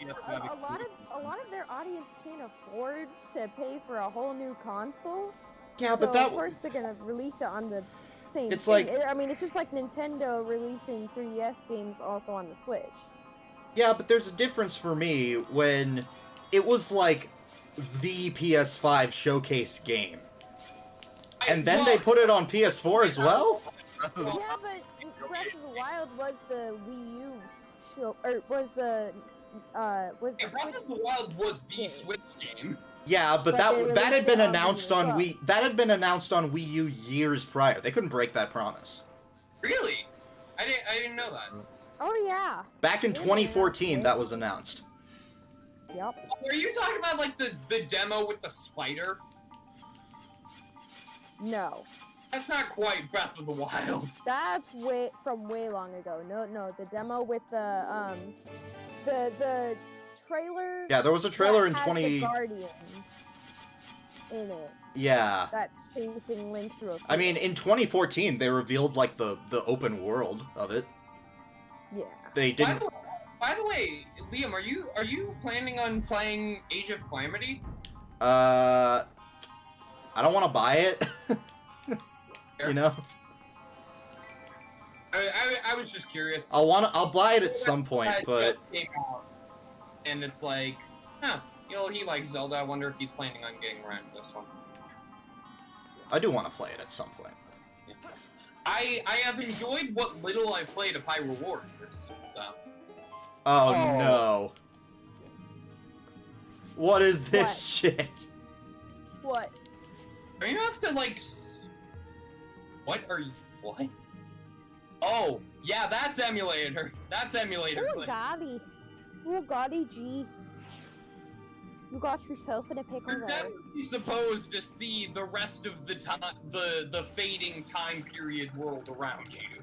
a lot of their audience can't afford to pay for a whole new console. Yeah, So but that of course they're gonna release it on the same. It's thing. like- I mean, it's just like Nintendo releasing 3DS games also on the Switch. Yeah, but there's a difference for me when it was like the PS5 showcase game. And then they put it on PS4 as well? Yeah, but Breath of the Wild was the Wii U show, or was the Breath Switch. of the Wild was the game. Switch game. Yeah, but But they that released had it been on announced Wii U on as well. Wii. That had been announced on Wii U years prior. They couldn't break that promise. Really? I didn't know that. Oh yeah. Back in Yeah, 2014, yeah. that was announced. Yep. Are you talking about like the demo with the spider? No. That's not quite Breath of the Wild. That's way long ago. No, the demo with the trailer. Yeah, there was a trailer that in had 20. The Guardian in it. Yeah. That's chasing Link through a. I mean, in 2014, they revealed like the open world of it. Yeah. They didn't. By the way, Liam, are you planning on playing Age of Calamity? I don't want to buy it. You know. I was just curious. I'll buy it at some point, That but just came out, and it's like, huh? You know, he likes Zelda. I wonder if he's planning on getting around to this one. I do want to play it at some point. I have enjoyed what little I've played of Hyrule Warriors. So. Oh, Oh. no. What is this What? shit? What? Are you have to like? What are you? What? Oh, yeah, that's emulator. That's emulator. Oh, Gotti. Oh, Gotti G. You got yourself in a pickle You're there. definitely supposed to see the rest of the time, the fading time period world around you.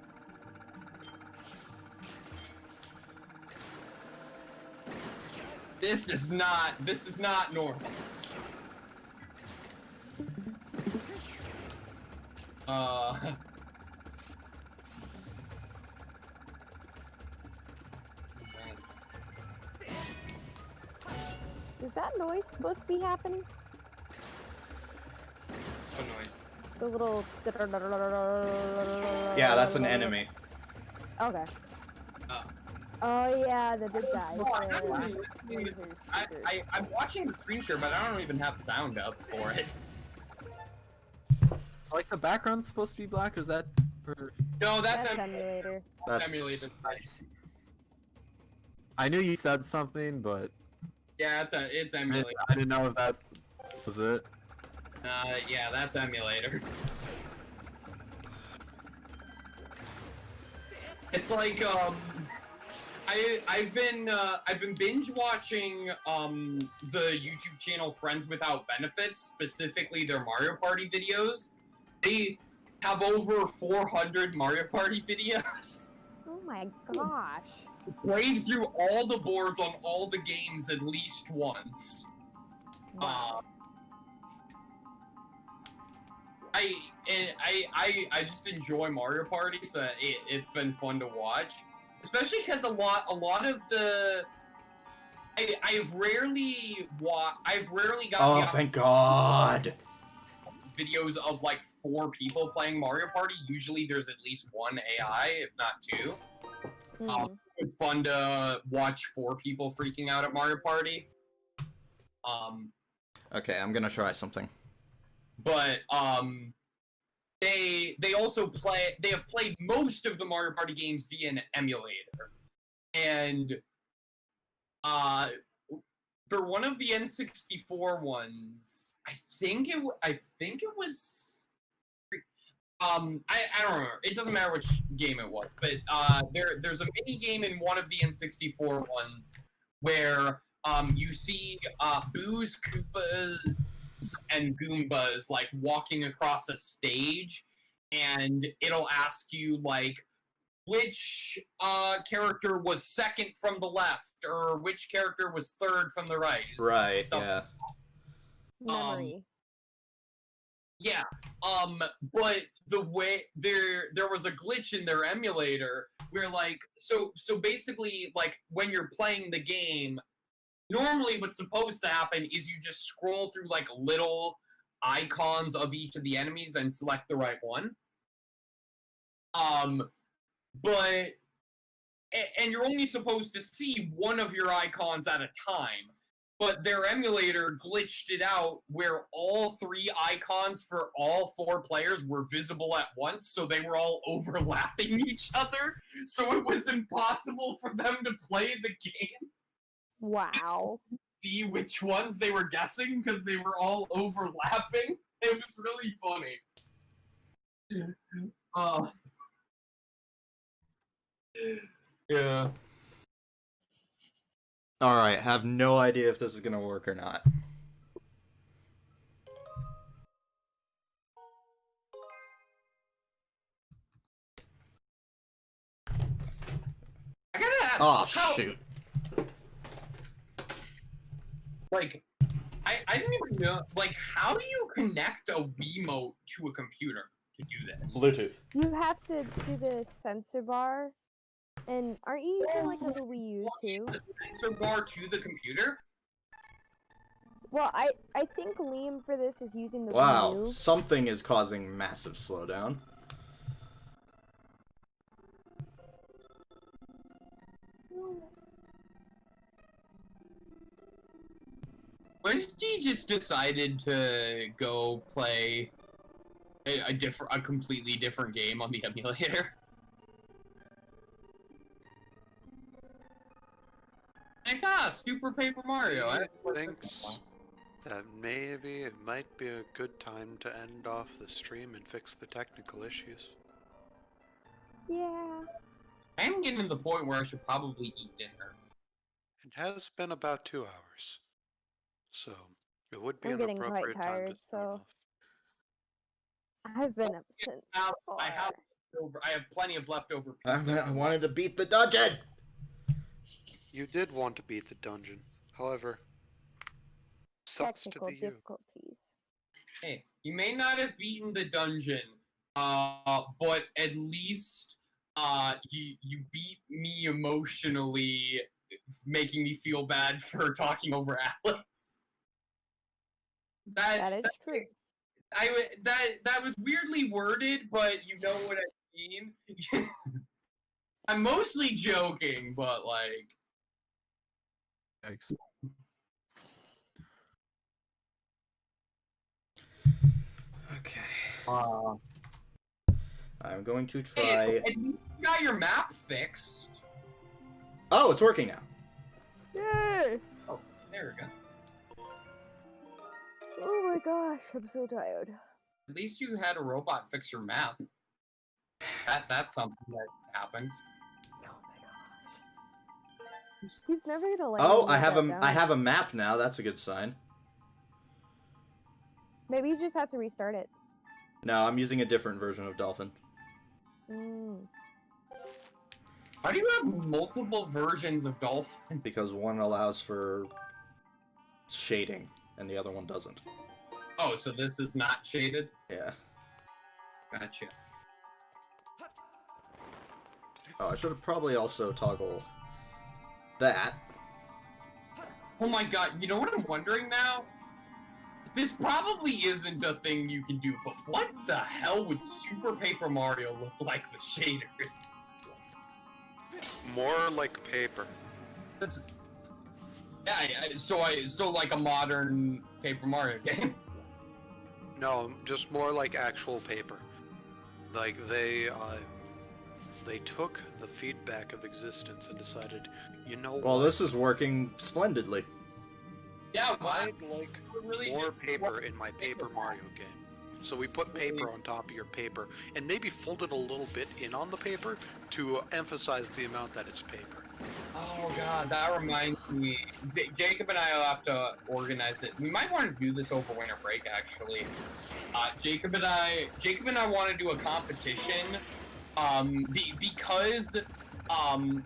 This is not normal. Is that noise supposed to be happening? What noise? The little. Yeah, that's an enemy. Okay. Oh. Oh yeah, the big guy. Oh, I'm not really listening to- I'm watching the screen share, but I don't even have sound up for it. So like the background's supposed to be black, or is that for... No, that's That's emulator. That's emulated. I knew you said something, but Yeah, it's emulated. I didn't know if that was it. Yeah, that's emulator. It's like I've been binge watching the YouTube channel Friends Without Benefits, specifically their Mario Party videos. They have over 400 Mario Party videos. Oh my gosh. Played through all the boards on all the games at least once. I just enjoy Mario Party, so it's been fun to watch, especially because a lot of the I've rarely gotten Oh, the thank God. videos of like 4 people playing Mario Party. Usually there's at least one AI, if not 2. Mhm. It's fun to watch 4 people freaking out at Mario Party. Okay, I'm gonna try something. But they also have played most of the Mario Party games via an emulator. And for one of the N64 ones, I think it was I don't remember. It doesn't matter which game it was, but there's a mini game in one of the N64 ones where you see Boos, Koopas, and Goombas like walking across a stage, and it'll ask you like, which character was second from the left, or which character was third from the right. Right, Stuff. yeah. Memory. Yeah, but the way there was a glitch in their emulator where like so basically like when you're playing the game, normally what's supposed to happen is you just scroll through like little icons of each of the enemies and select the right one. But and you're only supposed to see one of your icons at a time. But their emulator glitched it out where all 3 icons for all 4 players were visible at once, so they were all overlapping each other, so it was impossible for them to play the game. Wow. See which ones they were guessing, because they were all overlapping. It was really funny. Yeah. Alright, have no idea if this is gonna work or not. I gotta ask, Oh, how, shoot. like, I didn't even know, like, how do you connect a Wiimote to a computer to do this? Bluetooth. You have to do the sensor bar. And aren't you using like a Wii U too? The sensor bar to the computer? Well, I think Liam for this is using the Wii Wow, U. something is causing massive slowdown. When did you just decided to go play a completely different game on the emulator? Like, Super Paper Mario. Thinks that maybe it might be a good time to end off the stream and fix the technical issues. Yeah. I am getting to the point where I should probably eat dinner. It has been about 2 hours, so it would be I'm an getting quite appropriate time tired, to start so- off. I've been up since I have plenty of leftover I pizza. wanted to beat the dungeon! You did want to beat the dungeon, however, sucks to technical be you. difficulties. Hey, you may not have beaten the dungeon, but at least you beat me emotionally, making me feel bad for talking over Alex. That is true. That was weirdly worded, but you know what I mean. I'm mostly joking, but like. Yikes. Okay. I'm going to try... Hey, at least you got your map fixed. Oh, it's working now. Yay! Oh, there we go. Oh my gosh, I'm so tired. At least you had a robot fix your map. That's something that happened. Oh my gosh. He's never gonna let Oh, me I have that a down. I have a map now. That's a good sign. Maybe you just have to restart it. No, I'm using a different version of Dolphin. Why do you have multiple versions of Dolphin? Because one allows for shading, and the other one doesn't. Oh, so this is not shaded? Yeah. Gotcha. Oh, I should have probably also toggle that. Oh my god, you know what I'm wondering now? This probably isn't a thing you can do, but what the hell would Super Paper Mario look like with shaders? More like paper. That's... Yeah, so like a modern Paper Mario game. No, just more like actual paper. Like they took the feedback of existence and decided, you know Well, what? this is working splendidly. Yeah, I'd like really more just- paper in my Paper Mario game. So we put paper on top of your paper, and maybe fold it a little bit in on the paper to emphasize the amount that it's paper. Oh god, that reminds me. Jacob and I will have to organize it. We might want to do this over winter break, actually. Jacob and I want to do a competition because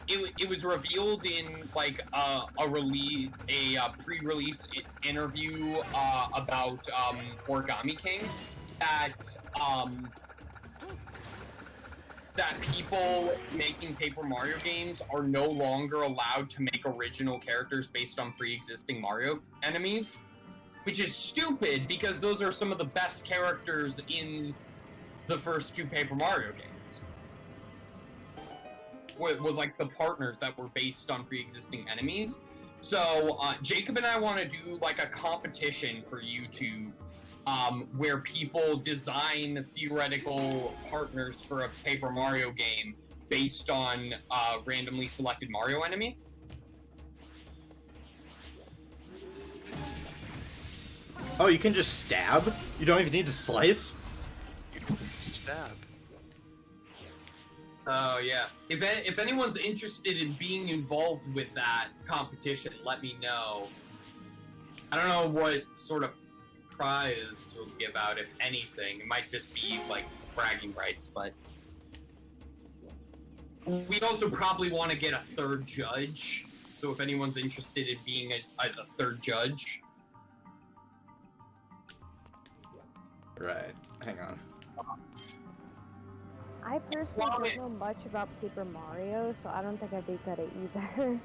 it was revealed in like a pre-release interview about Origami King that that people making Paper Mario games are no longer allowed to make original characters based on pre-existing Mario enemies, which is stupid because those are some of the best characters in the first 2 Paper Mario games. Was like the partners that were based on pre-existing enemies. So Jacob and I want to do like a competition for YouTube where people design theoretical partners for a Paper Mario game based on randomly selected Mario enemy. Oh, you can just stab? You don't even need to slice? You don't stab. Oh yeah. If anyone's interested in being involved with that competition, let me know. I don't know what sort of prize we'll give out, if anything. It might just be like bragging rights, but we'd also probably want to get a 3rd judge. So if anyone's interested in being a 3rd judge. Right. Hang on. I personally don't know much about Paper Mario, so I don't think I'd be good at either.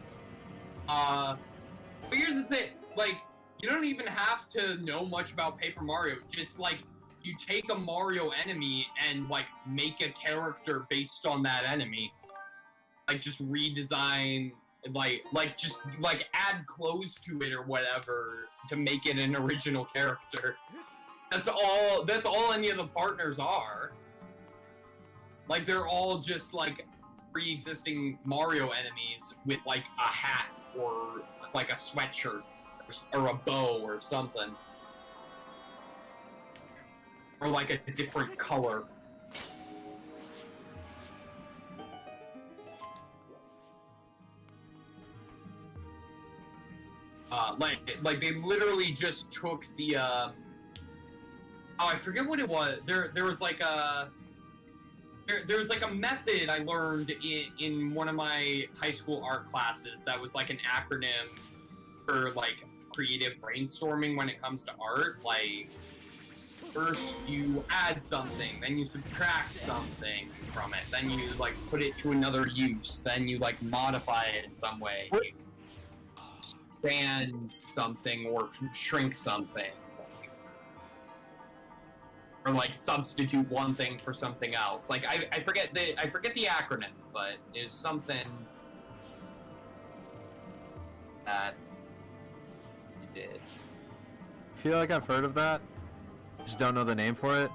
But here's the thing, like, you don't even have to know much about Paper Mario. Just, like, you take a Mario enemy and, like, make a character based on that enemy. Like, just redesign, just add clothes to it or whatever to make it an original character. That's all any of the partners are. Like, they're all just, like, pre-existing Mario enemies with, like, a hat or, like, a sweatshirt or a bow or something. Or, like, a different color. Like they literally just took the, oh, I forget what it was. There was, like, There's like a method I learned in one of my high school art classes that was like an acronym for like creative brainstorming when it comes to art. Like, first you add something, then you subtract something from it, then you like put it to another use, then you like modify it in some way, expand something or shrink something. Or like substitute one thing for something else. Like I forget the acronym, but it's something that you did. I feel like I've heard of that. Just don't know the name for it.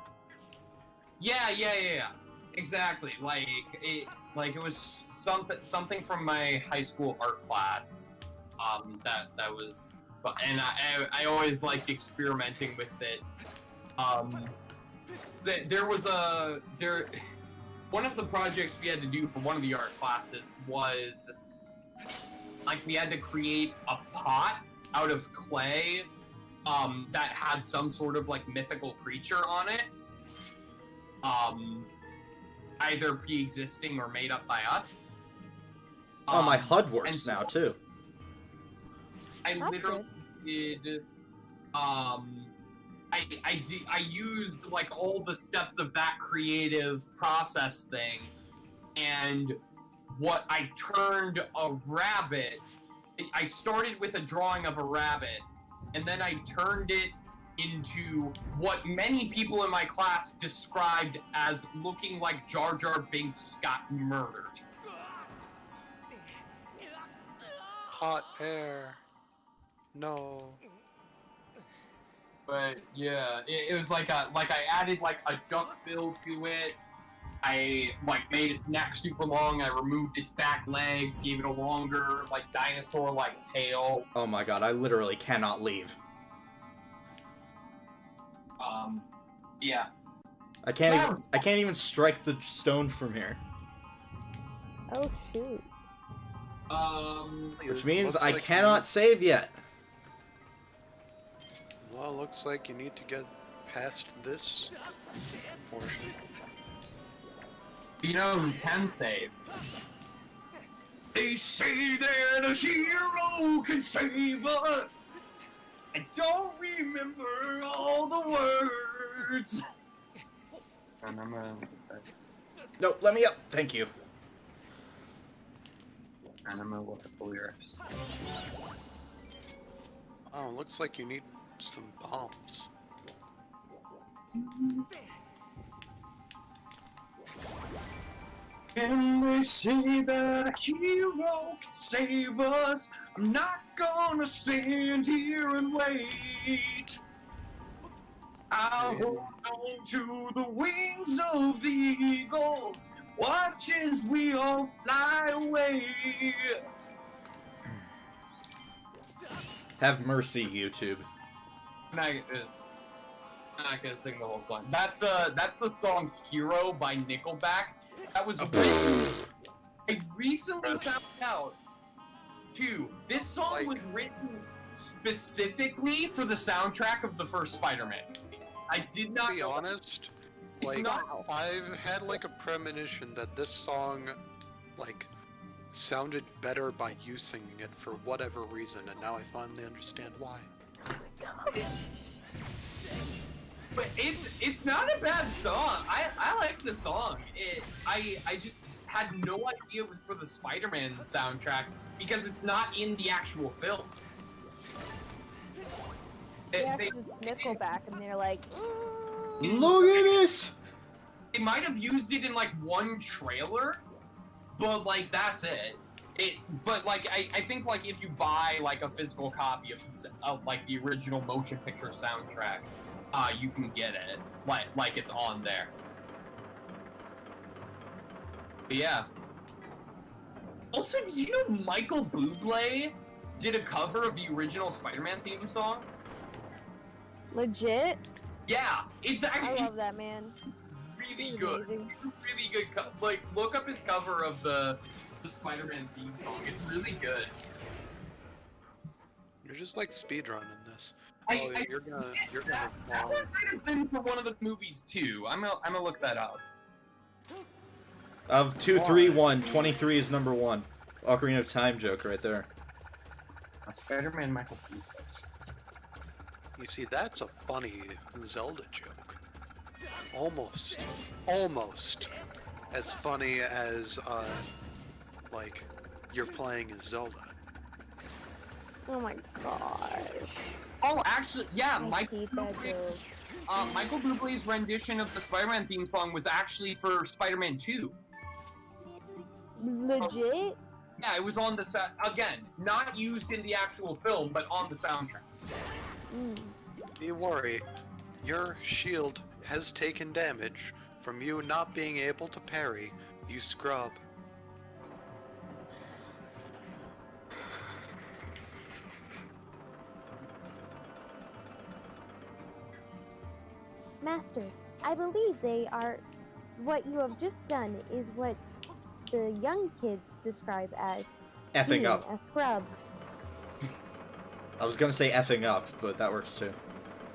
Yeah. Exactly. Like it was something from my high school art class. That was, and I always liked experimenting with it. One of the projects we had to do for one of the art classes was, like, we had to create a pot out of clay, that had some sort of, like, mythical creature on it. Either pre-existing or made up by us. Oh, my HUD works so now, too. I literally did, I used like all the steps of that creative process thing, and what I turned a rabbit. I started with a drawing of a rabbit, and then I turned it into what many people in my class described as looking like Jar Jar Binks got murdered. Hot air. No. But yeah, it was like I added like a duck bill to it. I like made its neck super long. I removed its back legs, gave it a longer like dinosaur-like tail. Oh my god, I literally cannot leave. Yeah. I can't even strike the stone from here. Oh shoot. Which means Looks I like cannot save yet. Well, looks like you need to get past this portion. You know who can save? They say that a hero can save us. I don't remember all the words. And I'm gonna... No, let me up. Thank you. And I'm gonna look at the lyrics. Oh, looks like you need some bombs. And they say that a hero can save us. I'm not gonna stand here and wait. I'll hold on to the wings of the eagles. Watch as we all fly away. Have mercy, YouTube. I'm not gonna sing the whole song. That's the song "Hero" by Nickelback. That was I recently found out too. This song was written specifically for the soundtrack of the first Spider-Man. I did not. To be honest, like not... I've had like a premonition that this song, like, sounded better by you singing it for whatever reason, and now I finally understand why. But it's not a bad song. I like the song. I just had no idea it was for the Spider-Man soundtrack because it's not in the actual film. Yeah, it's Nickelback, and they're like, Look at this! They might have used it in like one trailer, but like that's it. But like I think like if you buy like a physical copy of like the original motion picture soundtrack, you can get it. Like it's on there. But yeah. Also, did you know Michael Bublé did a cover of the original Spider-Man theme song? legit? Yeah, it's actually I love that man. really He's good. amazing. Really good. Like, look up his cover of the Spider-Man theme song. It's really good. You're just like speedrunning this. That one might have been for one of the movies too. I'm gonna look that up. Of 2, 3, 1, 23 is number 1. Ocarina of Time joke right there. Spider-Man Michael Bublé. You see, that's a funny Zelda joke. Almost as funny as, like, you're playing as Zelda. Oh my gosh. Oh, actually, yeah, I hate that joke. Michael Bublé's rendition of the Spider-Man theme song was actually for Spider-Man 2. Legit? Yeah, it was on the again, not used in the actual film, but on the soundtrack. Don't worry, your shield has taken damage from you not being able to parry, you scrub. Master, I believe they are. What you have just done is what the young kids describe as Effing being up. a scrub. I was gonna say effing up, but that works too.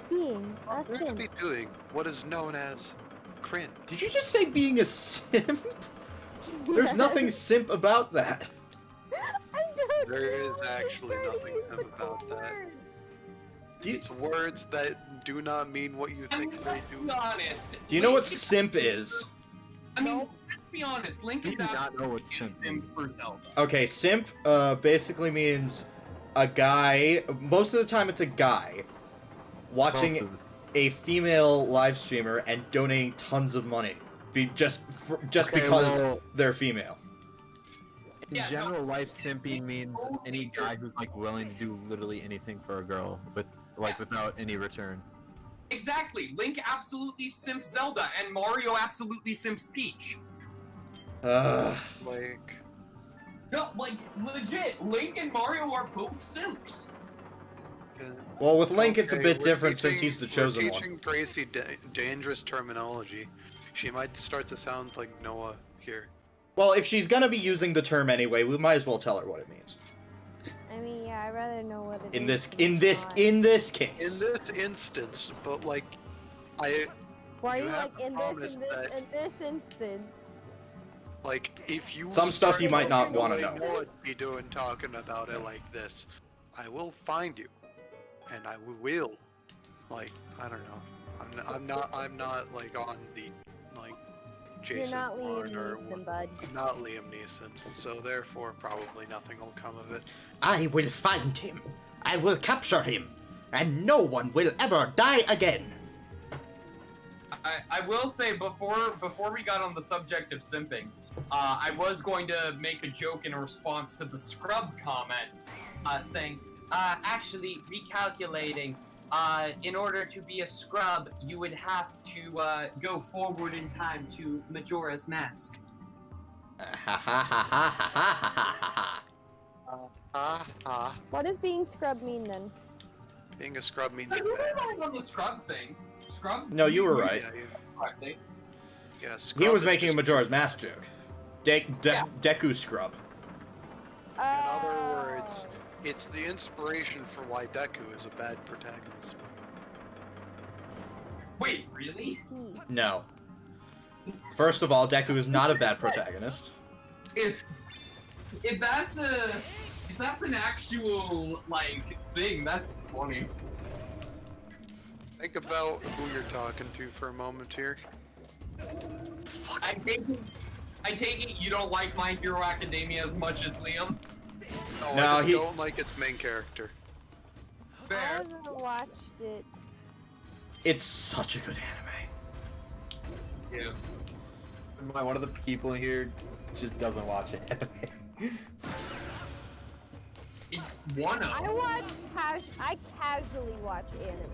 Being a You're gonna simp. be doing what is known as cringe. Did you just say being a simp? There's nothing simp about that. I don't There is know. actually You're nothing using simp about that. words. It's words that do not mean what you think they Let's do. be honest. Do you know what Link is- simp is? I mean, let's be honest. Link You is do not absolutely know what simp means. for Zelda. Okay, simp basically means a guy, most of the time it's a guy, watching Most of a female live streamer and donating tons of money. Just Okay, because well- they're female. In Yeah, general, life simping means any guy who's like willing to do literally anything for a girl, but like without any return. Exactly. Link absolutely simps Zelda, and Mario absolutely simps Peach. Like, No, like, legit. Link and Mario are both simps. Well, with Link it's a okay, bit we're different since teaching- he's the chosen we're one. teaching Gracie dangerous terminology. She might start to sound like Noah here. Well, if she's gonna be using the term anyway, we might as well tell her what it means. I mean, yeah, I'd rather know what it In is this than not. in this case. In this instance, but like, Why are you you have like to in promise this that- in this instance? Like, if you Some stuff you might not wanna know. Would be doing talking about it like this, I will find you, and I will, like, I don't know. I'm not like on the like Jason You're not Liam Bourne or Neeson, bud. I'm not Liam Neeson, so therefore probably nothing will come of it. I will find him. I will capture him. And no one will ever die again. I will say before we got on the subject of simping, I was going to make a joke in response to the scrub comment, saying, actually recalculating, in order to be a scrub, you would have to go forward in time to Majora's Mask. Ha ha ha ha ha ha ha ha. What does being scrub mean then? Being a scrub means You you're were bad. right on the scrub thing. Scrub? No, you were right. Correctly. Yeah, He scrub was is making a just- Majora's Mask joke. Deku scrub. In other words, it's the inspiration for why Deku is a bad protagonist. Wait, really? No. First of all, Deku is not a bad protagonist. If that's an actual like thing, that's funny. Think about who you're talking to for a moment here. I take it you don't like My Hero Academia as much as Liam? No, No, I just he- don't like its main character. I Fair. haven't watched it. It's such a good anime. Yeah. One of the people here just doesn't watch it. I casually watch anime.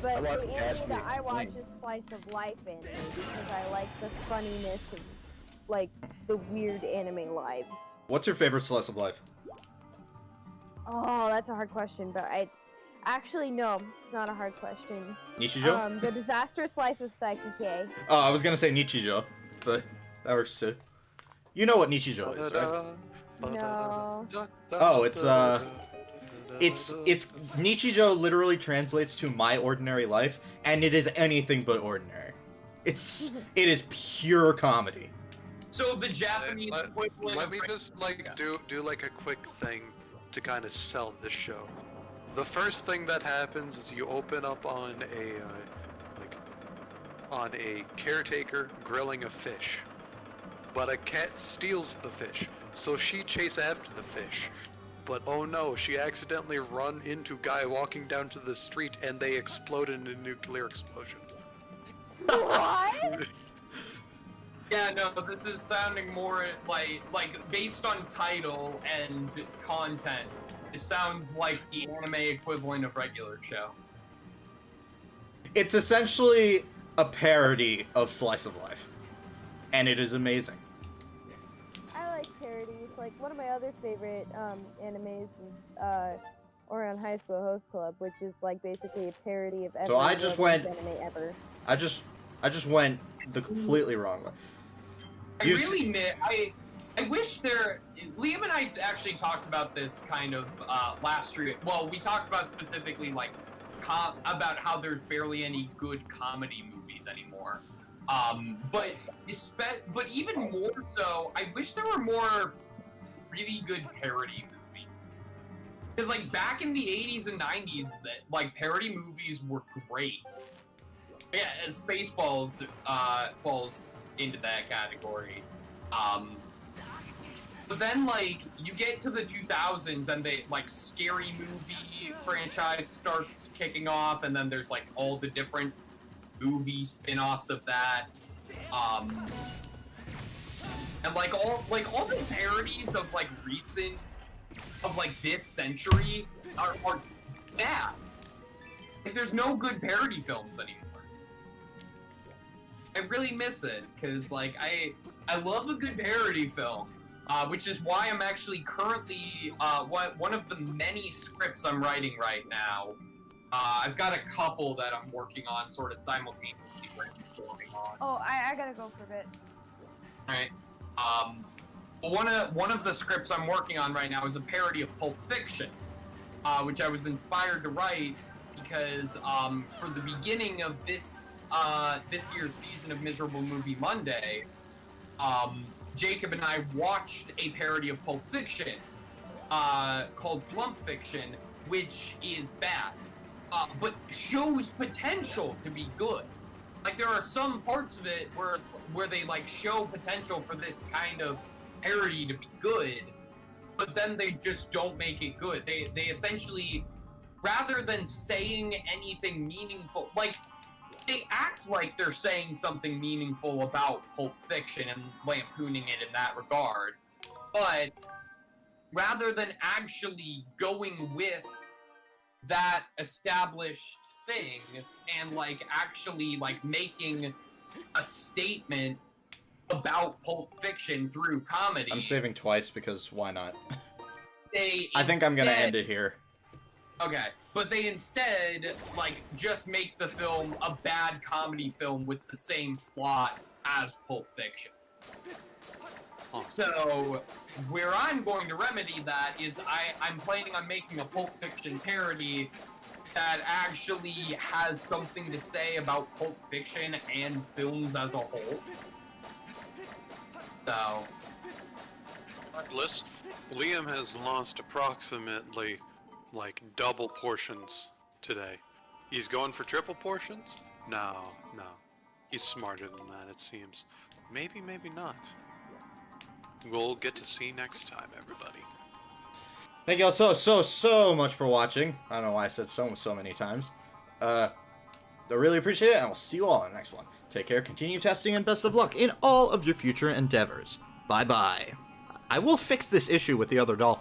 But I watch the anime casually that I watch explained. is slice of life anime because I like the funniness of like the weird anime lives. What's your favorite slice of life? Oh, that's a hard question, but I actually no, it's not a hard question. Nichijou? The Disastrous Life of Psyche K. Oh, I was gonna say Nichijou, but that works too. You know what Nichijou is, right? No. Oh, it's Nichijou literally translates to my ordinary life, and it is anything but ordinary. It is pure comedy. So the Japanese equivalent Let of me just like do like a quick thing to kind of sell this show. The first thing that happens is you open up on a caretaker grilling a fish, but a cat steals the fish, so she chases after the fish. But oh no, she accidentally run into guy walking down to the street and they explode in a nuclear explosion. What? Yeah, no, this is sounding more like based on title and content, it sounds like the anime equivalent of regular show. It's essentially a parody of Slice of Life, and it is amazing. I like parodies. Like one of my other favorite animes is Orion High School Host Club, which is like basically a parody of every I just went- anime ever. I just went the completely wrong way. I wish Liam and I actually talked about this kind of last year. Well, we talked about specifically like about how there's barely any good comedy movies anymore. But even more so, I wish there were more really good parody movies. Because like back in the 80s and 90s, that like parody movies were great. Yeah, Spaceballs falls into that category. But then like you get to the 2000s and they like Scary Movie franchise starts kicking off, and then there's like all the different movie spin-offs of that. And like all the parodies of like recent of like this century are bad. Like there's no good parody films anymore. I really miss it, because like I love a good parody film, which is why I'm actually currently one of the many scripts I'm writing right now. I've got a couple that I'm working on sort of simultaneously brainstorming on. Oh, I gotta go for a bit. Right. One of the scripts I'm working on right now is a parody of Pulp Fiction, which I was inspired to write because for the beginning of this year's season of Miserable Movie Monday, Jacob and I watched a parody of Pulp Fiction called Plump Fiction, which is bad, but shows potential to be good. Like, there are some parts of it where they like show potential for this kind of parody to be good, but then they just don't make it good. They essentially, rather than saying anything meaningful, like, they act like they're saying something meaningful about Pulp Fiction and lampooning it in that regard, but rather than actually going with that established thing and like actually like making a statement about Pulp Fiction through comedy. I'm saving twice because why not? I think I'm gonna end it here. Okay, but they instead like just make the film a bad comedy film with the same plot as Pulp Fiction. So, where I'm going to remedy that is I'm planning on making a Pulp Fiction parody that actually has something to say about Pulp Fiction and films as a whole. So... Regardless, Liam has lost approximately, like, double portions today. He's going for triple portions? No. He's smarter than that, it seems. Maybe not. We'll get to see next time, everybody. Thank you all so much for watching. I don't know why I said so many times. I really appreciate it, and I'll see you all in the next one. Take care, continue testing, and best of luck in all of your future endeavors. Bye-bye. I will fix this issue with the other dolphin.